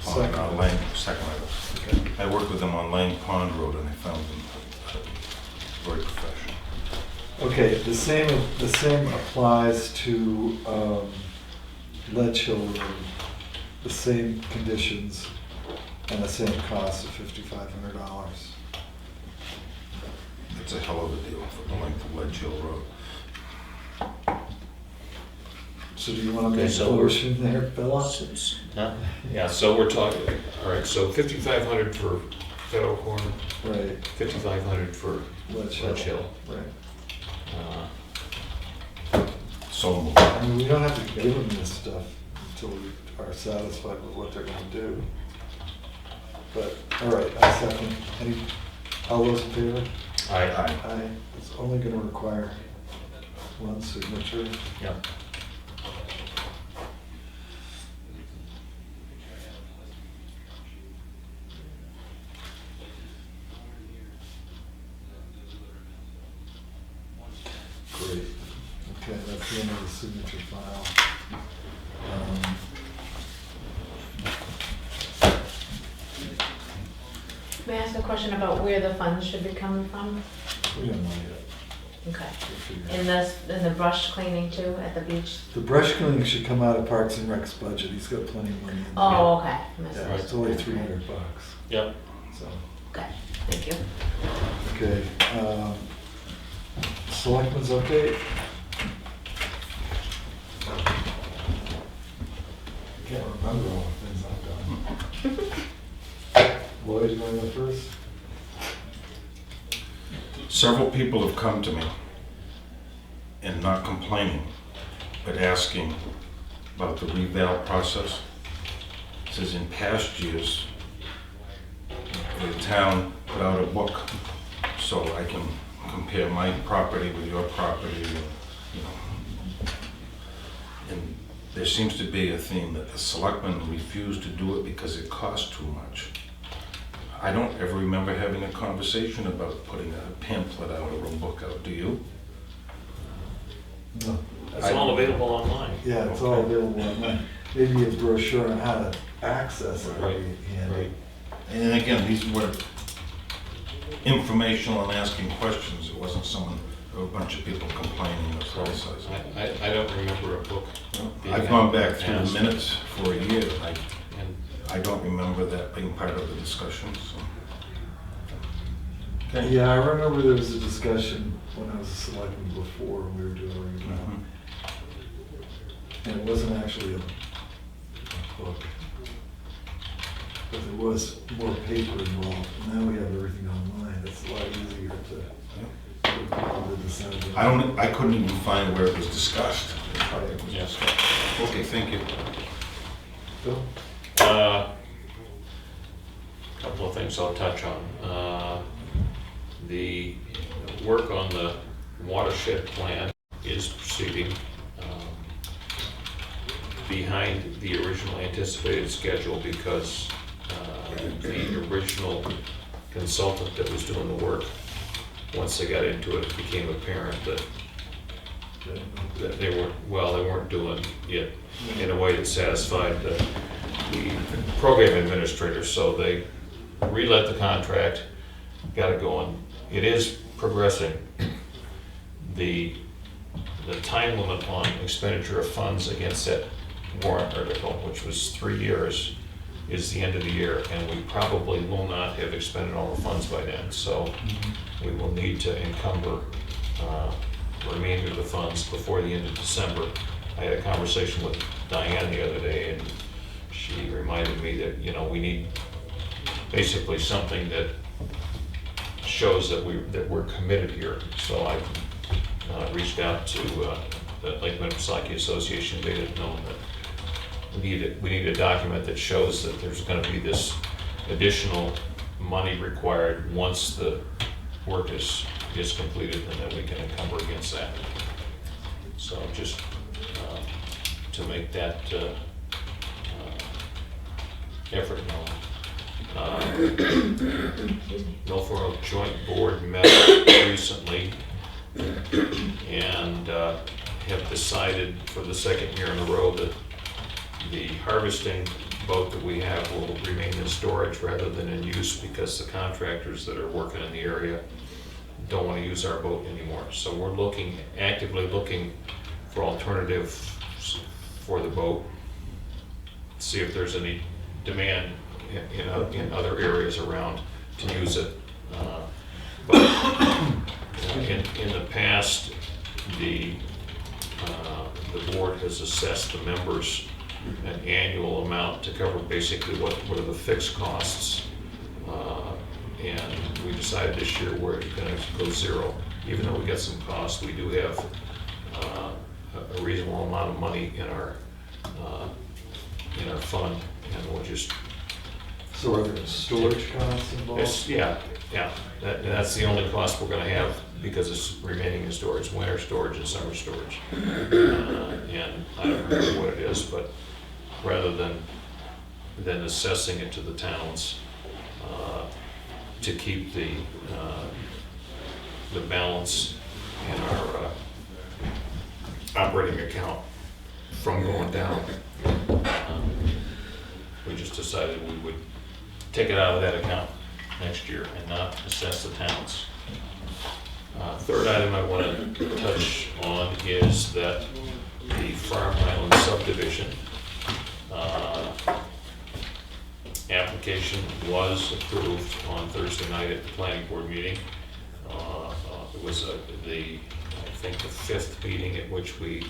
on Second. Lang, second item. Okay. I worked with them on Lang Pond Road and I found them very professional. Okay, the same applies to Ledge Hill Road. The same conditions and the same cost of $5,500. It's a hell of a deal for the length of Ledge Hill Road. So do you want to Okay, make a so we're- motion there, Bella? Yeah, so we're talking, all right, so 5,500 for federal corner, Right, 5,500 for Ledge Ledge Hill. Right. So moved. I mean, we don't have to give them this stuff until we are satisfied with what they're going to do. But, all right, I second. All those in favor? Aye. Aye. It's only going to require one signature. Yeah. Great. Okay, that's the end of the signature file. May I ask a question about where the funds should be coming from? We don't know yet. Okay. We'll figure it out. In the brush cleaning too, at the beach? The brush cleaning should come out of Parks and Rec's budget. He's got plenty of money in there. Oh, okay. Missed Yeah, it. it's only $300, Yep. so, Okay, thank you. okay. Selectmen's update? Can't remember all the things I've done. Lloyd, you want to go first? Several people have come to me and not complaining, but asking about the reval process. It says in past years, the town put out a book so I can compare my property with your property, you know. And there seems to be a theme that the selectmen refuse to do it because it costs too much. I don't ever remember having a conversation about putting a pamphlet out or a book out, do you? No. It's all available online. Yeah, it's all available online. Maybe a brochure on how to access it would be handy. Right. And again, these were informational and asking questions. It wasn't a bunch of people complaining or criticizing. I don't remember a book. being I've gone back through the asked. minutes for a year. And I don't remember that being part of the discussion, so. Okay. Yeah, I remember there was a discussion when I was a selectman before, when we were doing a review. Mhm. And it wasn't actually a book. But there was more paper involved. Now we have everything online. It's a lot easier to decide. I couldn't even find where it was discussed. It was Yes. discussed. Okay, thank you. Bill? Couple of things I'll touch on. The work on the watershed plan is proceeding behind the original anticipated schedule because the original consultant that was doing the work, once they got into it, it became apparent that they weren't doing it in a way that satisfied the program administrator, so they relet the contract, got it going. It is progressing. The time limit on expenditure of funds against that warrant article, which was 3 years, is the end of the year, and we probably will not have expended all the funds by then. So we will need to encumber the remainder of the funds before the end of December. I had a conversation with Diane the other day, and she reminded me that, you know, we need basically something that shows that we're committed here. So I reached out to the Lakeland Psyche Association, made it known that we need a document that shows that there's going to be this additional money required once the work is completed, and then we can encumber against that. So just to make that effort known. Milford Joint Board met recently and have decided for the second year in a row that the harvesting boat that we have will remain in storage rather than in use, because the contractors that are working in the area don't want to use our boat anymore. So we're actively looking for alternatives for the boat, see if there's any demand in other areas around to use it. But in the past, the board has assessed the members an annual amount to cover basically what are the fixed costs. And we decided this year we're going to go zero. Even though we got some costs, we do have a reasonable amount of money in our fund, and we'll just. So are there storage costs involved? Yeah. That's the only cost we're going to have, because it's remaining in storage, winter storage and summer storage. And I don't remember what it is, but rather than assessing it to the towns, to keep the balance in our operating account from going down, we just decided we would take it out of that account next year and not assess the towns. Third item I want to touch on is that the Farm Island subdivision application was approved on Thursday night at the planning board meeting. It was I think the fifth meeting at which we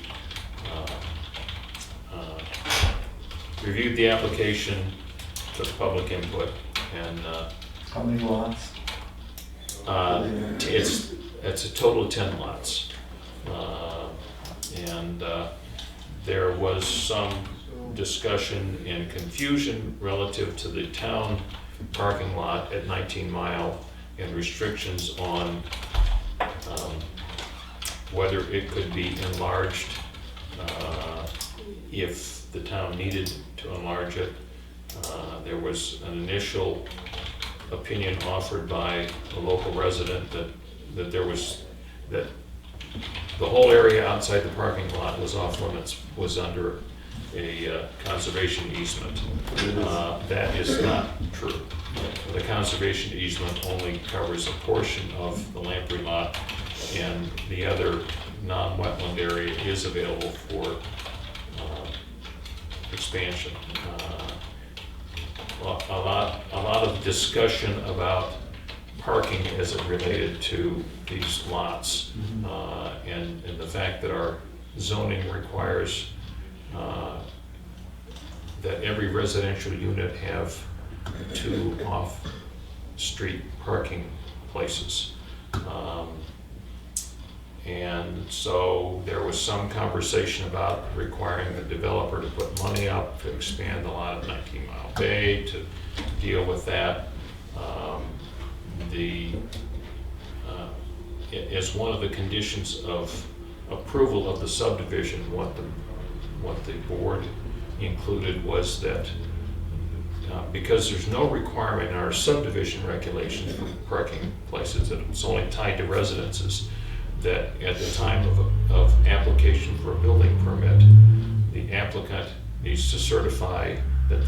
reviewed the application, took public input, and How many lots? it's a total of 10 lots. And there was some discussion and confusion relative to the town parking lot at 19 Mile and restrictions on whether it could be enlarged if the town needed to enlarge it. There was an initial opinion offered by a local resident that the whole area outside the parking lot was off limits, was under a conservation easement. That is not true. The conservation easement only covers a portion of the Lamprey lot, and the other non-wetland area is available for expansion. A lot of discussion about parking as it related to these lots, and the fact that our zoning requires that every residential unit have 2 off-street parking places. And so there was some conversation about requiring the developer to put money up to expand the lot at 19 Mile Bay to deal with that. As one of the conditions of approval of the subdivision, what the board included was that because there's no requirement in our subdivision regulations for parking places, that it's only tied to residences, that at the time of application for a building permit, the applicant needs to certify that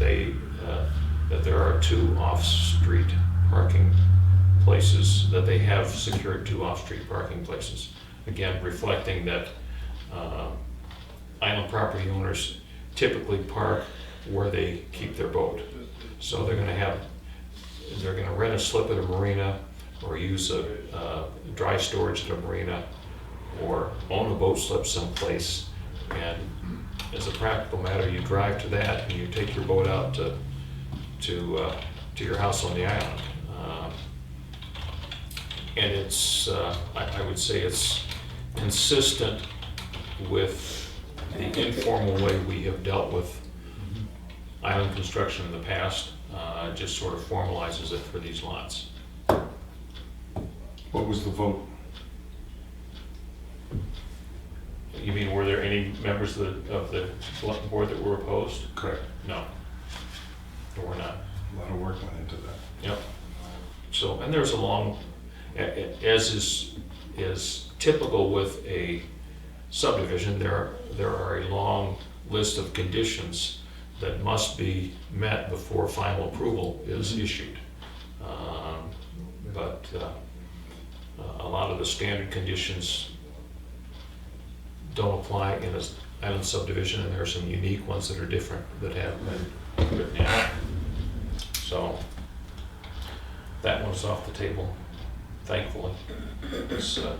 that there are 2 off-street parking places, that they have secured 2 off-street parking places. Again, reflecting that island property owners typically park where they keep their boat. So they're gonna rent a slip at a marina, or use a dry storage at a marina, or own a boat slip someplace. And as a practical matter, you drive to that and you take your boat out to your house on the island. And it's, I would say it's consistent with the informal way we have dealt with island construction in the past. It just sort of formalizes it for these lots. What was the vote? You mean, were there any members of the select board that were opposed? Correct. No, there were not. A lot of work went into that. Yep. So, and there's a long, as is typical with a subdivision, there are a long list of conditions that must be met before final approval is issued. But a lot of the standard conditions don't apply in an island subdivision, and there are some unique ones that are different that have been written in. So that one's off the table, thankfully. It's a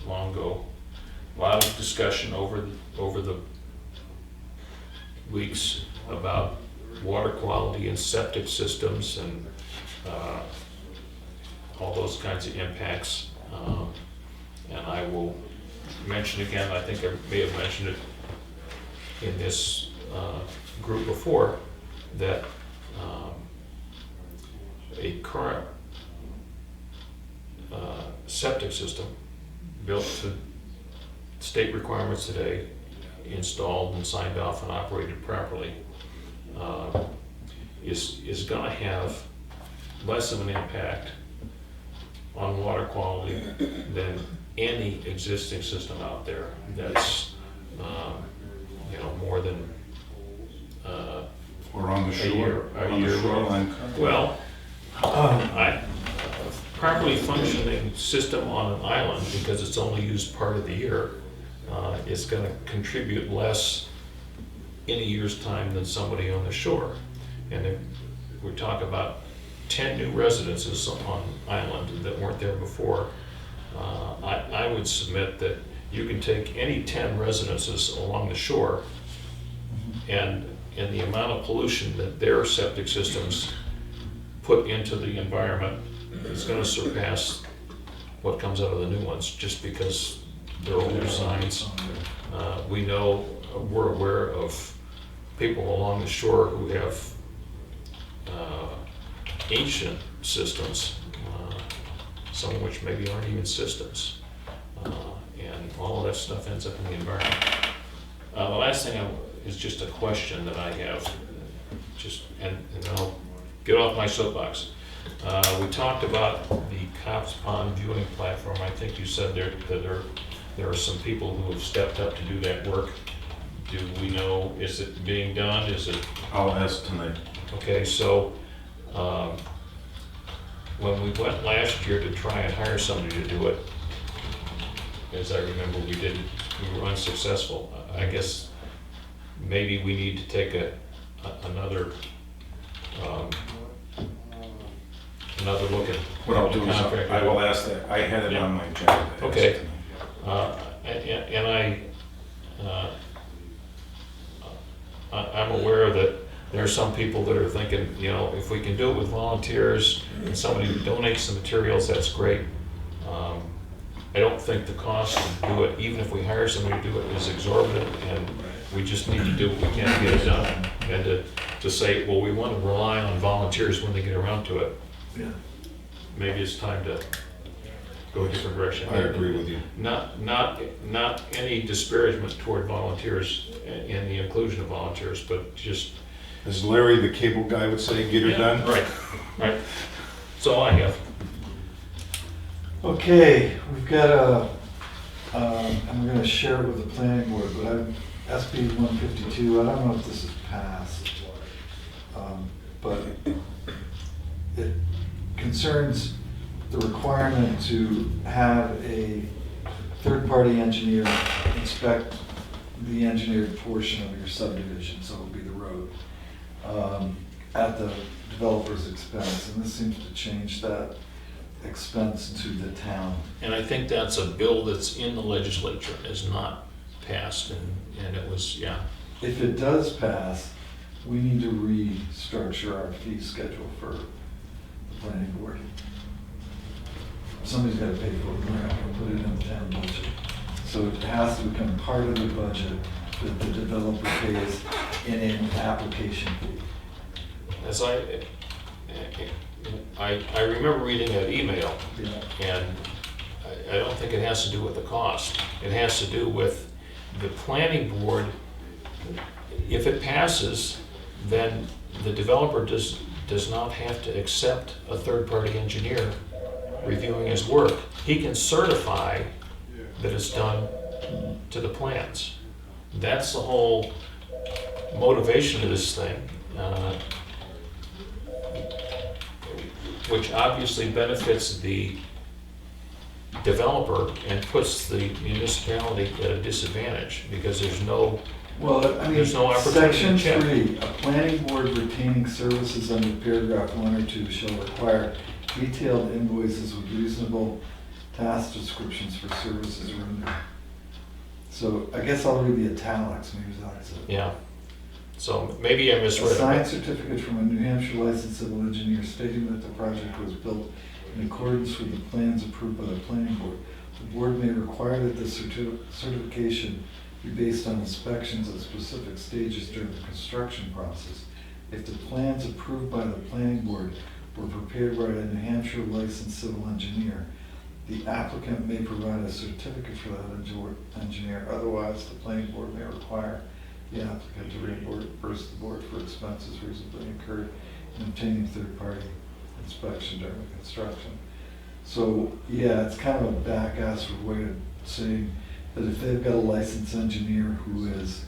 long ago, a lot of discussion over the weeks about water quality and septic systems and all those kinds of impacts. And I will mention again, I think I may have mentioned it in this group before, that a current septic system built to state requirements today, installed and signed off and operated properly, is going to have less of an impact on water quality than any existing system out there that's more than Or on the a shore, year. on the shoreline. Well, properly functioning system on an island, because it's only used part of the year, is going to contribute less in a year's time than somebody on the shore. And if we talk about 10 new residences on island that weren't there before, I would submit that you can take any 10 residences along the shore, and the amount of pollution that their septic systems put into the environment is going to surpass what comes out of the new ones, just because they're older designs. We're aware of people along the shore who have ancient systems, some of which maybe aren't even systems, and all of that stuff ends up in the environment. The last thing is just a question that I have, and I'll get off my soapbox. We talked about the Cops Pond viewing platform. I think you said that there are some people who have stepped up to do that work. Do we know, is it being done? Is it? I'll ask tonight. Okay, so when we went last year to try and hire somebody to do it, as I remember, we were unsuccessful. I guess maybe we need to take another look at What I'll do is contract. I will ask that. I had it on my agenda. to ask Okay. tonight. I'm aware that there are some people that are thinking, if we can do it with volunteers and somebody who donates the materials, that's great. I don't think the cost to do it, even if we hire somebody to do it, is exorbitant, and we just need to do what we can to get it done. And to say, well, we want to rely on volunteers when they get around to it. Yeah. Maybe it's time to go a different direction. I agree with you. Not any disparagement toward volunteers and the inclusion of volunteers, but just. As Larry, the cable guy, would say, get her Yeah, done. Right. That's all I have. Okay, we've got and we're gonna share it with the planning board, but SB 152, I don't know if this is passed, but it concerns the requirement to have a third-party engineer inspect the engineered portion of your subdivision, so it would be the road, at the developer's expense, and this seems to change that expense to the town. And I think that's a bill that's in the legislature, is not passed, and it was, yeah. If it does pass, we need to restructure our fee schedule for the planning board. Somebody's gotta pay for it, we're not gonna put it in the town budget. So it has to become part of the budget that the developer pays in an application fee. As I remember reading that email, Yeah. and I don't think it has to do with the cost. It has to do with the planning board. If it passes, then the developer does not have to accept a third-party engineer reviewing his work. He can certify that it's done to the plans. That's the whole motivation of this thing, which obviously benefits the developer and puts the municipality at a disadvantage, because there's no, Well, I mean, There's no opportunity to section check. 3, a planning board retaining services under paragraph 1 or 2 shall require detailed invoices with reasonable task descriptions for services rendered. So I guess I'll read the italics, maybe that's it. yeah. So maybe I A misread signed it. certificate from a New Hampshire licensed civil engineer stating that the project was built in accordance with the plans approved by the planning board. The board may require that the certification be based on inspections at specific stages during the construction process. If the plans approved by the planning board were prepared by a New Hampshire licensed civil engineer, the applicant may provide a certificate for that engineer. Otherwise, the planning board may require the applicant to reimburse the board for expenses reasonably incurred in obtaining third-party inspection during the construction. So, yeah, it's kind of a back-ass way of saying that if they've got a licensed engineer who has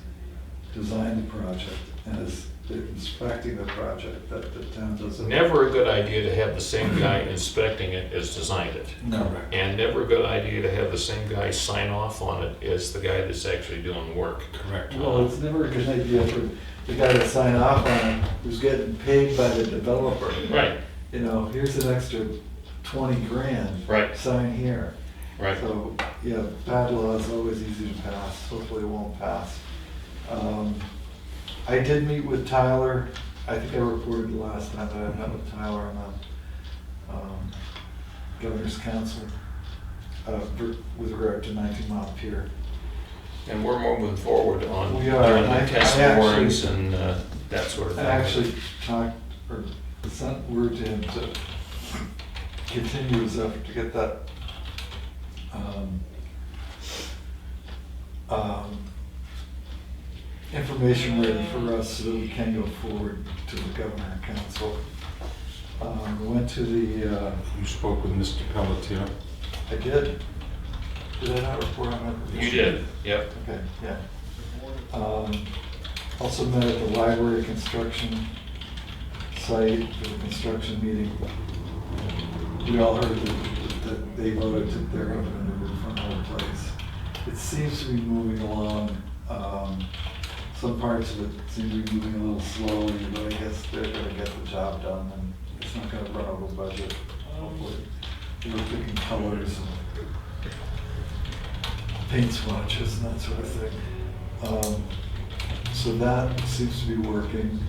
designed the project and is inspecting the project, that the town doesn't. Never a good idea to have the same guy inspecting it as designed it. No. And never a good idea to have the same guy sign off on it as the guy that's actually doing the work. Correct. Well, it's never a good idea for the guy to sign off on it who's getting paid by the developer. Right, You know, here's an extra 20 grand. Right. Sign here. right. So, yeah, bad law is always easy to pass. Hopefully it won't pass. I did meet with Tyler. I think I reported last time that I met with Tyler on the Governor's Council with regard to 19 Mile Pier. And we're moving forward on We doing are. the I test actually- borings and that sort of I thing. actually talked, or sent word to him to continue his effort to get that information ready for us so that we can go forward to the governor and council. We went to the, You spoke with Mr. Pelletier. I did. Did I not report on that? You did, yep. Okay, yeah. Also met at the library construction site for the construction meeting. We all heard that they voted that they're gonna put a new roof on the whole place. It seems to be moving along. Some parts of it seem to be moving a little slowly, but I guess they're gonna get the job done and it's not gonna run over budget, hopefully. We're picking colors and paint swatches and that sort of thing. So that seems to be working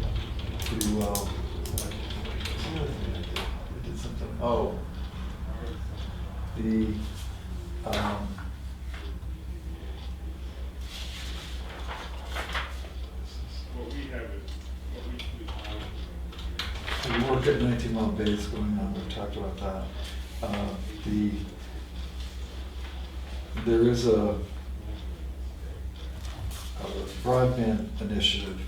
pretty well. What's the other thing I did? I did something, oh. The, the work at 19 Mile Bay is going on, we've talked about that. There is a broadband initiative,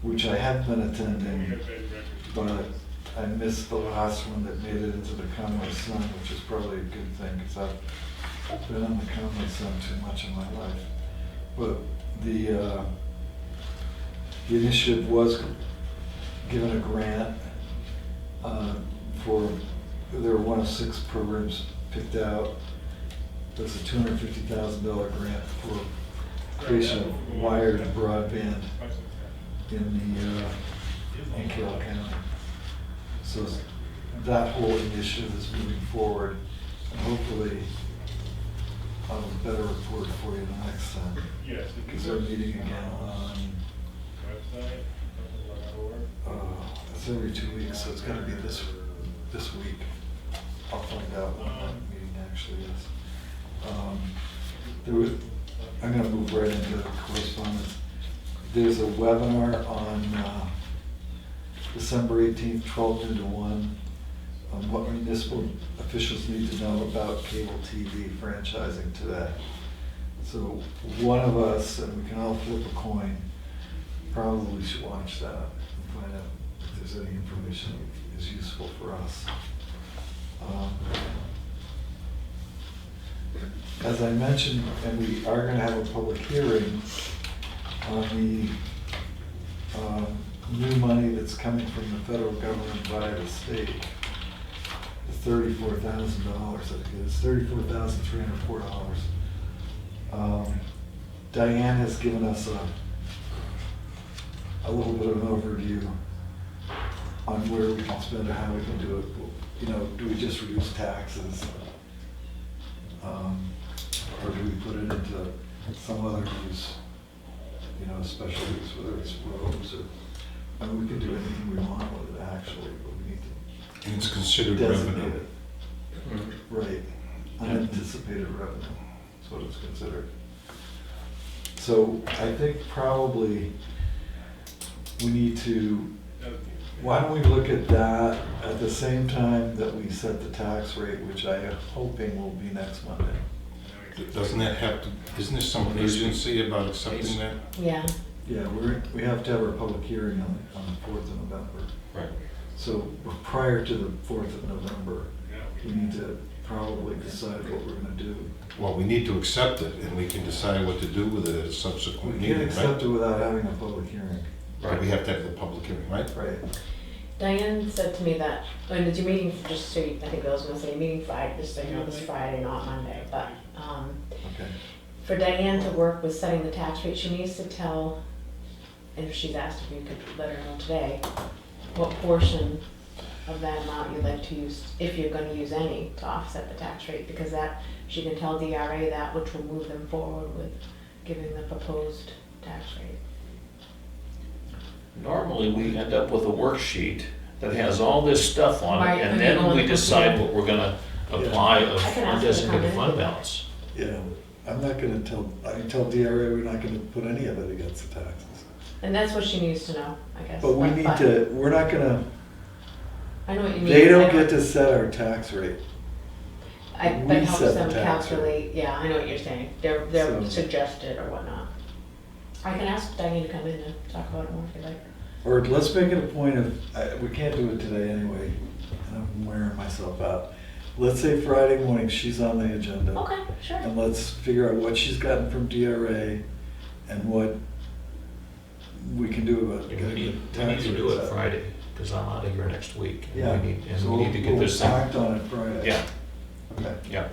which I have been attending, but I missed the last one that made it into the Conway Sun, which is probably a good thing, because I've been on the Conway Sun too much in my life. But the initiative was given a grant for, there were one of 6 programs picked out. There's a $250,000 grant for creation of wired broadband in Carroll County. So that whole initiative is moving forward, and hopefully I'll have a better report for you the next time. Because they're meeting again on, it's every 2 weeks, so it's gotta be this week. I'll find out when that meeting actually is. I'm gonna move right into correspondence. There's a webinar on December 18th, 12 noon to 1, on what municipal officials need to know about cable TV franchising today. So one of us, and we can all flip a coin, probably should watch that and find out if there's any information that is useful for us. As I mentioned, and we are going to have a public hearing on the new money that's coming from the federal government via the state, the $34,000, I think it is, $34,304. Diane has given us a little bit of an overview on where we can spend it, how we can do it. You know, do we just reduce taxes? Or do we put it into some other use, you know, special use, whether it's roads or, I mean, we can do anything we want with it actually, but we need to And it's considered designate revenue. it. Right, unanticipated revenue, that's what it's considered. So I think probably we need to, why don't we look at that at the same time that we set the tax rate, which I am hoping will be next Monday. Doesn't that have to, isn't there some urgency about accepting that? Yeah. Yeah, we have to have our public hearing on the 4th of November. Right. So prior to the 4th of November, we need to probably decide what we're gonna do. Well, we need to accept it, and we can decide what to do with it at a subsequent We meeting, can't right? accept it without having a public hearing. But we have to have the public hearing, right? Right. Diane said to me that, and it's your meeting, just so you, I think I was gonna say, meeting Friday, just so you know, this Friday, not Monday, but, Okay. for Diane to work with setting the tax rate, she needs to tell, and if she's asked if you could let her know today, what portion of that amount you'd like to use, if you're gonna use any, to offset the tax rate, because that, she can tell DRA that, which will move them forward with giving the proposed tax rate. Normally, we end up with a worksheet that has all this stuff on Right, it, and and you go then on we the decide computer. what we're gonna apply of I can ask her to come undesignated in. fund balance. Yeah, I'm not gonna tell, I can tell DRA we're not gonna put any of it against the taxes. And that's what she needs to know, I guess. But we need to, we're not gonna, I know what you mean. they I don't know- get to set our tax rate. That we helps set the them tax rate. calculate, yeah, I know what you're saying, they're So- suggested or whatnot. I can ask Diane to come in and talk about it more if you like. Or let's make it a point of, we can't do it today anyway, and I'm wearing myself out. Let's say Friday morning, she's on the agenda. Okay, sure. And let's figure out what she's gotten from DRA and what we can do about We getting need the to tax rate do it set. Friday, because I'm out of here next week. And Yeah, we need- so And we need to get we'll this thing. act on it Friday. Yeah, Okay, yeah.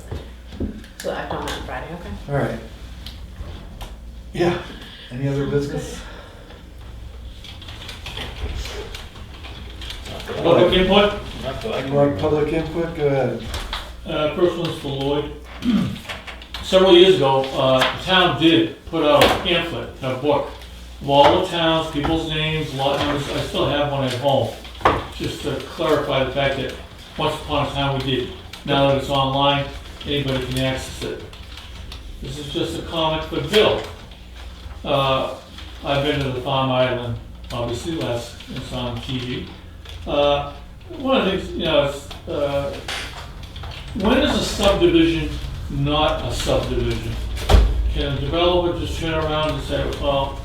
So act on that Friday, okay? all right. Yeah, any other business? Public input, Not that I You can want remember. public input? Go ahead. first one's for Lloyd. Several years ago, the town did put out a pamphlet, a book, of all the towns, people's names, lot numbers. I still have one at home, just to clarify the fact that once upon a time we did. Now that it's online, anybody can access it. This is just a comment for Bill. I've been to the Farm Island, obviously, it's on TV. One of the things, you know, is, when is a subdivision not a subdivision? Can a developer just turn around and say, well,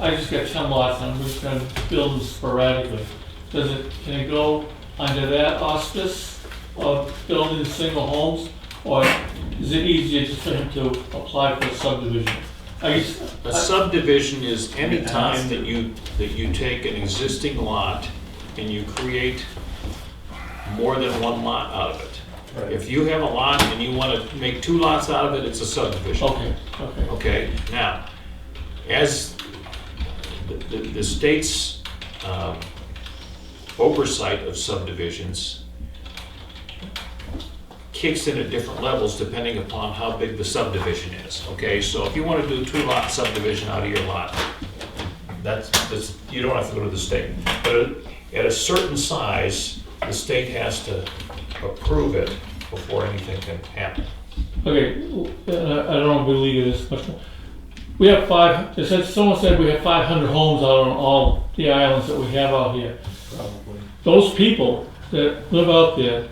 I just got 10 lots, I'm just gonna build them sporadically? Can it go under that auspice of building single homes? Or is it easier just for him to apply for a subdivision? A subdivision is any time that you take an existing lot and you create more than one lot out of it. Right. If you have a lot and you want to make 2 lots out of it, it's a subdivision. Okay. Okay, now, as the state's oversight of subdivisions kicks in at different levels depending upon how big the subdivision is, okay? So if you want to do a 2-lot subdivision out of your lot, that's, you don't have to go to the state. But at a certain size, the state has to approve it before anything can happen. Okay, I don't believe this much more. We have someone said we have 500 homes out on all the islands that we have out here. Probably. Those people that live out there,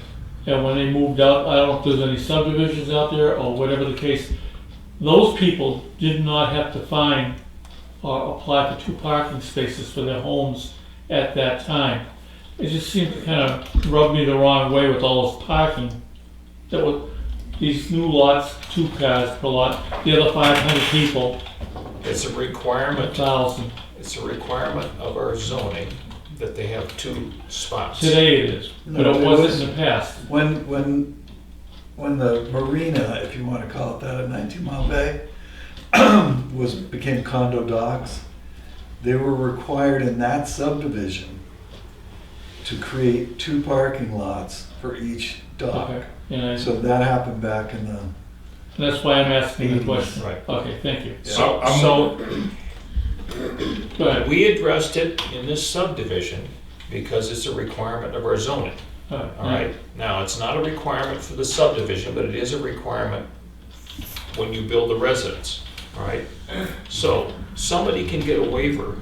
and when they moved out, I don't know if there's any subdivisions out there or whatever the case, those people did not have to find or apply for 2 parking spaces for their homes at that time. It just seemed to kind of rub me the wrong way with all this parking. That was, these new lots, 2 cars per lot, the other 500 people, It's a requirement, 1,000. it's a requirement of our zoning that they have 2 spots. Today it is, but No, it it wasn't was- in the past. When the marina, if you want to call it that, at 19 Mile Bay, became condo docks, they were required in that subdivision to create 2 parking lots for each dock. Okay, and So that happened back in the, that's why I'm asking the question. Right. Okay, thank you. So, Go ahead. we addressed it in this subdivision because it's a requirement of our zoning. All right, now, it's not a requirement for the subdivision, but it is a requirement when you build the residence, all right? So, somebody can get a waiver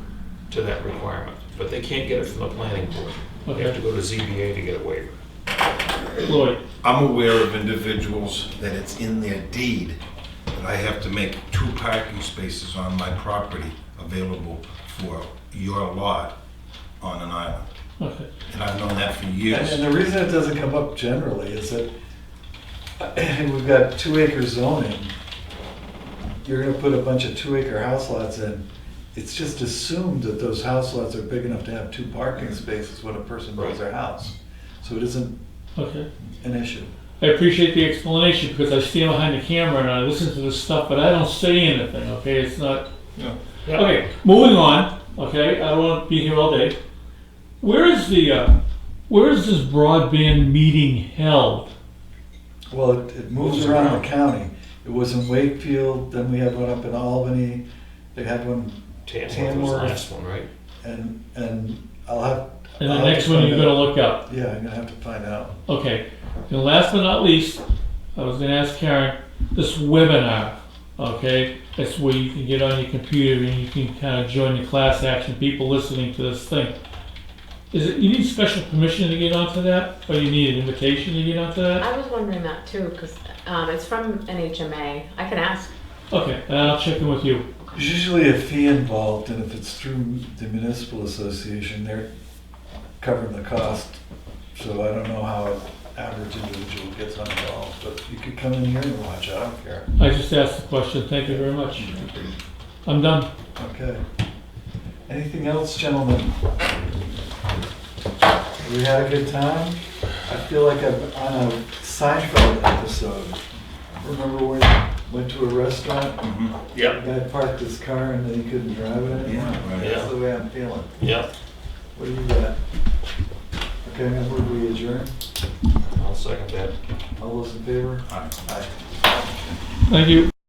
to that requirement, but they can't get it from the planning board. They have to go to ZBA to get a waiver. Lloyd, I'm aware of individuals that it's in their deed that I have to make 2 parking spaces on my property available for your lot on an island. okay. And I've known that for and years. the reason it doesn't come up generally is that we've got 2-acre zoning. You're gonna put a bunch of 2-acre house lots in. It's just assumed that those house lots are big enough to have 2 parking spaces when a person builds their house. So it isn't Okay. an issue. I appreciate the explanation because I stand behind the camera and I listen to this stuff, but I don't say anything, okay? It's not. Yeah. Okay, moving on, okay? I don't want to be here all day. Where is this broadband meeting held? Well, it moves around the county. It was in Wakefield, then we had one up in Albany, they had one, Tamworth was the last one, right? and I'll have. And the I'll have next to one find you're gonna out. look up. Yeah, I'm gonna have to find out. Okay, and last but not least, I was gonna ask Karen, this webinar, okay? That's where you can get on your computer and you can kind of join the class action, people listening to this thing. Is it, you need special permission to get onto that, or you need an invitation to get onto that? I was wondering that too, because it's from NHMA. I can ask. Okay, and I'll check in with you. There's usually a fee involved, and if it's through the municipal association, they're covering the cost. So I don't know how an average individual gets involved, but you could come in here and watch, I don't care. I just asked the question, thank you very much. I'm done. Okay. Anything else, gentlemen? We had a good time? I feel like I'm on a Seinfeld episode. Remember when we went to a restaurant? Yep. The guy parked his car and then he couldn't drive it anymore? Yeah, right. That's the way I'm feeling. Yep. What do you got? Okay, now where do we adjourn? I'll second that. All those in favor? Aye. Aye. Thank you.